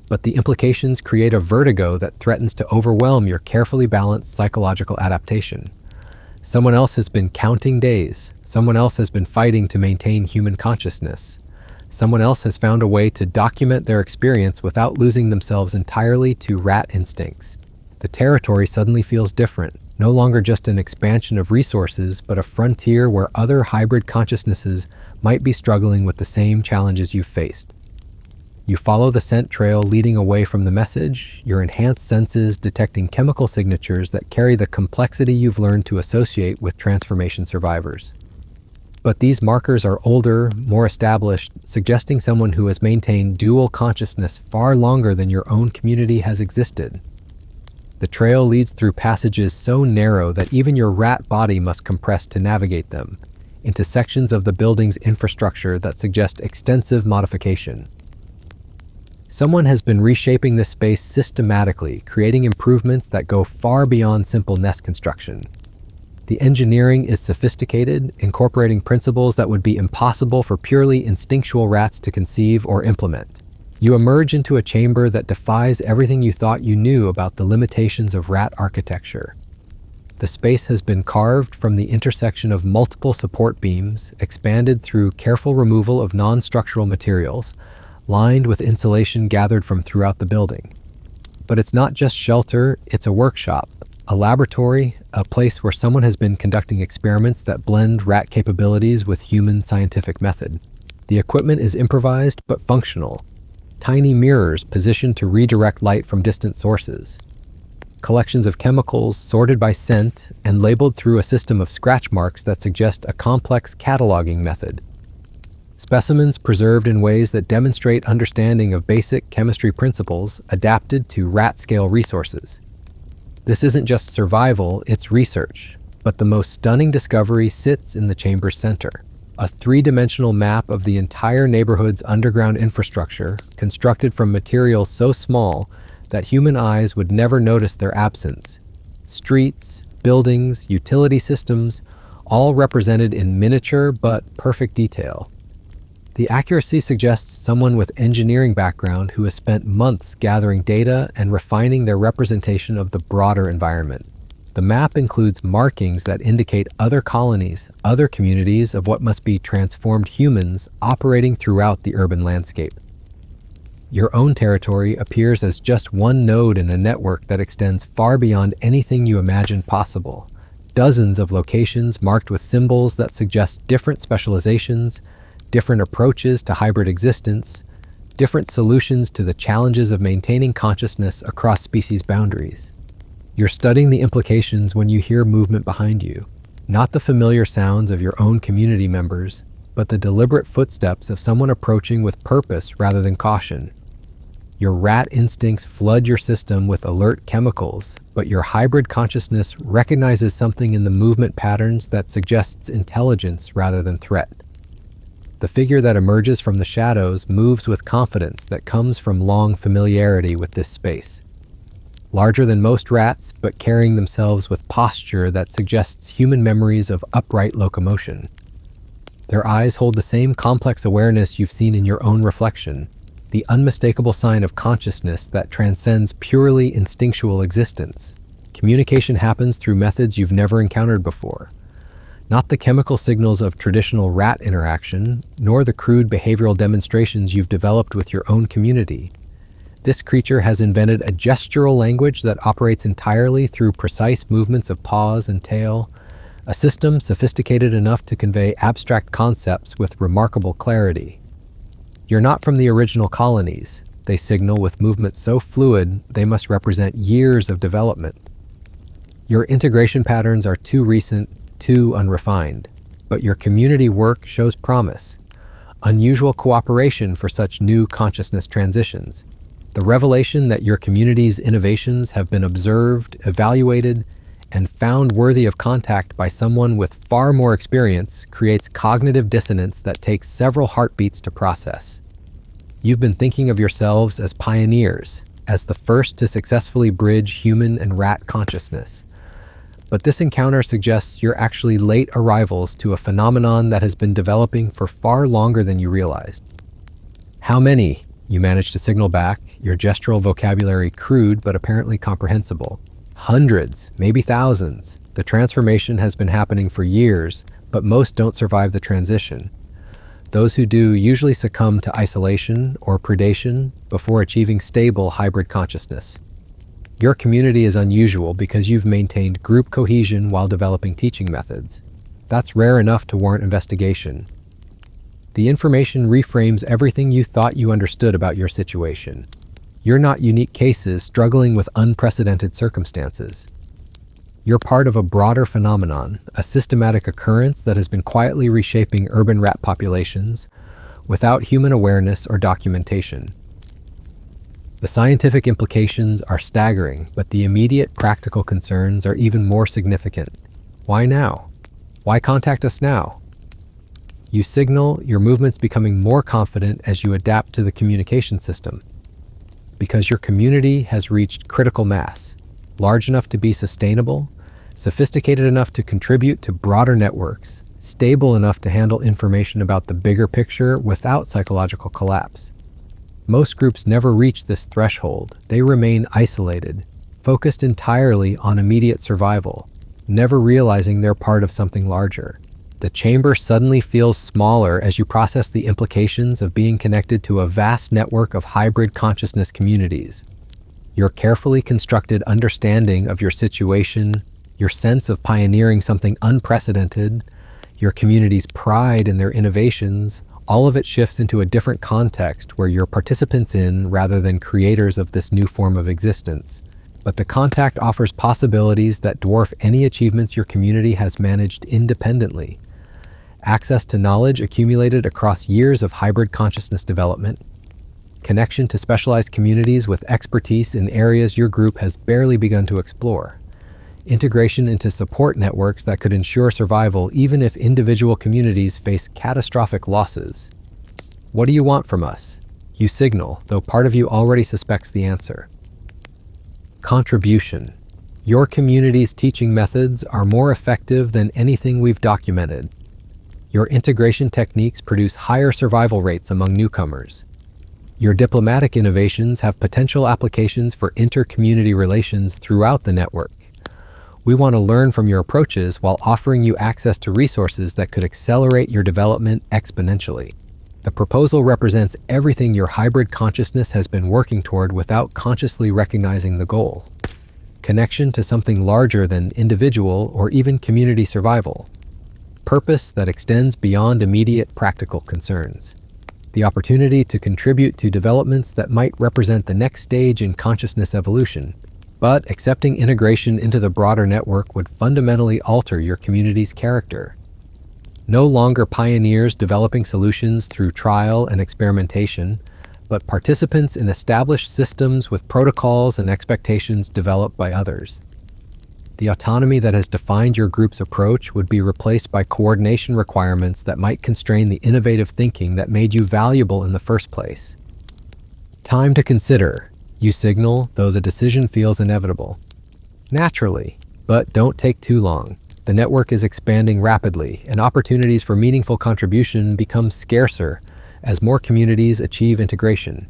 S1: But the implications create a vertigo that threatens to overwhelm your carefully balanced psychological adaptation. Someone else has been counting days. Someone else has been fighting to maintain human consciousness. Someone else has found a way to document their experience without losing themselves entirely to rat instincts. The territory suddenly feels different, no longer just an expansion of resources, but a frontier where other hybrid consciousnesses might be struggling with the same challenges you've faced. You follow the scent trail leading away from the message, your enhanced senses detecting chemical signatures that carry the complexity you've learned to associate with transformation survivors. But these markers are older, more established, suggesting someone who has maintained dual consciousness far longer than your own community has existed. The trail leads through passages so narrow that even your rat body must compress to navigate them, into sections of the building's infrastructure that suggest extensive modification. Someone has been reshaping this space systematically, creating improvements that go far beyond simple nest construction. The engineering is sophisticated, incorporating principles that would be impossible for purely instinctual rats to conceive or implement. You emerge into a chamber that defies everything you thought you knew about the limitations of rat architecture. The space has been carved from the intersection of multiple support beams, expanded through careful removal of non-structural materials, lined with insulation gathered from throughout the building. But it's not just shelter, it's a workshop, a laboratory, a place where someone has been conducting experiments that blend rat capabilities with human scientific method. The equipment is improvised but functional. Tiny mirrors positioned to redirect light from distant sources. Collections of chemicals sorted by scent and labeled through a system of scratch marks that suggest a complex cataloging method. Specimens preserved in ways that demonstrate understanding of basic chemistry principles adapted to rat-scale resources. This isn't just survival, it's research. But the most stunning discovery sits in the chamber's center. A three-dimensional map of the entire neighborhood's underground infrastructure, constructed from materials so small that human eyes would never notice their absence. Streets, buildings, utility systems, all represented in miniature but perfect detail. The accuracy suggests someone with engineering background who has spent months gathering data and refining their representation of the broader environment. The map includes markings that indicate other colonies, other communities of what must be transformed humans operating throughout the urban landscape. Your own territory appears as just one node in a network that extends far beyond anything you imagined possible. Dozens of locations marked with symbols that suggest different specializations, different approaches to hybrid existence, different solutions to the challenges of maintaining consciousness across species boundaries. You're studying the implications when you hear movement behind you, not the familiar sounds of your own community members, but the deliberate footsteps of someone approaching with purpose rather than caution. Your rat instincts flood your system with alert chemicals, but your hybrid consciousness recognizes something in the movement patterns that suggests intelligence rather than threat. The figure that emerges from the shadows moves with confidence that comes from long familiarity with this space. Larger than most rats, but carrying themselves with posture that suggests human memories of upright locomotion. Their eyes hold the same complex awareness you've seen in your own reflection, the unmistakable sign of consciousness that transcends purely instinctual existence. Communication happens through methods you've never encountered before. Not the chemical signals of traditional rat interaction, nor the crude behavioral demonstrations you've developed with your own community. This creature has invented a gestural language that operates entirely through precise movements of paws and tail, a system sophisticated enough to convey abstract concepts with remarkable clarity. You're not from the original colonies, they signal with movements so fluid they must represent years of development. Your integration patterns are too recent, too unrefined, but your community work shows promise, unusual cooperation for such new consciousness transitions. The revelation that your community's innovations have been observed, evaluated, and found worthy of contact by someone with far more experience creates cognitive dissonance that takes several heartbeats to process. You've been thinking of yourselves as pioneers, as the first to successfully bridge human and rat consciousness. But this encounter suggests you're actually late arrivals to a phenomenon that has been developing for far longer than you realized. How many? You manage to signal back, your gestural vocabulary crude but apparently comprehensible. Hundreds, maybe thousands. The transformation has been happening for years, but most don't survive the transition. Those who do usually succumb to isolation or predation before achieving stable hybrid consciousness. Your community is unusual because you've maintained group cohesion while developing teaching methods. That's rare enough to warrant investigation. The information reframes everything you thought you understood about your situation. You're not unique cases struggling with unprecedented circumstances. You're part of a broader phenomenon, a systematic occurrence that has been quietly reshaping urban rat populations without human awareness or documentation. The scientific implications are staggering, but the immediate practical concerns are even more significant. Why now? Why contact us now? You signal, your movements becoming more confident as you adapt to the communication system. Because your community has reached critical mass, large enough to be sustainable, sophisticated enough to contribute to broader networks, stable enough to handle information about the bigger picture without psychological collapse. Most groups never reach this threshold. They remain isolated, focused entirely on immediate survival, never realizing they're part of something larger. The chamber suddenly feels smaller as you process the implications of being connected to a vast network of hybrid consciousness communities. Your carefully constructed understanding of your situation, your sense of pioneering something unprecedented, your community's pride in their innovations, all of it shifts into a different context where you're participants in rather than creators of this new form of existence. But the contact offers possibilities that dwarf any achievements your community has managed independently. Access to knowledge accumulated across years of hybrid consciousness development, connection to specialized communities with expertise in areas your group has barely begun to explore, integration into support networks that could ensure survival even if individual communities face catastrophic losses. What do you want from us? You signal, though part of you already suspects the answer. Contribution. Your community's teaching methods are more effective than anything we've documented. Your integration techniques produce higher survival rates among newcomers. Your diplomatic innovations have potential applications for inter-community relations throughout the network. We want to learn from your approaches while offering you access to resources that could accelerate your development exponentially. The proposal represents everything your hybrid consciousness has been working toward without consciously recognizing the goal. Connection to something larger than individual or even community survival. Purpose that extends beyond immediate practical concerns. The opportunity to contribute to developments that might represent the next stage in consciousness evolution. But accepting integration into the broader network would fundamentally alter your community's character. No longer pioneers developing solutions through trial and experimentation, but participants in established systems with protocols and expectations developed by others. The autonomy that has defined your group's approach would be replaced by coordination requirements that might constrain the innovative thinking that made you valuable in the first place. Time to consider. You signal, though the decision feels inevitable. Naturally, but don't take too long. The network is expanding rapidly, and opportunities for meaningful contribution become scarcer as more communities achieve integration.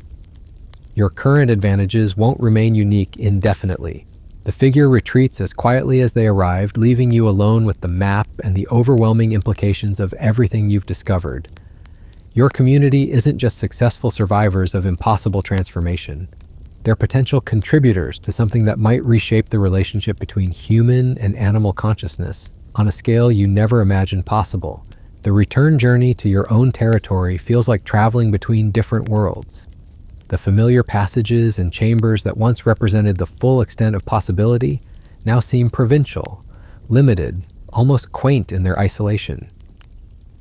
S1: Your current advantages won't remain unique indefinitely. The figure retreats as quietly as they arrived, leaving you alone with the map and the overwhelming implications of everything you've discovered. Your community isn't just successful survivors of impossible transformation. They're potential contributors to something that might reshape the relationship between human and animal consciousness on a scale you never imagined possible. The return journey to your own territory feels like traveling between different worlds. The familiar passages and chambers that once represented the full extent of possibility now seem provincial, limited, almost quaint in their isolation.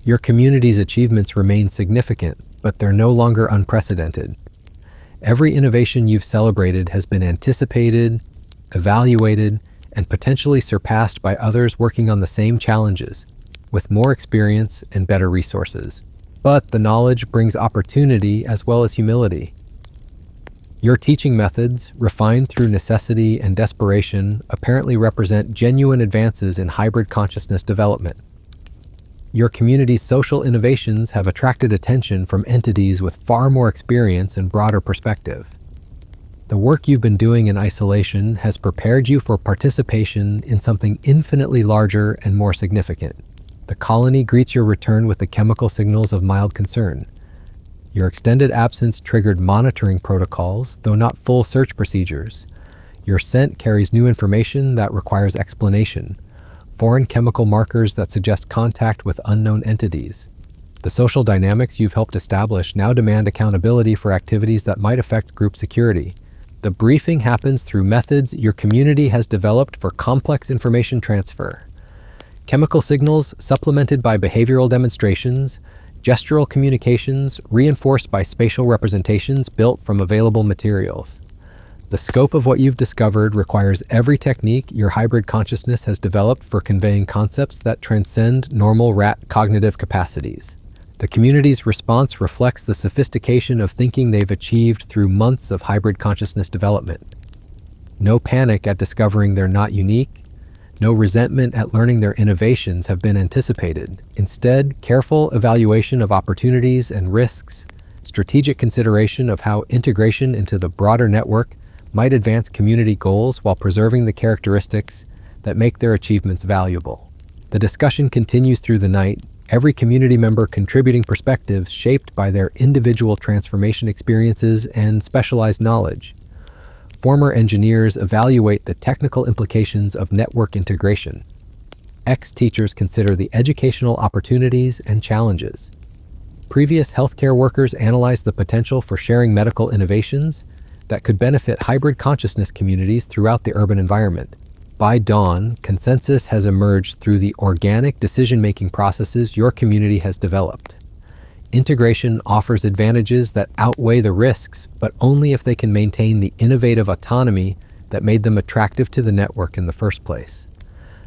S1: Your community's achievements remain significant, but they're no longer unprecedented. Every innovation you've celebrated has been anticipated, evaluated, and potentially surpassed by others working on the same challenges, with more experience and better resources. But the knowledge brings opportunity as well as humility. Your teaching methods, refined through necessity and desperation, apparently represent genuine advances in hybrid consciousness development. Your community's social innovations have attracted attention from entities with far more experience and broader perspective. The work you've been doing in isolation has prepared you for participation in something infinitely larger and more significant. The colony greets your return with the chemical signals of mild concern. Your extended absence triggered monitoring protocols, though not full search procedures. Your scent carries new information that requires explanation, foreign chemical markers that suggest contact with unknown entities. The social dynamics you've helped establish now demand accountability for activities that might affect group security. The briefing happens through methods your community has developed for complex information transfer. Chemical signals supplemented by behavioral demonstrations, gestural communications reinforced by spatial representations built from available materials. The scope of what you've discovered requires every technique your hybrid consciousness has developed for conveying concepts that transcend normal rat cognitive capacities. The community's response reflects the sophistication of thinking they've achieved through months of hybrid consciousness development. No panic at discovering they're not unique. No resentment at learning their innovations have been anticipated. Instead, careful evaluation of opportunities and risks, strategic consideration of how integration into the broader network might advance community goals while preserving the characteristics that make their achievements valuable. The discussion continues through the night, every community member contributing perspectives shaped by their individual transformation experiences and specialized knowledge. Former engineers evaluate the technical implications of network integration. Ex-teachers consider the educational opportunities and challenges. Previous healthcare workers analyze the potential for sharing medical innovations that could benefit hybrid consciousness communities throughout the urban environment. By dawn, consensus has emerged through the organic decision-making processes your community has developed. Integration offers advantages that outweigh the risks, but only if they can maintain the innovative autonomy that made them attractive to the network in the first place.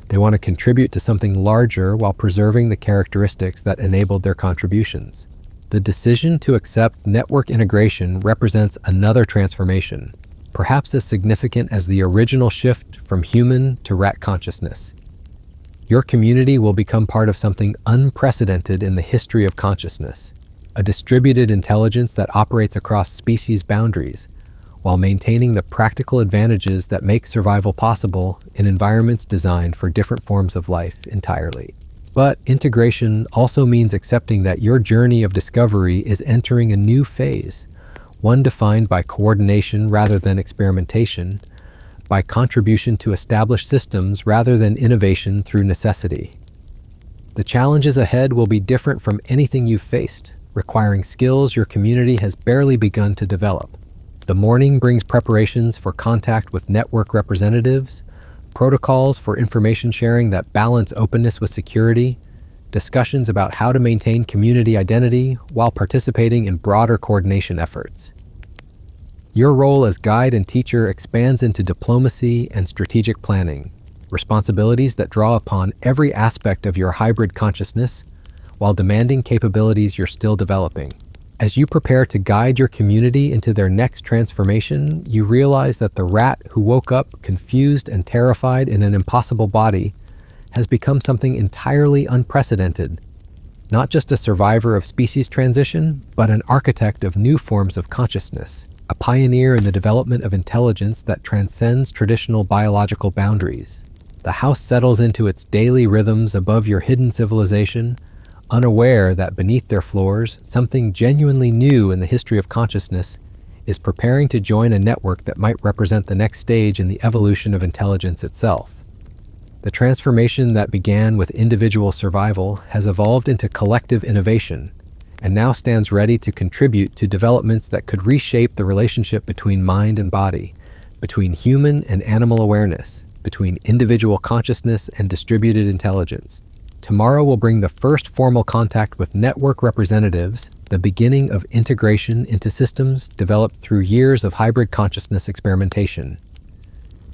S1: They want to contribute to something larger while preserving the characteristics that enabled their contributions. The decision to accept network integration represents another transformation, perhaps as significant as the original shift from human to rat consciousness. Your community will become part of something unprecedented in the history of consciousness, a distributed intelligence that operates across species boundaries, while maintaining the practical advantages that make survival possible in environments designed for different forms of life entirely. But integration also means accepting that your journey of discovery is entering a new phase, one defined by coordination rather than experimentation, by contribution to established systems rather than innovation through necessity. The challenges ahead will be different from anything you've faced, requiring skills your community has barely begun to develop. The morning brings preparations for contact with network representatives, protocols for information sharing that balance openness with security, discussions about how to maintain community identity while participating in broader coordination efforts. Your role as guide and teacher expands into diplomacy and strategic planning, responsibilities that draw upon every aspect of your hybrid consciousness while demanding capabilities you're still developing. As you prepare to guide your community into their next transformation, you realize that the rat who woke up confused and terrified in an impossible body has become something entirely unprecedented. Not just a survivor of species transition, but an architect of new forms of consciousness. a pioneer in the development of intelligence that transcends traditional biological boundaries. The house settles into its daily rhythms above your hidden civilization, unaware that beneath their floors, something genuinely new in the history of consciousness is preparing to join a network that might represent the next stage in the evolution of intelligence itself. The transformation that began with individual survival has evolved into collective innovation, and now stands ready to contribute to developments that could reshape the relationship between mind and body, between human and animal awareness, between individual consciousness and distributed intelligence. Tomorrow will bring the first formal contact with network representatives, the beginning of integration into systems developed through years of hybrid consciousness experimentation.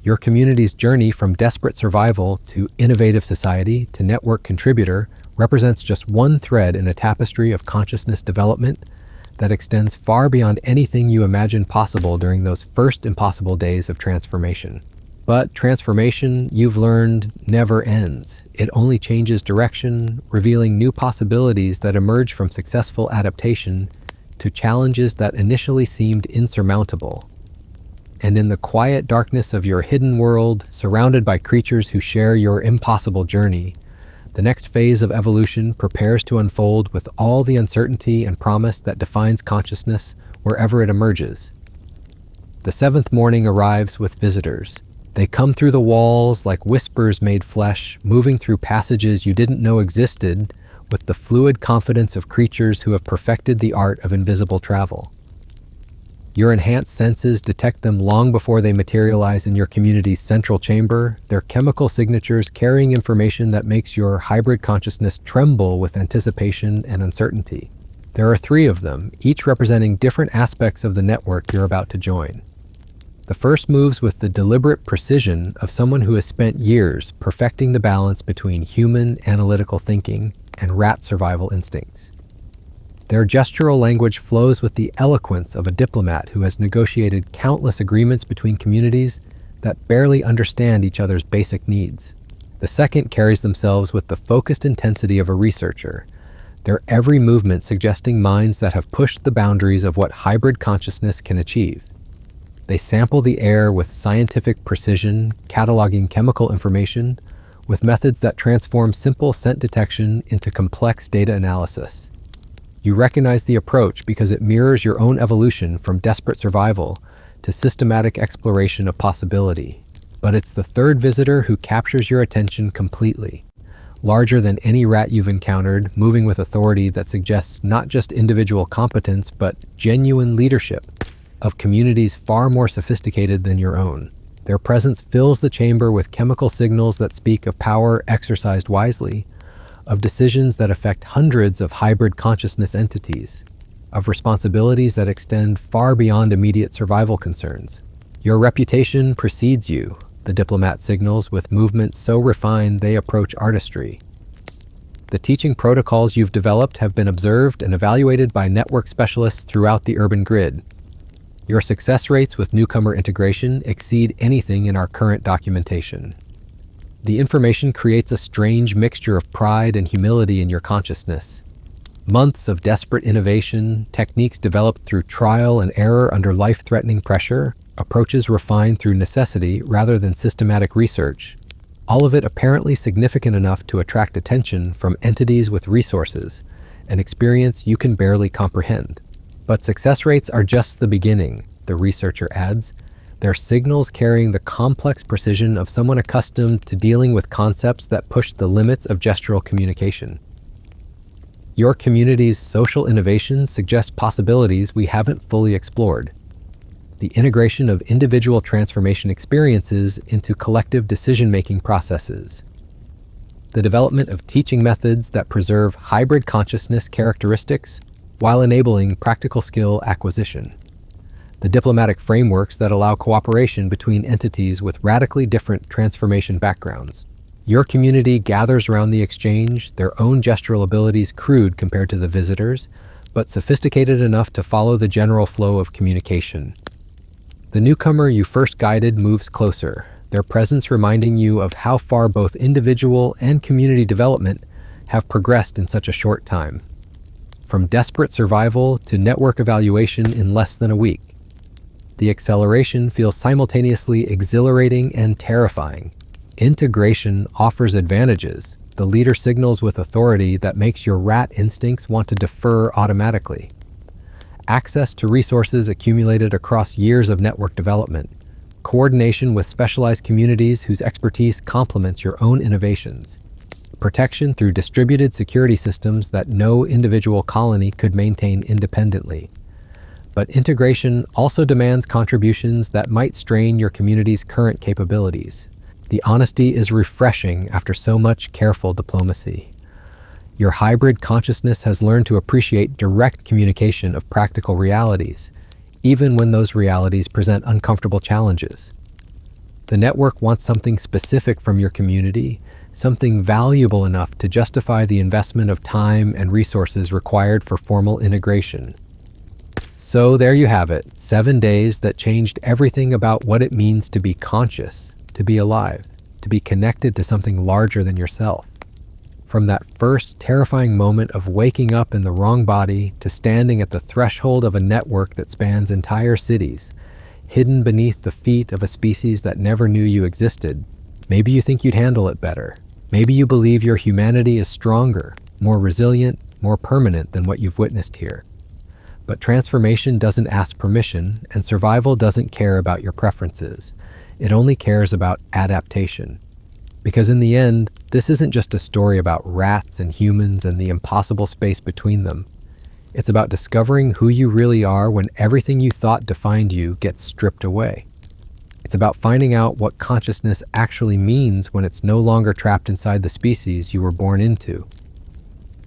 S1: Your community's journey from desperate survival to innovative society to network contributor represents just one thread in a tapestry of consciousness development that extends far beyond anything you imagined possible during those first impossible days of transformation. But transformation, you've learned, never ends. It only changes direction, revealing new possibilities that emerge from successful adaptation to challenges that initially seemed insurmountable. And in the quiet darkness of your hidden world, surrounded by creatures who share your impossible journey, the next phase of evolution prepares to unfold with all the uncertainty and promise that defines consciousness wherever it emerges. The seventh morning arrives with visitors. They come through the walls like whispers made flesh, moving through passages you didn't know existed, with the fluid confidence of creatures who have perfected the art of invisible travel. Your enhanced senses detect them long before they materialize in your community's central chamber, their chemical signatures carrying information that makes your hybrid consciousness tremble with anticipation and uncertainty. There are 3 of them, each representing different aspects of the network you're about to join. The first moves with the deliberate precision of someone who has spent years perfecting the balance between human analytical thinking and rat survival instincts. Their gestural language flows with the eloquence of a diplomat who has negotiated countless agreements between communities that barely understand each other's basic needs. The second carries themselves with the focused intensity of a researcher, their every movement suggesting minds that have pushed the boundaries of what hybrid consciousness can achieve. They sample the air with scientific precision, cataloging chemical information with methods that transform simple scent detection into complex data analysis. You recognize the approach because it mirrors your own evolution from desperate survival to systematic exploration of possibility. But it's the third visitor who captures your attention completely. Larger than any rat you've encountered, moving with authority that suggests not just individual competence, but genuine leadership of communities far more sophisticated than your own. Their presence fills the chamber with chemical signals that speak of power exercised wisely, of decisions that affect hundreds of hybrid consciousness entities, of responsibilities that extend far beyond immediate survival concerns. Your reputation precedes you, the diplomat signals with movements so refined they approach artistry. The teaching protocols you've developed have been observed and evaluated by network specialists throughout the urban grid. Your success rates with newcomer integration exceed anything in our current documentation. The information creates a strange mixture of pride and humility in your consciousness. Months of desperate innovation, techniques developed through trial and error under life-threatening pressure, approaches refined through necessity rather than systematic research, all of it apparently significant enough to attract attention from entities with resources, an experience you can barely comprehend. But success rates are just the beginning, the researcher adds. They're signals carrying the complex precision of someone accustomed to dealing with concepts that push the limits of gestural communication. Your community's social innovations suggest possibilities we haven't fully explored. The integration of individual transformation experiences into collective decision-making processes. The development of teaching methods that preserve hybrid consciousness characteristics while enabling practical skill acquisition. The diplomatic frameworks that allow cooperation between entities with radically different transformation backgrounds. Your community gathers around the exchange, their own gestural abilities crude compared to the visitors, but sophisticated enough to follow the general flow of communication. The newcomer you first guided moves closer, their presence reminding you of how far both individual and community development have progressed in such a short time. From desperate survival to network evaluation in less than a week. The acceleration feels simultaneously exhilarating and terrifying. Integration offers advantages. The leader signals with authority that makes your rat instincts want to defer automatically. Access to resources accumulated across years of network development. Coordination with specialized communities whose expertise complements your own innovations. Protection through distributed security systems that no individual colony could maintain independently. But integration also demands contributions that might strain your community's current capabilities. The honesty is refreshing after so much careful diplomacy. Your hybrid consciousness has learned to appreciate direct communication of practical realities, even when those realities present uncomfortable challenges. The network wants something specific from your community, something valuable enough to justify the investment of time and resources required for formal integration. So there you have it, 7 days that changed everything about what it means to be conscious, to be alive, to be connected to something larger than yourself. From that first terrifying moment of waking up in the wrong body to standing at the threshold of a network that spans entire cities, hidden beneath the feet of a species that never knew you existed, maybe you think you'd handle it better. Maybe you believe your humanity is stronger, more resilient, more permanent than what you've witnessed here. But transformation doesn't ask permission, and survival doesn't care about your preferences. It only cares about adaptation. Because in the end, this isn't just a story about rats and humans and the impossible space between them. It's about discovering who you really are when everything you thought defined you gets stripped away. It's about finding out what consciousness actually means when it's no longer trapped inside the species you were born into.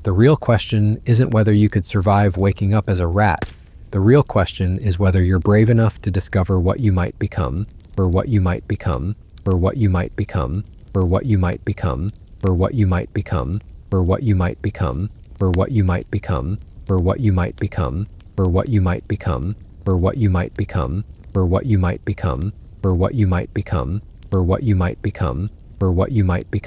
S1: The real question isn't whether you could survive waking up as a rat. The real question is whether you're brave enough to discover what you might become, or what you might become, or what you might become, or what you might become, or what you might become, or what you might become, or what you might become, or what you might become, or what you might become, or what you might become, or what you might become, or what you might become, or what you might become, or what you might become.